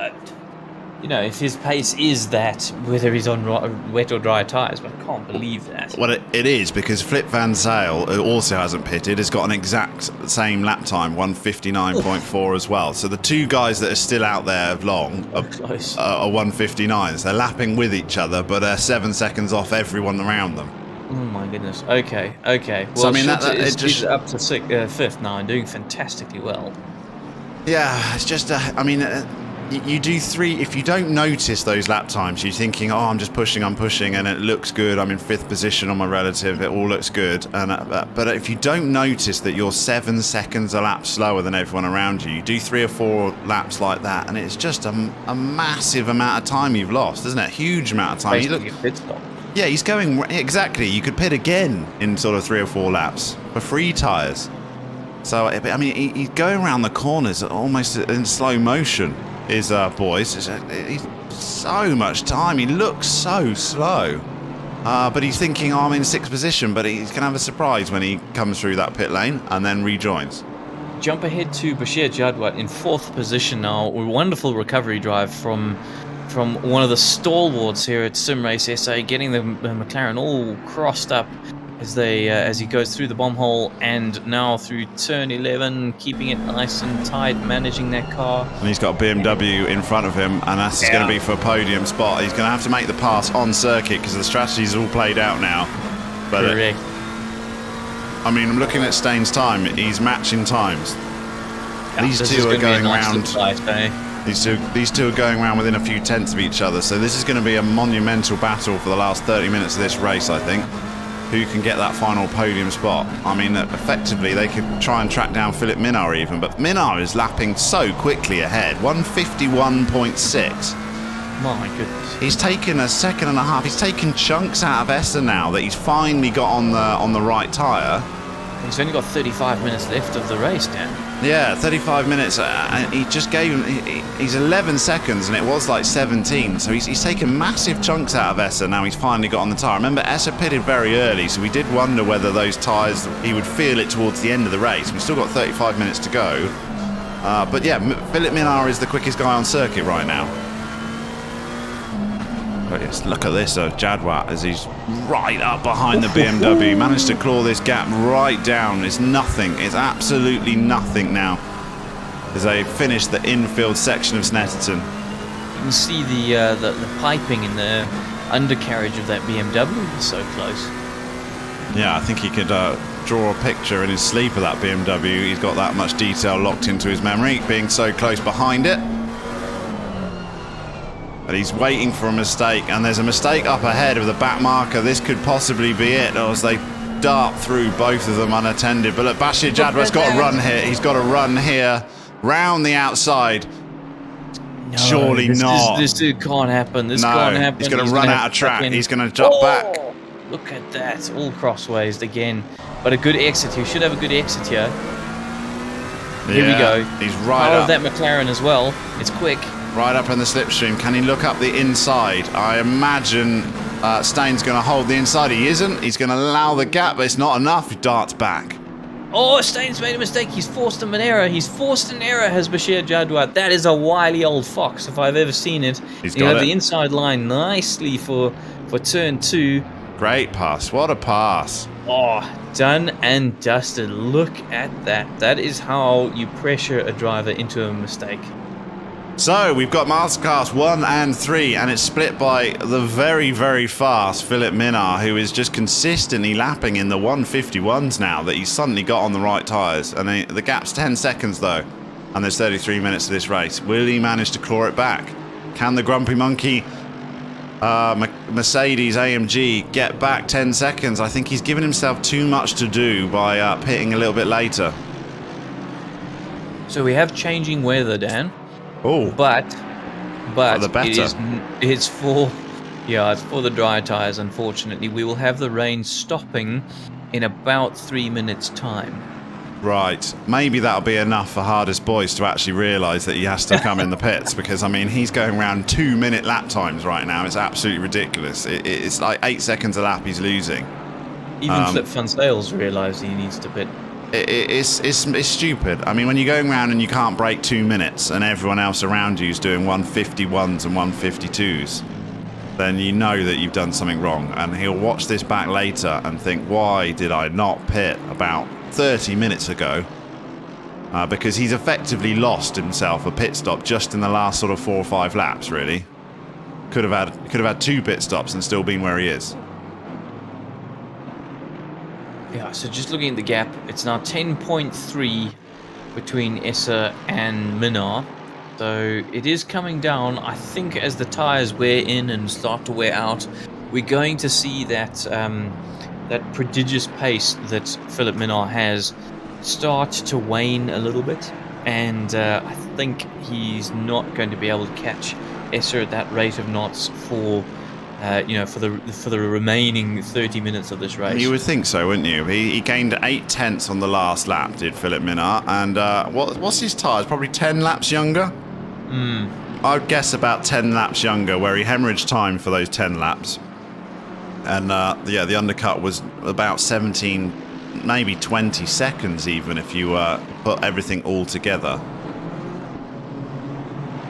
you know, if his pace is that, whether he's on wet or dry tyres, but I can't believe that. Well, it is, because Flip Van Zyl, who also hasn't pitted, has got an exact same lap time, 1:59.4 as well. So the 2 guys that are still out there long are 1:59s. They're lapping with each other, but they're 7 seconds off everyone around them. Oh my goodness. Okay. Well, so, I mean, he's up to 5th now and doing fantastically well. Yeah, it's just, I mean... You do 3, if you don't notice those lap times, you're thinking, oh, I'm pushing, and it looks good, I'm in 5th position on my relative, it all looks good. And but if you don't notice that you're 7 seconds a lap slower than everyone around you, you do 3 or 4 laps like that, and it's just a massive amount of time you've lost, isn't it? Huge amount of time. Basically a pit stop. Yeah, he's going, exactly, you could pit again in sort of 3 or 4 laps for free tyres. So, I mean, he's going around the corners almost in slow motion. Is boys, he's so much time. He looks so slow, but he's thinking, oh, I'm in 6th position. But he's gonna have a surprise when he comes through that pit lane and then rejoins. Jump ahead to Bashir Jadwat in 4th position now. A wonderful recovery drive from one of the stalwarts here at Sim Race SA, getting the McLaren all crossed up as he goes through the bomb hole and now through turn 11, keeping it nice and tight, managing that car. And he's got a BMW in front of him, and that's going to be for a podium spot. He's going to have to make the pass on circuit because the strategy's all played out now. But correct. I mean, I'm looking at Staines' time. He's matching times. These two are going round. These two are going around within a few tenths of each other. So this is going to be a monumental battle for the last 30 minutes of this race, I think. Who can get that final podium spot? I mean, effectively, they could try and track down Philip Minnaar even, but Minnaar is lapping so quickly ahead. 1:51.6. My goodness. He's taken a second and a half. He's taken chunks out of Essa now that he's finally got on the right tyre. He's only got 35 minutes left of the race, Dan. Yeah, 35 minutes. And he just gave him... He's 11 seconds, and it was like 17. So he's taken massive chunks out of Essa. Now he's finally got on the tyre. Remember, Essa pitted very early, so we did wonder whether those tyres... He would feel it towards the end of the race. We've still got 35 minutes to go. But yeah, Philip Minnaar is the quickest guy on circuit right now. But yes, look at this, Jadwat, as he's right up behind the BMW. He managed to claw this gap right down. It's nothing. It's absolutely nothing now as they finish the infield section of Snetterton. You can see the piping in the undercarriage of that BMW. It's so close. Yeah, I think he could draw a picture in his sleep of that BMW. He's got that much detail locked into his memory, being so close behind it. But he's waiting for a mistake, and there's a mistake up ahead of the back marker. This could possibly be it, or as they dart through both of them unattended. But look, Bashir Jadwat's got to run here. He's got to run here, round the outside. No, surely not. This can't happen. This can't happen. He's going to run out of track. He's going to drop back. Look at that. All crossways again. But a good exit. He should have a good exit here. Here we go. He's right up. Of that McLaren as well. It's quick. Right up in the slipstream. Can he look up the inside? I imagine Stain's going to hold the inside. He isn't. He's going to allow the gap, but it's not enough. He darts back. Oh, Stain's made a mistake. He's forced him an error. He's forced an error, has Bashir Jadwat. That is a wily old fox, if I've ever seen it. He's You got have it. the inside line nicely for turn 2. Great pass. What a pass. Oh, done and dusted. Look at that. That is how you pressure a driver into a mistake. So we've got Masterclass 1 and 3, and it's split by the very, very fast Philip Minnaar, who is just consistently lapping in the 151s now that he's suddenly got on the right tyres. And the gap's 10 seconds though, and there's 33 minutes to this race. Will he manage to claw it back? Can the Grumpy Monkey Mercedes AMG get back 10 seconds? I think he's given himself too much to do by pitting a little bit later. So we have changing weather, Dan. Oh, But the better. it's for the dry tires. Unfortunately, we will have the rain stopping in about 3 minutes' time. right. Maybe that'll be enough for Hardest Boys to actually realise that he has to come in the pits, because I mean he's going around 2-minute lap times right now. It's absolutely ridiculous. It's like 8 seconds a lap he's losing. Even Flip Fun Sales realised he needs to pit. It's stupid. I mean, when you're going around and you can't break 2 minutes and everyone else around you is doing 151s and 152s, then you know that you've done something wrong. And he'll watch this back later and think, why did I not pit about 30 minutes ago? Because he's effectively lost himself a pit stop just in the last sort of 4 or 5 laps, really. Could have had 2 pit stops and still been where he is. Yeah, so just looking at the gap, it's now 10.3 between Essa and Minnaar. So it is coming down. I think as the tyres wear in and start to wear out, we're going to see that that prodigious pace that Philip Minnaar has start to wane a little bit. And I think he's not going to be able to catch Essa at that rate of knots for for the remaining 30 minutes of this race. You would think so, wouldn't you? He gained 8 tenths on the last lap, did Philip Minnaar, and what's his tyres? Probably 10 laps younger. I'd guess about 10 laps younger, where he hemorrhaged time for those 10 laps, and the undercut was about 17, maybe 20 seconds, even if you put everything all together.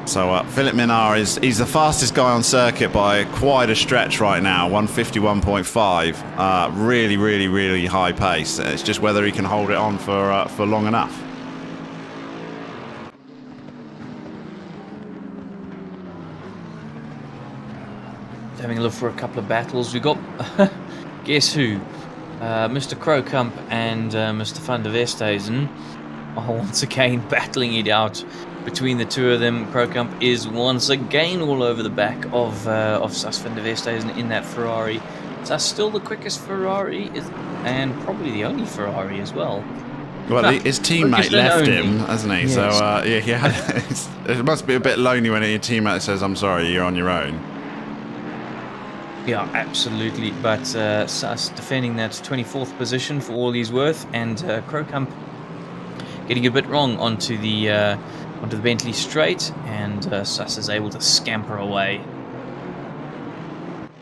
So Philip Minnaar he's the fastest guy on circuit by quite a stretch right now, 151.5. Really, really, really high pace. It's just whether he can hold it on for long enough. Having a look for a couple of battles. We got guess who? Mr. Krookamp and Mr. van der Westhuizen are once again battling it out. Between the two of them, Krookamp is once again all over the back of Sas van der Westhuizen in that Ferrari. Sas still the quickest Ferrari, and probably the only Ferrari as well. Well, his teammate left him, hasn't he? Yes. So it must be a bit lonely when your teammate says, "I'm sorry, you're on your own." Yeah, absolutely. But Sas defending that 24th position for all he's worth, and Krookamp getting a bit wrong onto the Bentley straight, and Sas is able to scamper away.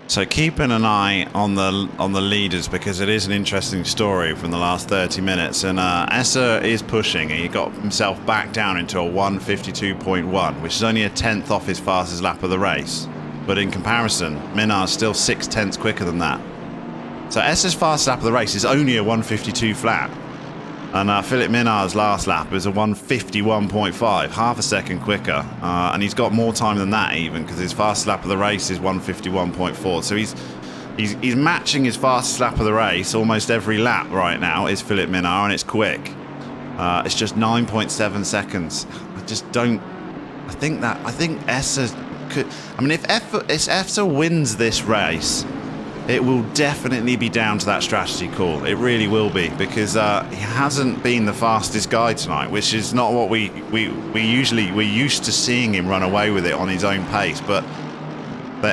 So keeping an eye on the leaders, because it is an interesting story from the last 30 minutes. And Essa is pushing. He got himself back down into a 152.1, which is only a tenth off his fastest lap of the race. But in comparison, Minnaar's still 6 tenths quicker than that. So Essa's fastest lap of the race is only a 152 flat. And Philip Minnaar's last lap is a 151.5, half a second quicker. And he's got more time than that even, because his fastest lap of the race is 151.4. So he's matching his fastest lap of the race almost every lap right now is Philip Minnaar, and it's quick. It's just 9.7 seconds. I just don't... I think Essa could... I mean, if Essa wins this race, it will definitely be down to that strategy call. It really will be, because he hasn't been the fastest guy tonight, which is not what we're used to seeing him run away with it on his own pace. But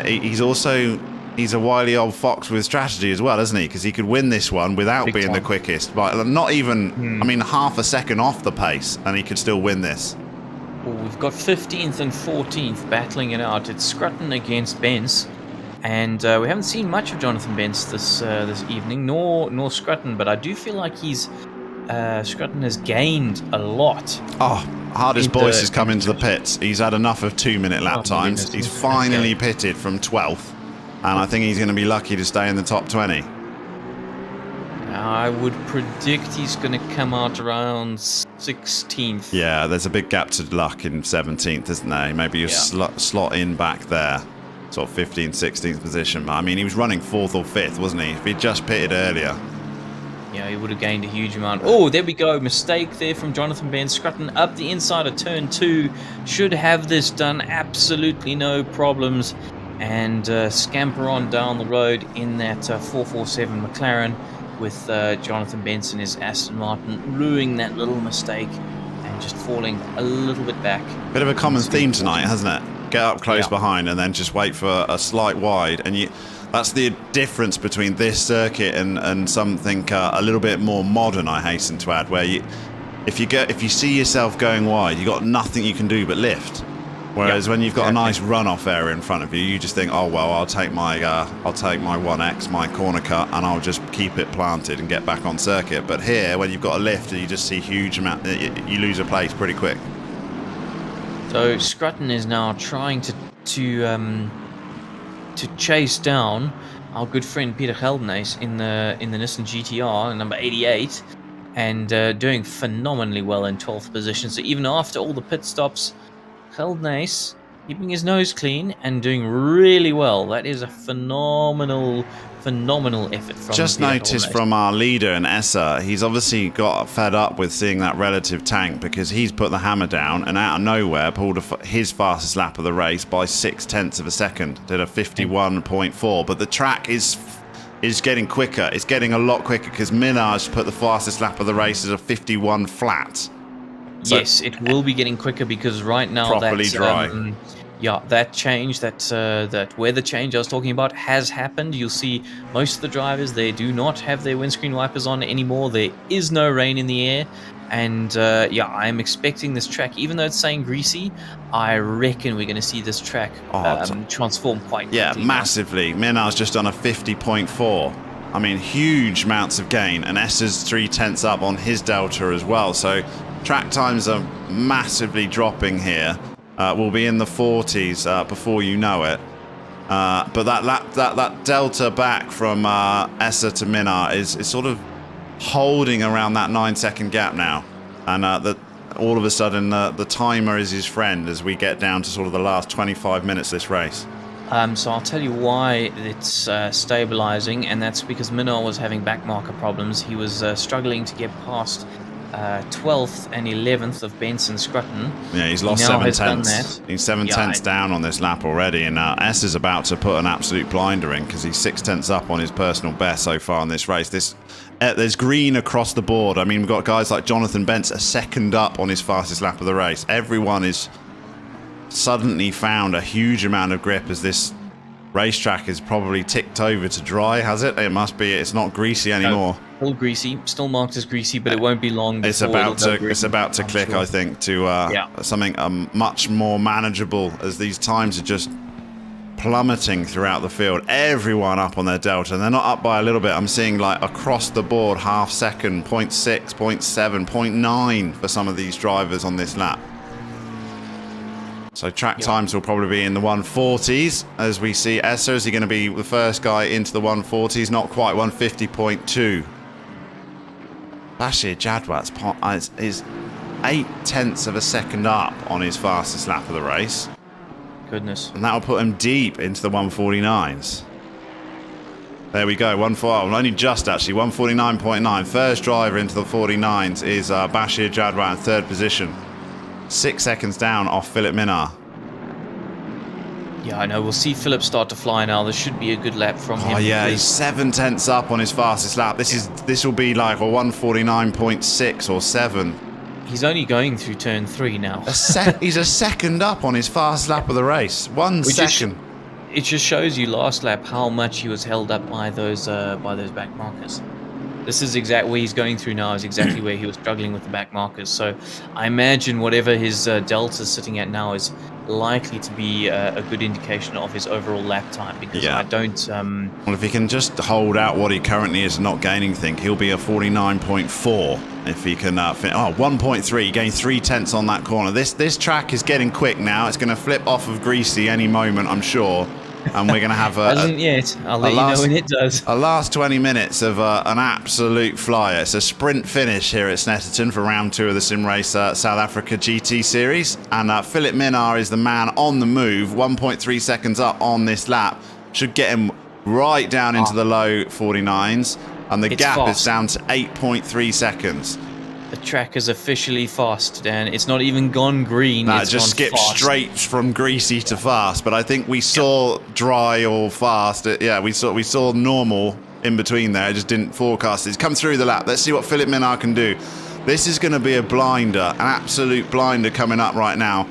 he's a wily old fox with strategy as well, isn't he? Because he could win this one without being the quickest, but not even, I mean, half a second off the pace, and he could still win this. Well, we've got 15th and 14th battling it out. It's Scruton against Benz. And we haven't seen much of Jonathan Bentz this evening, nor Scrutton, but I do feel like Scrutton has gained a lot. Oh, hardest Boyce has come into the pits. He's had enough of 2-minute lap times. He's finally pitted from 12th, and I think he's going to be lucky to stay in the top 20. I would predict he's going to come out around 16th. Yeah, there's a big gap to luck in 17th, isn't there? Maybe you slot in back there, sort of 15th, 16th position. I mean, he was running 4th or 5th, wasn't he? If he'd just pitted earlier. Yeah, he would have gained a huge amount. Oh, there we go. Mistake there from Jonathan Bentz. Scrutton up the inside of turn 2. Should have this done. Absolutely no problems. And scamper on down the road in that 447 McLaren with Jonathan Bentz and his Aston Martin ruining that little mistake and just falling a little bit back. Bit of a common theme tonight, hasn't it? Get up close behind and then just wait for a slight wide. And that's the difference between this circuit and something a little bit more modern, I hasten to add, where if you see yourself going wide, you got nothing you can do but lift. Whereas when you've got a nice runoff area in front of you, you just think, oh well, I'll take my 1X, my corner cut, and I'll just keep it planted and get back on circuit. But here, when you've got a lift, you just see huge amount. You lose a place pretty quick. So Scrutton is now trying to chase down our good friend Peter Haynes in the Nissan GTR, number 88, and doing phenomenally well in 12th position. So even after all the pit stops, Haynes keeping his nose clean and doing really well. That is a phenomenal effort from Just Peter noticed Haynes. from our leader in Essa, he's obviously got fed up with seeing that relative tank because he's put the hammer down and out of nowhere pulled his fastest lap of the race by 0.6 of a second. Did a 51.4, but the track is getting quicker. It's getting a lot quicker because Minaj put the fastest lap of the race as a 51 flat. So yes, it will be getting quicker because right now properly dry. That change, that weather change I was talking about has happened. You'll see most of the drivers, they do not have their windscreen wipers on anymore. There is no rain in the air. And I'm expecting this track, even though it's saying greasy, I reckon we're going to see this track transform quite quickly. Yeah, massively. Minar's just done a 50.4. I mean, huge amounts of gain. And Essa's 0.3 up on his delta as well. So track times are massively dropping here. We'll be in the 40s before you know it. But that delta back from Essa to Minar is sort of holding around that 9-second gap now. And all of a sudden the timer is his friend as we get down to sort of the last 25 minutes of this race. So I'll tell you why it's stabilizing, and that's because Minar was having backmarker problems. He was struggling to get past 12th and 11th of Bentz and Scrutton. Yeah, he's lost 7 tenths. He's 7 tenths down on this lap already, and S is about to put an absolute blinder in because he's 6 tenths up on his personal best so far in this race. There's green across the board. I mean, we've got guys like Jonathan Bentz a second up on his fastest lap of the race. Everyone is suddenly found a huge amount of grip as this racetrack is probably ticked over to dry, has it? It must be. It's not greasy anymore. Still greasy, still marked as greasy, but it won't be long before it's about to click, sure. I think, to something much more manageable as these times are just plummeting throughout the field. Everyone up on their delta, and they're not up by a little bit. I'm seeing like across the board half second, 0.6, 0.7, 0.9 for some of these drivers on this lap. So track times will probably be in the 140s as we see Essa. Is he going to be the first guy into the 140s? Not quite, 150.2. Bashir Jadwat is 8 tenths of a second up on his fastest lap of the race. Goodness. And that will put him deep into the 149s. There we go, only just actually, 149.9. First driver into the 49s is Bashir Jadwat in third position. 6 seconds down off Philip Minnar. Yeah, I know. We'll see Philip start to fly now. This should be a good lap from him. Oh yeah, he's 7 tenths up on his fastest lap. This will be like a 149.6 or 7. He's only going through turn 3 now. He's a second up on his fastest lap of the race. 1 second. It just shows you last lap how much he was held up by those back markers. This is exactly where he's going through now, is exactly where he was struggling with the back markers. So I imagine whatever his delta is sitting at now is likely to be a good indication of his overall lap time, because Yeah. I don't. Well, if he can just hold out what he currently is, not gain anything, he'll be a 49.4 if he can. 1.3, he gained 0.3 on that corner. This track is getting quick now. It's going to flip off of greasy any moment, I'm sure. And we're going to have Hasn't yet. I'll let you know when it does. a last 20 minutes of an absolute flyer. It's a sprint finish here at Snetterton for round 2 of the Sim Race South Africa GT Series. And Philip Minnaar is the man on the move, 1.3 seconds up on this lap. Should get him right down into the low 49s. And the gap is down to 8.3 seconds. The track is officially fast, Dan. It's not even gone green. No, it's just gone skipped fast. straight from greasy to fast. But I think we saw dry or fast. Yeah, we saw normal in between there. I just didn't forecast it. It's come through the lap. Let's see what Philip Minnaar can do. This is going to be a blinder, an absolute blinder coming up right now.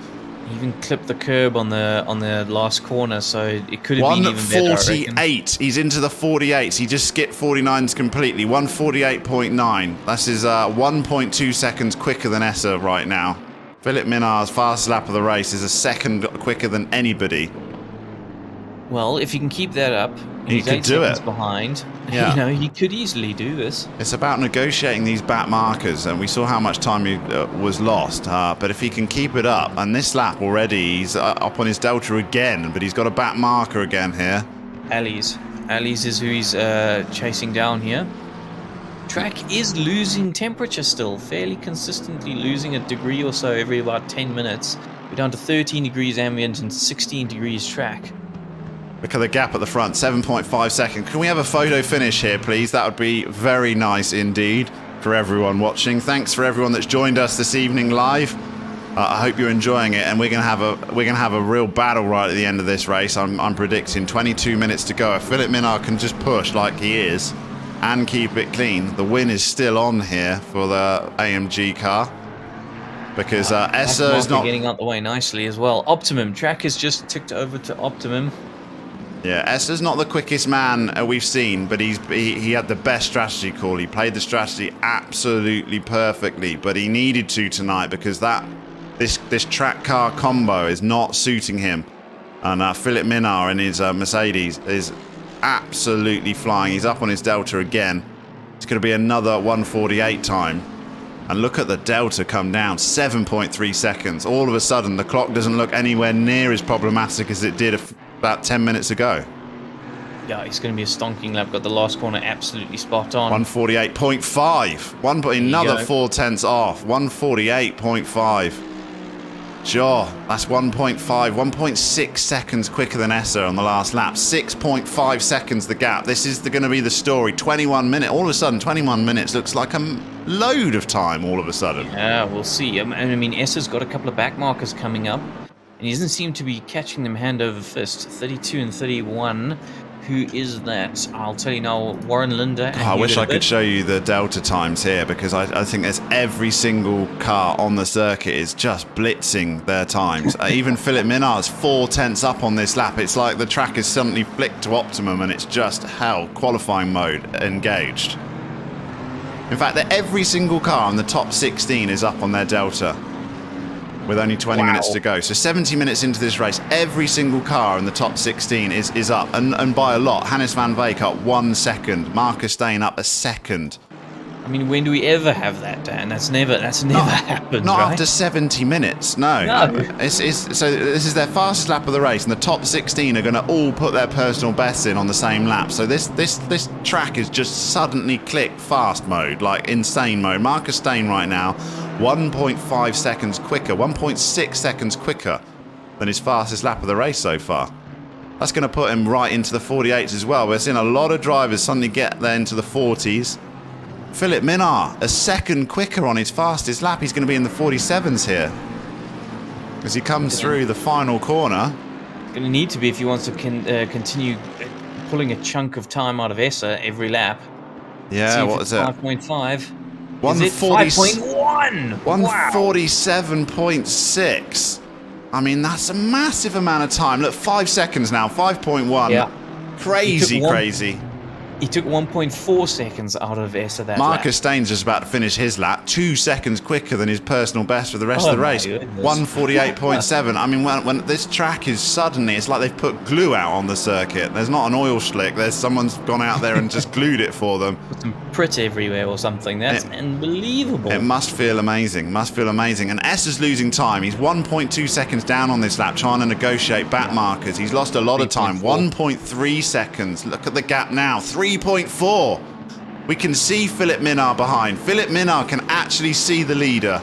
He even clipped the curb on the last corner, so it could have been even better. 148. He's into the 48s. He just skipped 49s completely. 148.9. That's his 1.2 seconds quicker than Essa right now. Philip Minnaar's fastest lap of the race is a second quicker than anybody. Well, if he can keep that up, He he's could 8 do seconds it. behind. Yeah. You know, he could easily do this. It's about negotiating these back markers, and we saw how much time he was lost. But if he can keep it up, and this lap already, he's up on his delta again, but he's got a back marker again here. Ali's is who he's chasing down here. Track is losing temperature still, fairly consistently losing a degree or so every about 10 minutes. We're down to 13 degrees ambient and 16 degrees track. Look at the gap at the front, 7.5 seconds. Can we have a photo finish here, please? That would be very nice indeed for everyone watching. Thanks for everyone that's joined us this evening live. I hope you're enjoying it, and we're gonna have a real battle right at the end of this race. I'm predicting 22 minutes to go. If Philip Minnaar can just push like he is and keep it clean, the win is still on here for the AMG car. Because Essa is not getting out the way nicely as well. Optimum track has just ticked over to Optimum. Yeah, Esser's not the quickest man we've seen, but he had the best strategy call. He played the strategy absolutely perfectly, but he needed to tonight because this track car combo is not suiting him. And Philip Minnaar in his Mercedes is absolutely flying. He's up on his delta again. It's going to be another 148 time. And look at the delta come down, 7.3 seconds. All of a sudden, the clock doesn't look anywhere near as problematic as it did about 10 minutes ago. Yeah, it's going to be a stonking lap. Got the last corner absolutely spot on. 148.5. Another 0.4 off. 148.5. Sure, that's 1.6 seconds quicker than Essa on the last lap. 6.5 seconds the gap. This is going to be the story. 21 minutes. All of a sudden, 21 minutes looks like a load of time all of a sudden. Yeah, we'll see. I mean, Essa's got a couple of back markers coming up, and he doesn't seem to be catching them hand over fist. 32 and 31. Who is that? I'll tell you now, Warren Linda. And I wish I could show you the delta times here, because I think there's every single car on the circuit is just blitzing their times. Even Philip Minnaar's 0.4 up on this lap. It's like the track is suddenly flicked to optimum and it's just hell, qualifying mode engaged. In fact, every single car in the top 16 is up on their delta with only 20 minutes to go. So 70 minutes into this race, every single car in the top 16 is up, and by a lot. Hannes van Veek up 1 second, Marcus Steen up a second. I mean, when do we ever have that, Dan? That's never happened, Not right? after 70 minutes, no. So this is their fastest lap of the race, and the top 16 are going to all put their personal bests in on the same lap. So this track is just suddenly click fast mode, like insane mode. Marcus Steen right now, 1.5 seconds quicker, 1.6 seconds quicker than his fastest lap of the race so far. That's going to put him right into the 48s as well. We're seeing a lot of drivers suddenly get there into the 40s. Philip Minnaar, a second quicker on his fastest lap. He's going to be in the 47s here as he comes through the final corner. Going to need to be if he wants to continue pulling a chunk of time out of Essa every lap. Yeah, what is it? 5.5. 5.1. 147.6. 147.6. I mean, that's a massive amount of time. Look, 5 seconds now. 5.1. Yeah. Crazy. He took 1.4 seconds out of Essa that Marcus lap. Staines just about to finish his lap, 2 seconds quicker than his personal best for the rest Oh of the my race. goodness. 1:48.7. I mean, when this track is suddenly, it's like they've put glue out on the circuit. There's not an oil slick. There's someone's gone out there and just glued it for them. Put some Prit everywhere or something. That's unbelievable. It must feel amazing. Must feel amazing. And Essa's losing time. He's 1.2 seconds down on this lap, trying to negotiate back markers. He's lost a lot of time. 1.3 seconds. Look at the gap now. 3.4. We can see Philip Minard behind. Philip Minard can actually see the leader.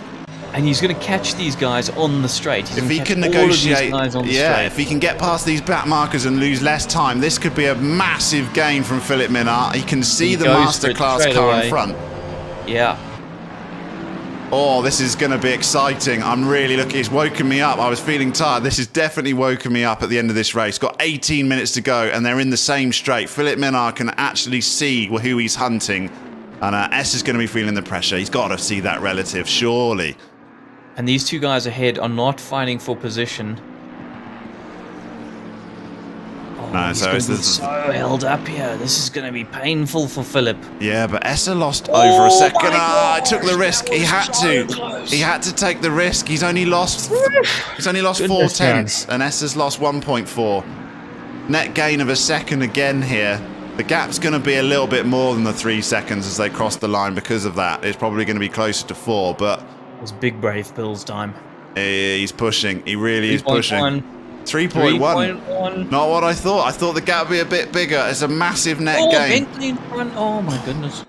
And he's going to catch these guys on the straight. He's If he can all of these negotiate, guys on the yeah, straight. if he can get past these back markers and lose less time, this could be a massive gain from Philip Minard. He can see He the goes for it masterclass straight car away. in front. Yeah. Oh, this is going to be exciting. I'm really looking. It's woken me up. I was feeling tired. This has definitely woken me up at the end of this race. Got 18 minutes to go, and they're in the same straight. Philip Minard can actually see who he's hunting, and S is going to be feeling the pressure. He's got to see that relative, surely. And these two guys ahead are not fighting for position. Oh, No, he's so gonna it's be this- so held up here. This is going to be painful for Philip. Yeah, but Essa lost over a second. my Ah, I God, took the risk. He had to. close. He had to take the risk. He's only lost 4 Goodness tenths, and Essa's lost 1.4. Net gain of a second again here. The gap's going to be a little bit more than the 3 seconds as they cross the line because of that. It's probably going to be closer to 4, but It's big brave Bill's time. he's pushing. He really is 3.1. pushing. 3.1. 3.1. Not what I thought. I thought the gap would be a bit bigger. It's a massive net Oh, gain. Bentley in front. Oh my goodness.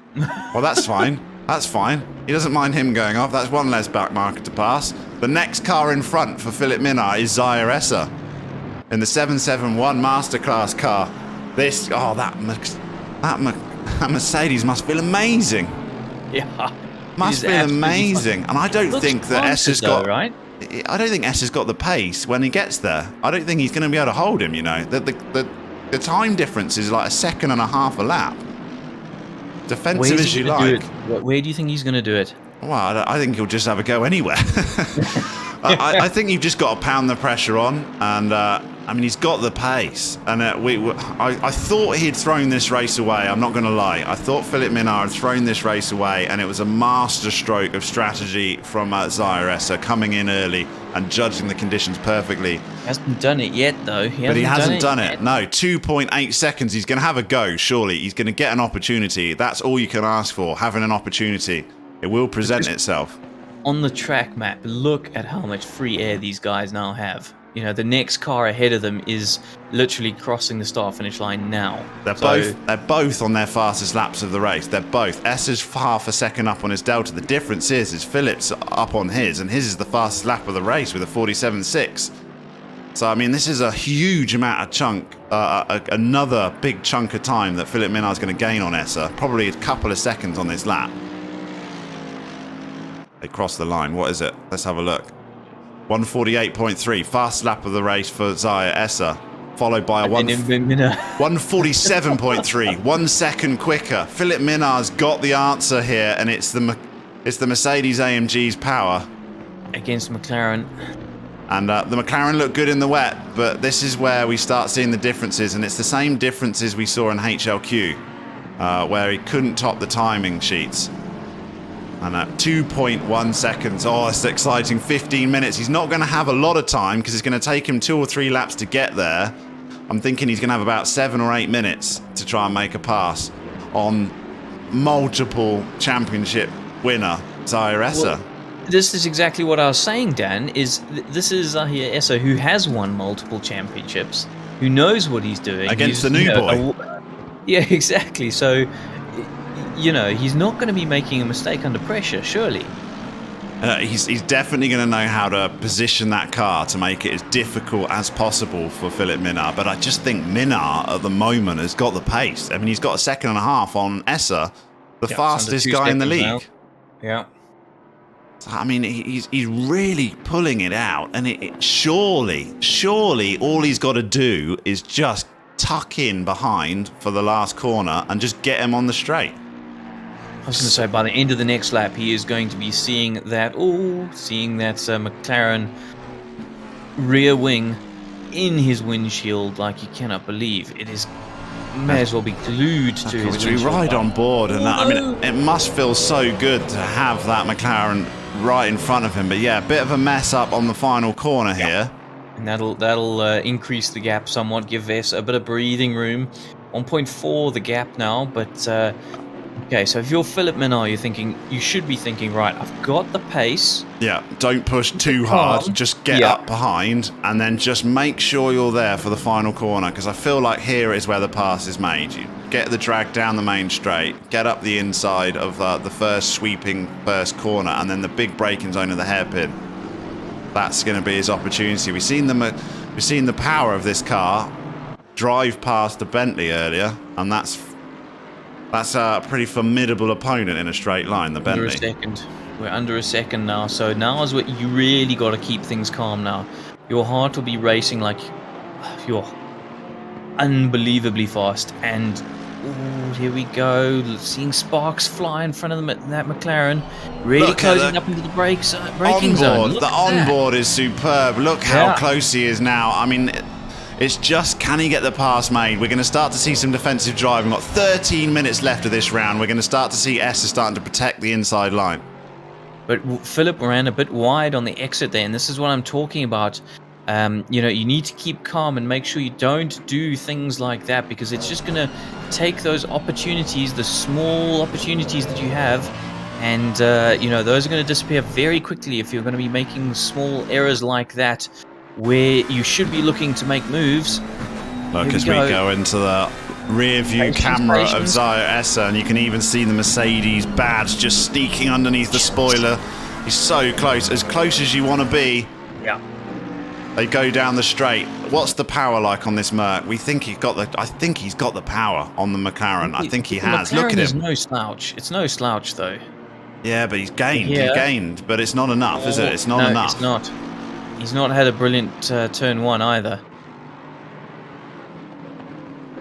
Well, that's fine. That's fine. He doesn't mind him going off. That's one less back marker to pass. The next car in front for Philip Minard is Zaire Essa in the 771 Masterclass car. This, oh, that Mercedes must feel amazing. Yeah. Must He's feel absolutely amazing. And I don't Looks think that planted Essa's though, got. right? I don't think Essa's got the pace when he gets there. I don't think he's going to be able to hold him. You know, the time difference is like a second and a half a lap. Defensive Where's as he you gonna do like. it? Where do you think he's going to do it? Well, I think he'll just have a go anywhere. I think you've just got to pound the pressure on, and I mean he's got the pace. And I thought he'd thrown this race away. I'm not going to lie. I thought Philip Minard had thrown this race away, and it was a masterstroke of strategy from Zaire Essa coming in early and judging the conditions perfectly. He hasn't done it yet, though. But he hasn't done it. yet. No, 2.8 seconds. He's going to have a go, surely. He's going to get an opportunity. That's all you can ask for, having an opportunity. It will present itself. On the track map, look at how much free air these guys now have. You know, the next car ahead of them is literally crossing the start finish line now. They're both on their fastest laps of the race. They're both. Essa's half a second up on his delta. The difference is Philip's up on his, and his is the fastest lap of the race with a 47.6. So, I mean, this is a huge amount of chunk, another big chunk of time that Philip Minard's going to gain on Essa. Probably a couple of seconds on this lap. They crossed the line. What is it? Let's have a look. 148.3. Fast lap of the race for Zaire Essa. Followed by a 147.3. 1 second quicker. Philip Minard's got the answer here, and it's the Mercedes AMG's power. Against McLaren. And the McLaren looked good in the wet, but this is where we start seeing the differences, and it's the same differences we saw in HLQ, where he couldn't top the timing sheets. And at 2.1 seconds, oh, it's exciting, 15 minutes. He's not going to have a lot of time because it's going to take him 2 or 3 laps to get there. I'm thinking he's going to have about 7 or 8 minutes to try and make a pass on multiple championship winner, Zaire Essa. Well, this is exactly what I was saying, Dan, this is Zaire Essa, who has won multiple championships, who knows what he's doing. Against the new boy. Yeah, exactly. So, you know, he's not going to be making a mistake under pressure, surely. He's definitely going to know how to position that car to make it as difficult as possible for Philip Minard. But I just think Minard at the moment has got the pace. I mean, he's got a second and a half on Essa, the fastest guy in the league. Now. Yeah. I mean, he's really pulling it out. And surely all he's got to do is just tuck in behind for the last corner and just get him on the straight. I was going to say, by the end of the next lap, he is going to be seeing that McLaren rear wing in his windshield like you cannot believe. It is may as well be glued to his Which we windshield. ride on board, and that, I no. mean, it must feel so good to have that McLaren right in front of him. But yeah, a bit of a mess up on the final corner here. And that'll increase the gap somewhat, give Vess a bit of breathing room. 1.4 the gap now, but okay. So if you're Philip Minnaar, you should be thinking, right, I've got the pace. Yeah, don't push too hard. Calm. Just get up behind, and then just make sure you're there for the final corner. Because I feel like here is where the pass is made. You get the drag down the main straight, get up the inside of the first sweeping first corner, and then the big braking zone of the hairpin. That's going to be his opportunity. We've seen the power of this car drive past the Bentley earlier, and that's a pretty formidable opponent in a straight line, the Bentley. Under a second. We're under a second now, so now is what you really got to keep things calm now. Your heart will be racing like you're unbelievably fast, and ooh, here we go. Seeing sparks fly in front of that McLaren, really closing up into the braking zone. The onboard is superb. Look how close he is now. I mean, it's just, can he get the pass made? We're going to start to see some defensive driving. We've got 13 minutes left of this round. We're going to start to see Essa starting to protect the inside line. But Philip ran a bit wide on the exit there, and this is what I'm talking about. You know, you need to keep calm and make sure you don't do things like that, because it's just going to take those opportunities, the small opportunities that you have, and, you know, those are going to disappear very quickly if you're going to be making small errors like that, where you should be looking to make moves. Look, as we go into the rear view camera of Zio Essa, and you can even see the Mercedes badge just sneaking underneath the spoiler. He's so close as you want to be. Yeah. They go down the straight. What's the power like on this Merc? I think he's got the power on the McLaren. I think he has. Look at him. It's no slouch. It's no slouch though. Yeah, but he's gained. He gained, but it's not enough, is it? It's not enough. It's not. He's not had a brilliant turn one either.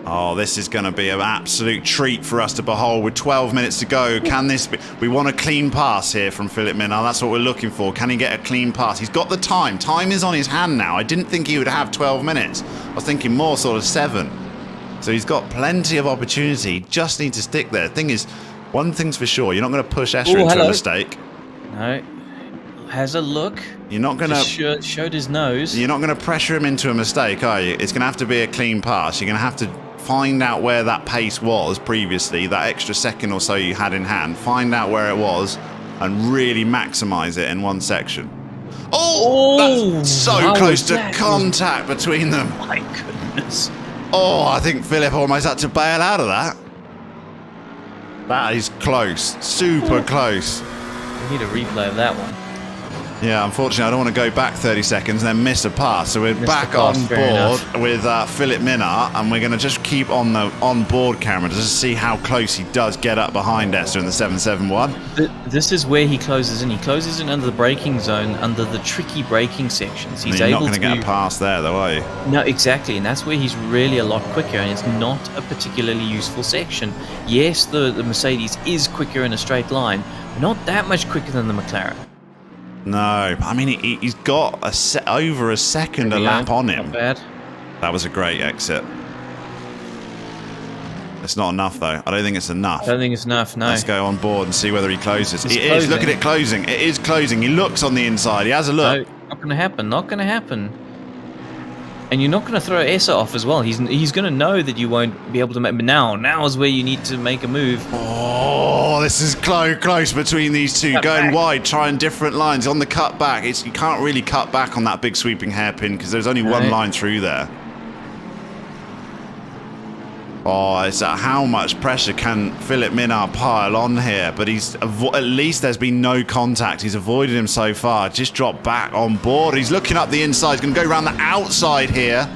Oh, this is going to be an absolute treat for us to behold with 12 minutes to go. Can this be? We want a clean pass here from Philip Minnaar. That's what we're looking for. Can he get a clean pass? He's got the time. Time is on his hand now. I didn't think he would have 12 minutes. I was thinking more sort of 7. So he's got plenty of opportunity. Just need to stick there. Thing is, one thing's for sure. You're not going to push Escher into a mistake. No. Has a look. You're not going to... Showed his nose. You're not going to pressure him into a mistake, are you? It's going to have to be a clean pass. You're going to have to find out where that pace was previously, that extra second or so you had in hand. Find out where it was and really maximise it in one section. Oh, that's so close to contact between them. My goodness. Oh, I think Philip almost had to bail out of that. That is close. Super close. We need a replay of that one. Yeah, unfortunately, I don't want to go back 30 seconds and then miss a pass. So we're back on board with Philip Minnaar, and we're going to just keep on the on-board camera to just see how close he does get up behind Esther in the 771. This is where he closes in. He closes in under the braking zone, under the tricky braking sections. He's You're able not going to get a pass there, though, are you? No, exactly, and that's where he's really a lot quicker, and it's not a particularly useful section. Yes, the Mercedes is quicker in a straight line, but not that much quicker than the McLaren. No, I mean, he's got over a second a lap on him. Not bad. That was a great exit. It's not enough, though. I don't think it's enough. I don't think it's enough, no. Let's go on board and see whether he closes. It is. Look at it closing. It is closing. He looks on the inside. He has a look. No, not going to happen. Not going to happen. And you're not going to throw Essa off as well. He's going to know that you won't be able to make... Now is where you need to make a move. Oh, this is close between these two. Going wide, trying different lines. On the cut back, you can't really cut back on that big sweeping hairpin because there's only one line through there. Oh, it's how much pressure can Philip Minnaar pile on here? But at least there's been no contact. He's avoided him so far. Just dropped back on board. He's looking up the inside. He's going to go around the outside here.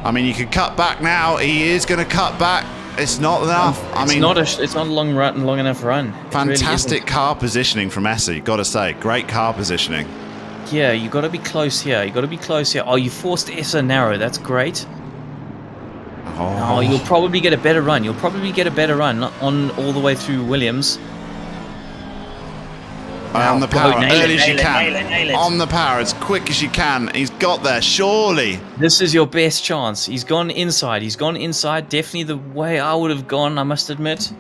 I mean, you could cut back now. He is going to cut back. It's not enough. It's not a long enough run. Fantastic really car positioning from Essa, you've got to say. Great car positioning. Yeah, you got to be close here. Oh, you forced Essa narrow. That's great. Oh, you'll probably get a better run. On all the way through Williams. On the power, nail early as you can. nail it. On the power, as quick as you can. He's got there, surely. This is your best chance. He's gone inside. Definitely the way I would have gone, I must admit.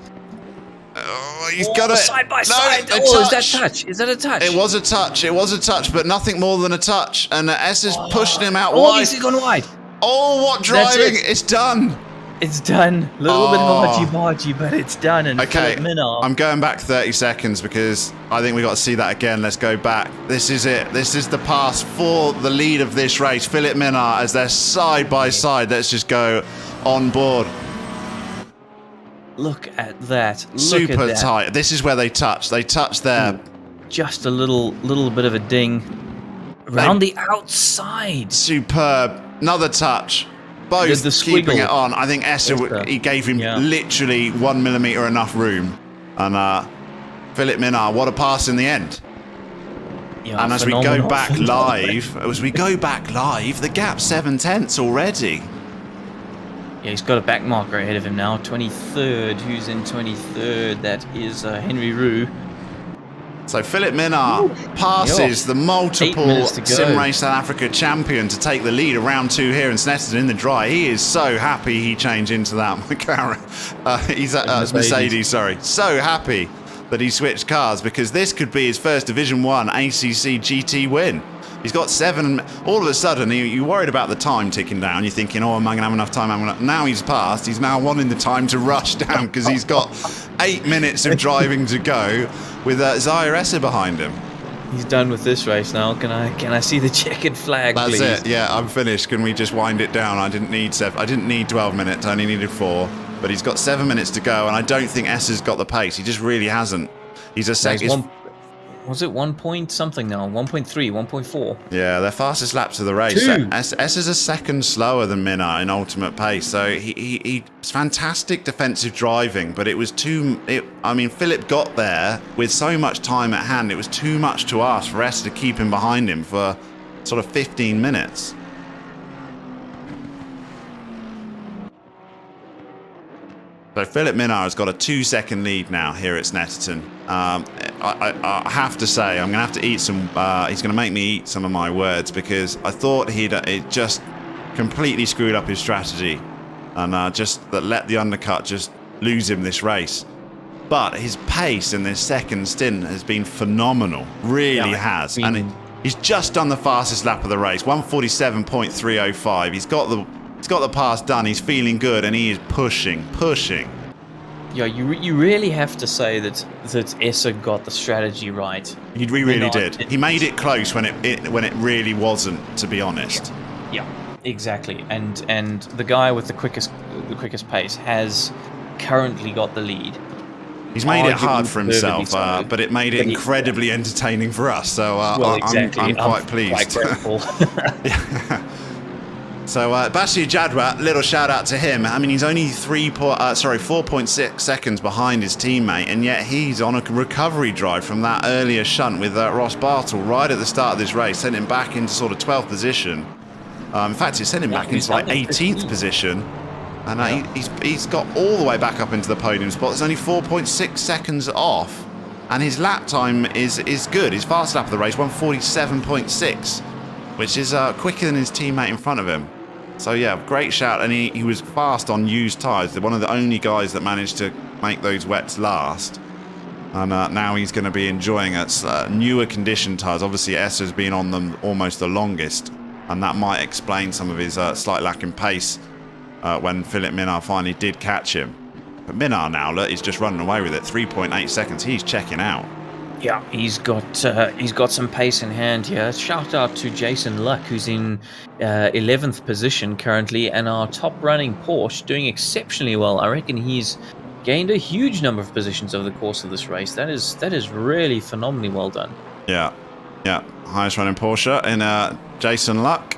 Oh, he's got it. Side by side. No, Is that touch? Is that a touch? It was a touch, but nothing more than a touch. And S is pushing him out Oh, wide. he's gone wide. Oh, what driving! It's done. It's done. A little bit of argy-bargy, but it's done. And Okay, Philip Minnaar, I'm going back 30 seconds because I think we got to see that again. Let's go back. This is it. This is the pass for the lead of this race. Philip Minnaar as they're side by side. Let's just go on board. Look at that. Super tight. This is where they touch. They touch there. Just a little bit of a ding around the outside. Superb. Another touch. Both The keeping squiggle. it on. I think Esser, he gave him literally 1 millimetre enough room. And Philip Minnaar, what a pass in the end. Yeah, And as we go back live, the gap's 7/10 already. Yeah, he's got a back marker ahead of him now. 23rd. Who's in 23rd? That is Henry Roux. So Philip Minnaar passes the multiple Sim Race South Africa champion to take the lead at round 2 here in Snetterton in the dry. He is so happy he changed into that McLaren. He's at Mercedes, sorry. So happy that he switched cars because this could be his first Division 1 ACC GT win. He's got 7. All of a sudden, you're worried about the time ticking down. You're thinking, oh, am I going to have enough time? Now he's passed. He's now wanting the time to rush down because he's got 8 minutes of driving to go with Zaire Esser behind him. He's done with this race now. Can I see the checkered flag, please? That's it. Yeah, I'm finished. Can we just wind it down? I didn't need 12 minutes. I only needed 4. But he's got 7 minutes to go, and I don't think Esser's got the pace. He just really hasn't. He's a second. Was it 1 point something now? 1.3, 1.4? Yeah, their fastest laps of the race. 2. S is a second slower than Minnaar in ultimate pace, so he's fantastic defensive driving, but it was I mean, Philip got there with so much time at hand, it was too much to ask for S to keep him behind him for sort of 15 minutes. So Philip Minnaar has got a 2-second lead now here at Snetterton. I have to say, I'm going to have to eat some... he's going to make me eat some of my words because I thought it just completely screwed up his strategy and just let the undercut just lose him this race. But his pace in this second stint has been phenomenal. Really has. And he's just done the fastest lap of the race, 147.305. He's got the pass done. He's feeling good, and he is pushing. Yeah, you really have to say that Esser got the strategy right. He really did. He made it close when it really wasn't, to be honest. Yeah, exactly. And the guy with the quickest pace has currently got the lead. He's made it hard for himself, but it made it incredibly entertaining for us. So I'm quite pleased. Quite grateful. So Basu Jadwa, little shout out to him. I mean, he's only 4.6 seconds behind his teammate, and yet he's on a recovery drive from that earlier shunt with Ross Bartle right at the start of this race, sent him back into sort of 12th position. In fact, it sent him back into like 18th position, and he's got all the way back up into the podium spot. There's only 4.6 seconds off, and his lap time is good. His fast lap of the race, 147.6. which is quicker than his teammate in front of him. So yeah, great shout, and he was fast on used tyres. They're one of the only guys that managed to make those wets last. And now he's going to be enjoying it. Newer condition tyres. Obviously, Esser's been on them almost the longest, and that might explain some of his slight lack in pace when Philip Minnaar finally did catch him. But Minnaar now, look, he's just running away with it. 3.8 seconds. He's checking out. Yeah, he's got some pace in hand here. Shout out to Jason Luck, who's in 11th position currently, and our top running Porsche doing exceptionally well. I reckon he's gained a huge number of positions over the course of this race. That is really phenomenally well done. Yeah, highest running Porsche in Jason Luck,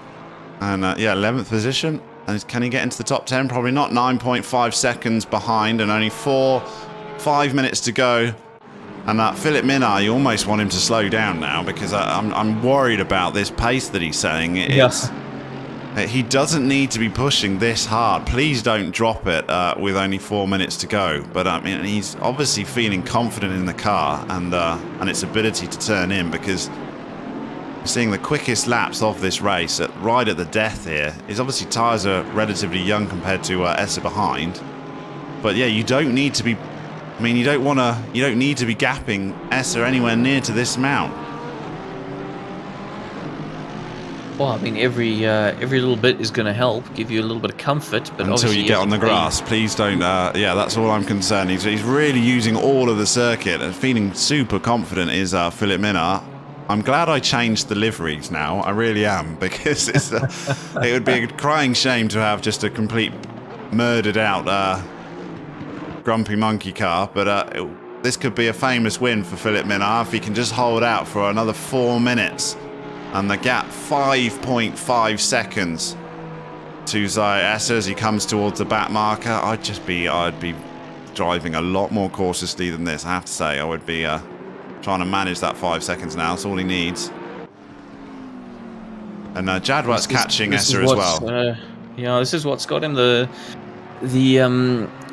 and 11th position. And can he get into the top 10? Probably not. 9.5 seconds behind, and only 5 minutes to go. And Philip Minnaar, you almost want him to slow down now because I'm worried about this pace that he's setting. He doesn't need to be pushing this hard. Please don't drop it with only 4 minutes to go. But I mean, he's obviously feeling confident in the car and its ability to turn in, because we're seeing the quickest laps of this race right at the death here. His obviously tyres are relatively young compared to Essa behind. But yeah, you don't need to be. I mean, you don't need to be gapping Essa anywhere near to this mount. Well, I mean, every little bit is going to help, give you a little bit of comfort. But until you get on the grass, please don't. Yeah, that's all I'm concerned. He's really using all of the circuit and feeling super confident. Is Philip Minnaert. I'm glad I changed the liveries now. I really am, because it's it would be a crying shame to have just a complete murdered out grumpy monkey car. But this could be a famous win for Philip Minnaert if he can just hold out for another 4 minutes. And the gap 5.5 seconds to Zaire Essa as he comes towards the back marker. I'd be driving a lot more cautiously than this, I have to say. I would be trying to manage that 5 seconds now. That's all he needs. And Jadwat's catching Essa as well. Yeah, this is what's got him the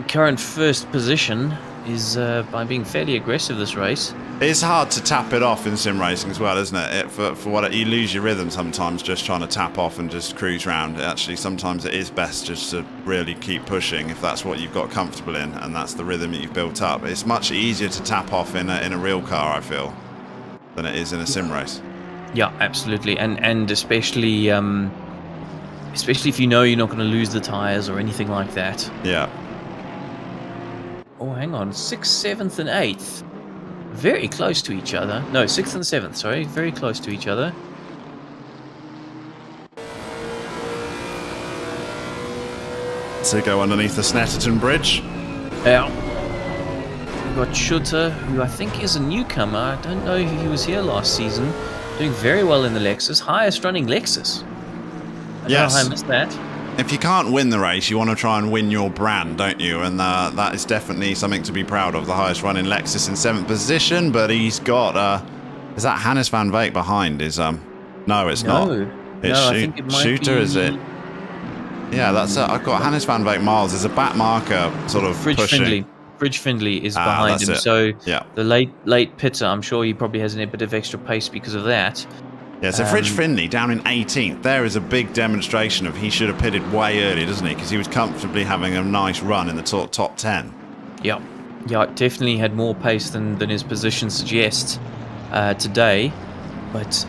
current first position, is by being fairly aggressive this race. It's hard to tap it off in sim racing as well, isn't it? For what you lose your rhythm sometimes just trying to tap off and just cruise round. Actually, sometimes it is best just to really keep pushing if that's what you've got comfortable in and that's the rhythm that you've built up. It's much easier to tap off in a real car, I feel, than it is in a sim race. Yeah, absolutely, and especially if you know you're not going to lose the tires or anything like that. Yeah. Oh, hang on, 6th, 7th, and 8th. Very close to each other. No, 6th and 7th, sorry. Very close to each other. So go underneath the Snetterton bridge. Yeah. We've got Schutter, who I think is a newcomer. I don't know if he was here last season. Doing very well in the Lexus. Highest running Lexus. I don't know how I missed that. If you can't win the race, you want to try and win your brand, don't you? And that is definitely something to be proud of. The highest running Lexus in 7th position, but he's got is that Hannes van Veek behind? No, it's not. It's I think it might Shooter, be... is it? Yeah, that's I've got Hannes van Veek miles. There's a back marker sort of pushing. Fridge Findlay is behind him. So yeah. The late pitter, I'm sure he probably has a bit of extra pace because of that. Yeah, so Fridge Findlay down in 18th. There is a big demonstration of he should have pitted way early, doesn't he? Because he was comfortably having a nice run in the top 10. Yeah, definitely had more pace than his position suggests today. But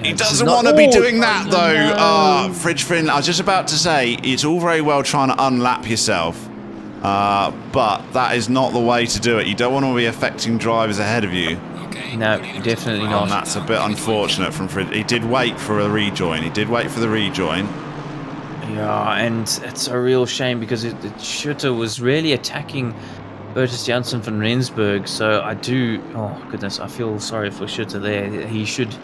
he doesn't want to be doing that, though. No. Fridge Findlay, I was just about to say, it's all very well trying to unlap yourself, but that is not the way to do it. You don't want to be affecting drivers ahead of you. No, definitely not. And that's a bit unfortunate from Fridge. He did wait for a rejoin. Yeah, and it's a real shame because Schutter was really attacking Bertus Janssen van Rensburg. So I do... Oh, goodness, I feel sorry for Schutter there. He should...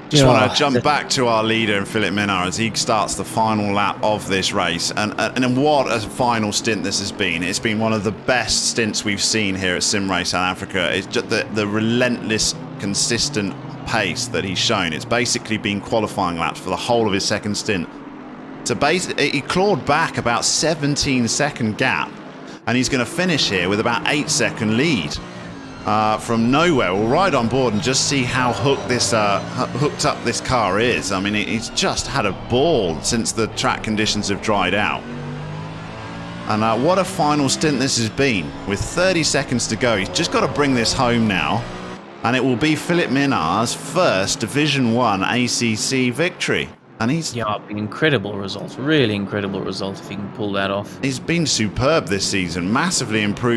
Just want to jump back to our leader, Philip Minnaert, as he starts the final lap of this race. And what a final stint this has been. It's been one of the best stints we've seen here at Sim Race South Africa. It's just the relentless, consistent pace that he's shown. It's basically been qualifying laps for the whole of his second stint. So basically, he clawed back about 17-second gap, and he's going to finish here with about 8-second lead. From nowhere. We'll ride on board and just see how hooked up this car is. I mean, he's just had a ball since the track conditions have dried out. And what a final stint this has been. With 30 seconds to go, he's just got to bring this home now. And it will be Philip Minnaert's first Division 1 ACC victory. And he's... Yeah, incredible result. Really incredible result if he can pull that off. He's been superb this season. Massively improved.